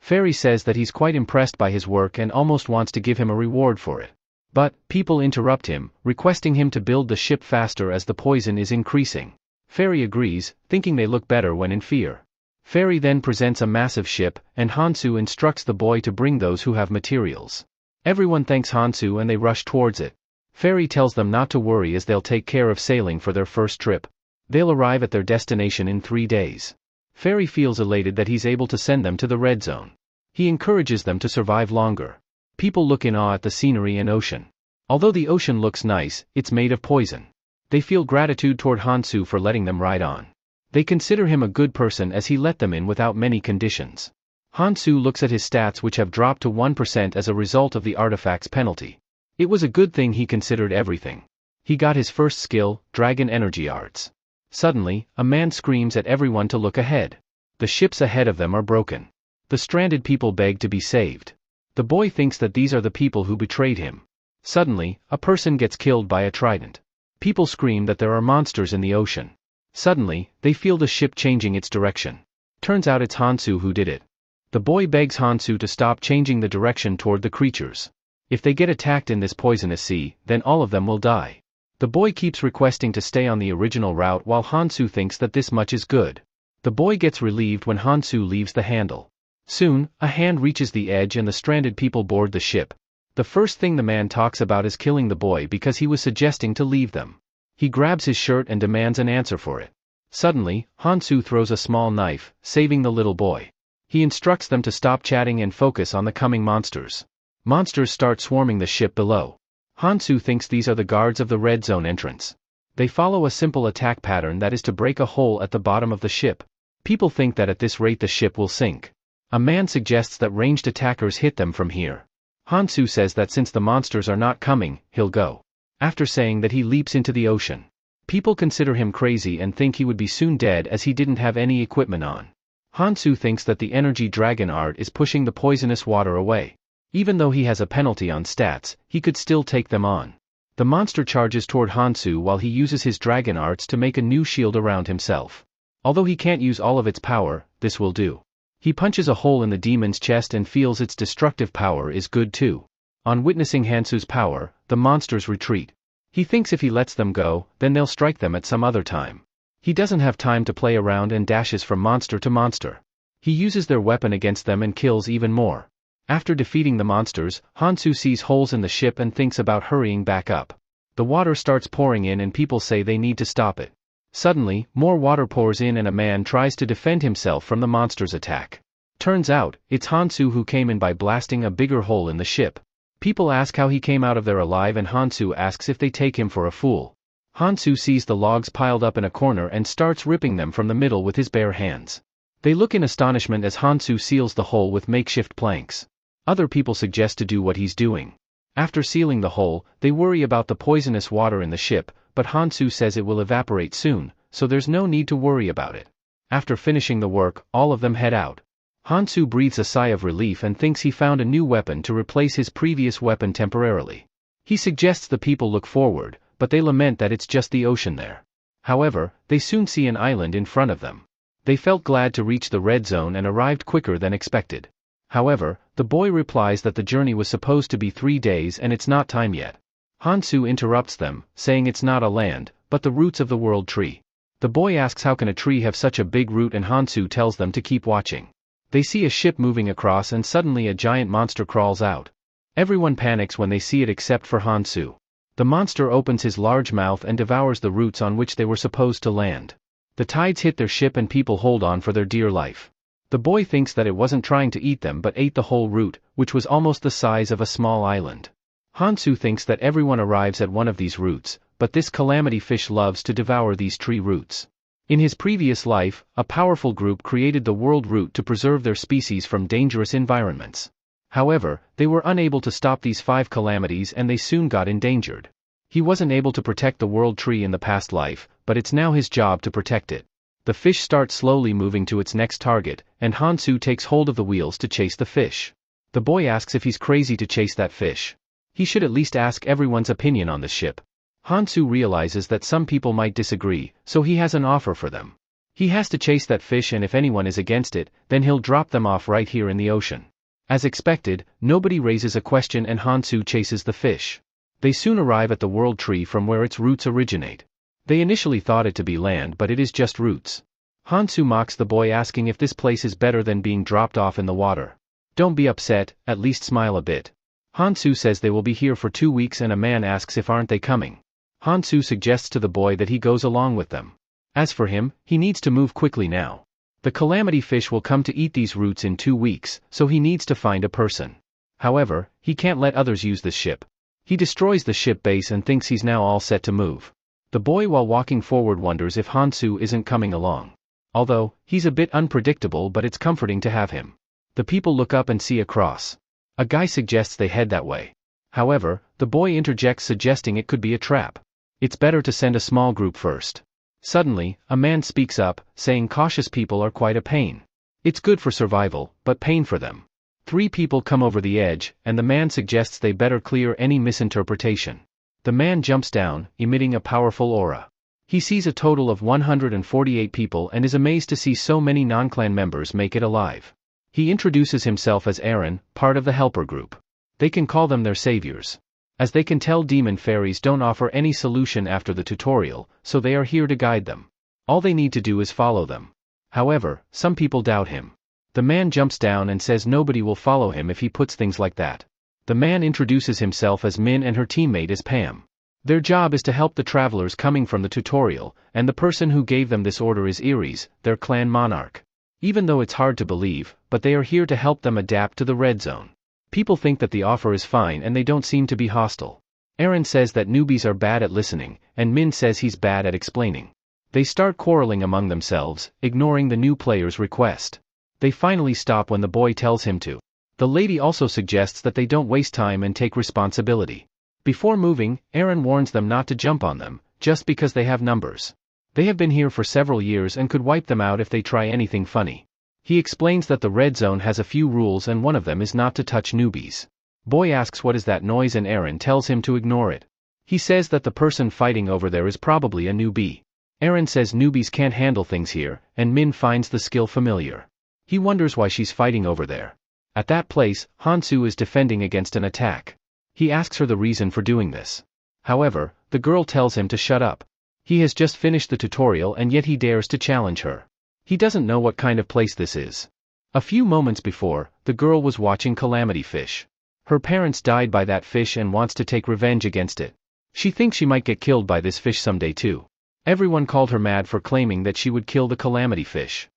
Speaker 1: Fairy says that he's quite impressed by his work and almost wants to give him a reward for it. But, people interrupt him, requesting him to build the ship faster as the poison is increasing. Fairy agrees, thinking they look better when in fear. Fairy then presents a massive ship, and Hansu instructs the boy to bring those who have materials. Everyone thanks Hansu and they rush towards it. Fairy tells them not to worry as they'll take care of sailing for their first trip. They'll arrive at their destination in 3 days. Fairy feels elated that he's able to send them to the red zone. He encourages them to survive longer. People look in awe at the scenery and ocean. Although the ocean looks nice, it's made of poison. They feel gratitude toward Hansu for letting them ride on. They consider him a good person as he let them in without many conditions. Hansu looks at his stats, which have dropped to 1% as a result of the artifact's penalty. It was a good thing he considered everything. He got his first skill, Dragon Energy Arts. Suddenly, a man screams at everyone to look ahead. The ships ahead of them are broken. The stranded people beg to be saved. The boy thinks that these are the people who betrayed him. Suddenly, a person gets killed by a trident. People scream that there are monsters in the ocean. Suddenly, they feel the ship changing its direction. Turns out it's Hansu who did it. The boy begs Hansu to stop changing the direction toward the creatures. If they get attacked in this poisonous sea, then all of them will die. The boy keeps requesting to stay on the original route while Hansu thinks that this much is good. The boy gets relieved when Hansu leaves the handle. Soon, a hand reaches the edge and the stranded people board the ship. The first thing the man talks about is killing the boy because he was suggesting to leave them. He grabs his shirt and demands an answer for it. Suddenly, Hansu throws a small knife, saving the little boy. He instructs them to stop chatting and focus on the coming monsters. Monsters start swarming the ship below. Hansu thinks these are the guards of the red zone entrance. They follow a simple attack pattern that is to break a hole at the bottom of the ship. People think that at this rate the ship will sink. A man suggests that ranged attackers hit them from here. Hansu says that since the monsters are not coming, he'll go. After saying that, he leaps into the ocean. People consider him crazy and think he would be soon dead as he didn't have any equipment on. Hansu thinks that the energy dragon art is pushing the poisonous water away. Even though he has a penalty on stats, he could still take them on. The monster charges toward Hansu while he uses his dragon arts to make a new shield around himself. Although he can't use all of its power, this will do. He punches a hole in the demon's chest and feels its destructive power is good too. On witnessing Hansu's power, the monsters retreat. He thinks if he lets them go, then they'll strike them at some other time. He doesn't have time to play around and dashes from monster to monster. He uses their weapon against them and kills even more. After defeating the monsters, Hansu sees holes in the ship and thinks about hurrying back up. The water starts pouring in and people say they need to stop it. Suddenly, more water pours in and a man tries to defend himself from the monster's attack. Turns out, it's Hansu who came in by blasting a bigger hole in the ship. People ask how he came out of there alive and Hansu asks if they take him for a fool. Hansu sees the logs piled up in a corner and starts ripping them from the middle with his bare hands. They look in astonishment as Hansu seals the hole with makeshift planks. Other people suggest to do what he's doing. After sealing the hole, they worry about the poisonous water in the ship, but Hansu says it will evaporate soon, so there's no need to worry about it. After finishing the work, all of them head out. Hansu breathes a sigh of relief and thinks he found a new weapon to replace his previous weapon temporarily. He suggests the people look forward, but they lament that it's just the ocean there. However, they soon see an island in front of them. They felt glad to reach the red zone and arrived quicker than expected. However, the boy replies that the journey was supposed to be 3 days and it's not time yet. Hansu interrupts them, saying it's not a land, but the roots of the world tree. The boy asks how can a tree have such a big root and Hansu tells them to keep watching. They see a ship moving across and suddenly a giant monster crawls out. Everyone panics when they see it except for Hansu. The monster opens his large mouth and devours the roots on which they were supposed to land. The tides hit their ship and people hold on for their dear life. The boy thinks that it wasn't trying to eat them but ate the whole root, which was almost the size of a small island. Hansu thinks that everyone arrives at one of these roots, but this calamity fish loves to devour these tree roots. In his previous life, a powerful group created the world root to preserve their species from dangerous environments. However, they were unable to stop these 5 calamities and they soon got endangered. He wasn't able to protect the world tree in the past life, but it's now his job to protect it. The fish starts slowly moving to its next target, and Hansu takes hold of the wheels to chase the fish. The boy asks if he's crazy to chase that fish. He should at least ask everyone's opinion on the ship. Hansu realizes that some people might disagree, so he has an offer for them. He has to chase that fish and if anyone is against it, then he'll drop them off right here in the ocean. As expected, nobody raises a question and Hansu chases the fish. They soon arrive at the world tree from where its roots originate. They initially thought it to be land but it is just roots. Hansu mocks the boy asking if this place is better than being dropped off in the water. Don't be upset, at least smile a bit. Hansu says they will be here for 2 weeks and a man asks if aren't they coming. Hansu suggests to the boy that he goes along with them. As for him, he needs to move quickly now. The calamity fish will come to eat these roots in 2 weeks, so he needs to find a person. However, he can't let others use this ship. He destroys the ship base and thinks he's now all set to move. The boy while walking forward wonders if Hansu isn't coming along. Although, he's a bit unpredictable, but it's comforting to have him. The people look up and see a cross. A guy suggests they head that way. However, the boy interjects suggesting it could be a trap. It's better to send a small group first. Suddenly, a man speaks up, saying cautious people are quite a pain. It's good for survival, but pain for them. 3 people come over the edge, and the man suggests they better clear any misinterpretation. The man jumps down, emitting a powerful aura. He sees a total of 148 people and is amazed to see so many non-clan members make it alive. He introduces himself as Aaron, part of the helper group. They can call them their saviors. As they can tell, demon fairies don't offer any solution after the tutorial, so they are here to guide them. All they need to do is follow them. However, some people doubt him. The man jumps down and says nobody will follow him if he puts things like that. The man introduces himself as Min and her teammate as Pam. Their job is to help the travelers coming from the tutorial, and the person who gave them this order is Ares, their clan monarch. Even though it's hard to believe, but they are here to help them adapt to the red zone. People think that the offer is fine and they don't seem to be hostile. Aaron says that newbies are bad at listening, and Min says he's bad at explaining. They start quarreling among themselves, ignoring the new player's request. They finally stop when the boy tells him to. The lady also suggests that they don't waste time and take responsibility. Before moving, Aaron warns them not to jump on them, just because they have numbers. They have been here for several years and could wipe them out if they try anything funny. He explains that the red zone has a few rules and one of them is not to touch newbies. Boy asks what is that noise and Aaron tells him to ignore it. He says that the person fighting over there is probably a newbie. Aaron says newbies can't handle things here, and Min finds the skill familiar. He wonders why she's fighting over there. At that place, Hansu is defending against an attack. He asks her the reason for doing this. However, the girl tells him to shut up. He has just finished the tutorial and yet he dares to challenge her. He doesn't know what kind of place this is. A few moments before, the girl was watching Calamity Fish. Her parents died by that fish and wants to take revenge against it. She thinks she might get killed by this fish someday too. Everyone called her mad for claiming that she would kill the Calamity Fish.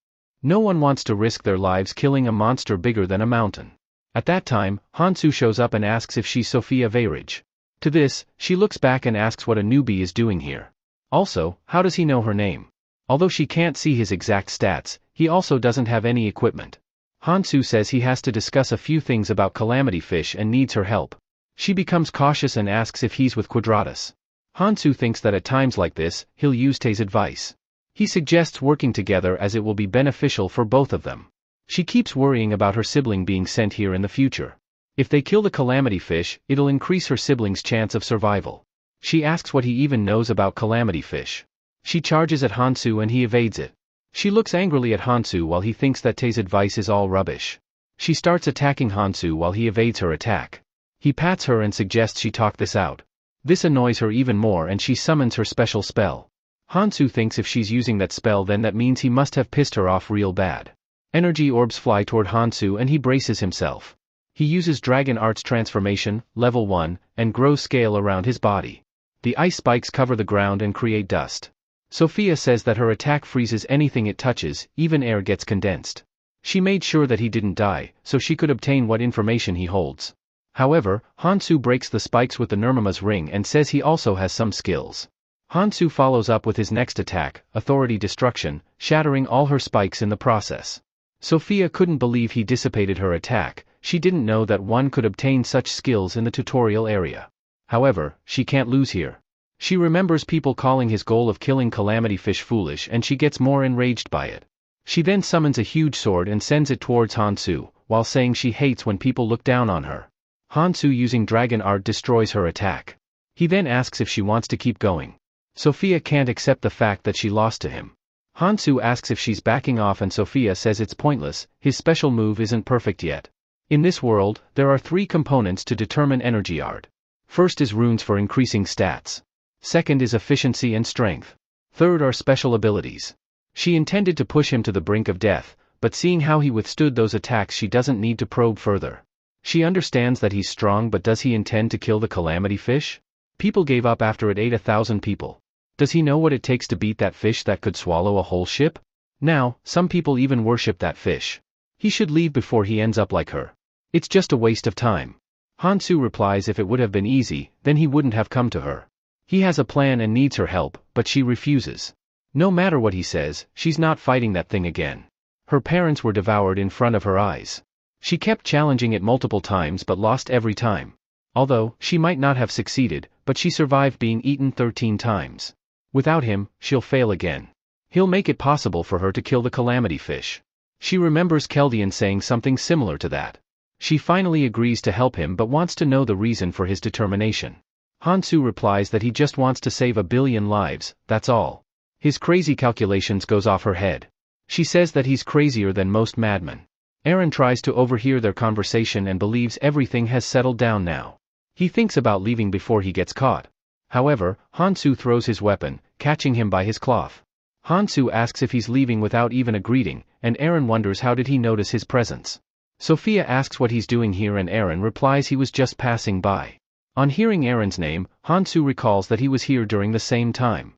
Speaker 1: No one wants to risk their lives killing a monster bigger than a mountain. At that time, Hansu shows up and asks if she's Sophia Vairage. To this, she looks back and asks what a newbie is doing here. Also, how does he know her name? Although she can't see his exact stats, he also doesn't have any equipment. Hansu says he has to discuss a few things about Calamity Fish and needs her help. She becomes cautious and asks if he's with Quadratus. Hansu thinks that at times like this, he'll use Tae's advice. He suggests working together as it will be beneficial for both of them. She keeps worrying about her sibling being sent here in the future. If they kill the Calamity Fish, it'll increase her sibling's chance of survival. She asks what he even knows about Calamity Fish. She charges at Hansu and he evades it. She looks angrily at Hansu while he thinks that Tae's advice is all rubbish. She starts attacking Hansu while he evades her attack. He pats her and suggests she talk this out. This annoys her even more and she summons her special spell. Hansu thinks if she's using that spell then that means he must have pissed her off real bad. Energy orbs fly toward Hansu and he braces himself. He uses Dragon Arts Transformation, level 1, and grows scale around his body. The ice spikes cover the ground and create dust. Sophia says that her attack freezes anything it touches, even air gets condensed. She made sure that he didn't die, so she could obtain what information he holds. However, Hansu breaks the spikes with the Nirmama's ring and says he also has some skills. Hansu follows up with his next attack, Authority Destruction, shattering all her spikes in the process. Sophia couldn't believe he dissipated her attack. She didn't know that one could obtain such skills in the tutorial area. However, she can't lose here. She remembers people calling his goal of killing Calamity Fish foolish and she gets more enraged by it. She then summons a huge sword and sends it towards Hansu, while saying she hates when people look down on her. Hansu using Dragon Art destroys her attack. He then asks if she wants to keep going. Sophia can't accept the fact that she lost to him. Hansu asks if she's backing off and Sophia says it's pointless, his special move isn't perfect yet. In this world, there are 3 components to determine energy art. First is runes for increasing stats. Second is efficiency and strength. Third are special abilities. She intended to push him to the brink of death, but seeing how he withstood those attacks she doesn't need to probe further. She understands that he's strong, but does he intend to kill the Calamity Fish? People gave up after it ate 1,000 people. Does he know what it takes to beat that fish that could swallow a whole ship? Now, some people even worship that fish. He should leave before he ends up like her. It's just a waste of time. Hansu replies if it would have been easy, then he wouldn't have come to her. He has a plan and needs her help, but she refuses. No matter what he says, she's not fighting that thing again. Her parents were devoured in front of her eyes. She kept challenging it multiple times but lost every time. Although, she might not have succeeded, but she survived being eaten 13 times. Without him, she'll fail again. He'll make it possible for her to kill the calamity fish. She remembers Keldian saying something similar to that. She finally agrees to help him but wants to know the reason for his determination. Hansu replies that he just wants to save 1 billion lives, that's all. His crazy calculations goes off her head. She says that he's crazier than most madmen. Eren tries to overhear their conversation and believes everything has settled down now. He thinks about leaving before he gets caught. However, Hansu throws his weapon, catching him by his cloth. Hansu asks if he's leaving without even a greeting, and Eren wonders how did he notice his presence. Sophia asks what he's doing here and Eren replies he was just passing by. On hearing Eren's name, Hansu recalls that he was here during the same time.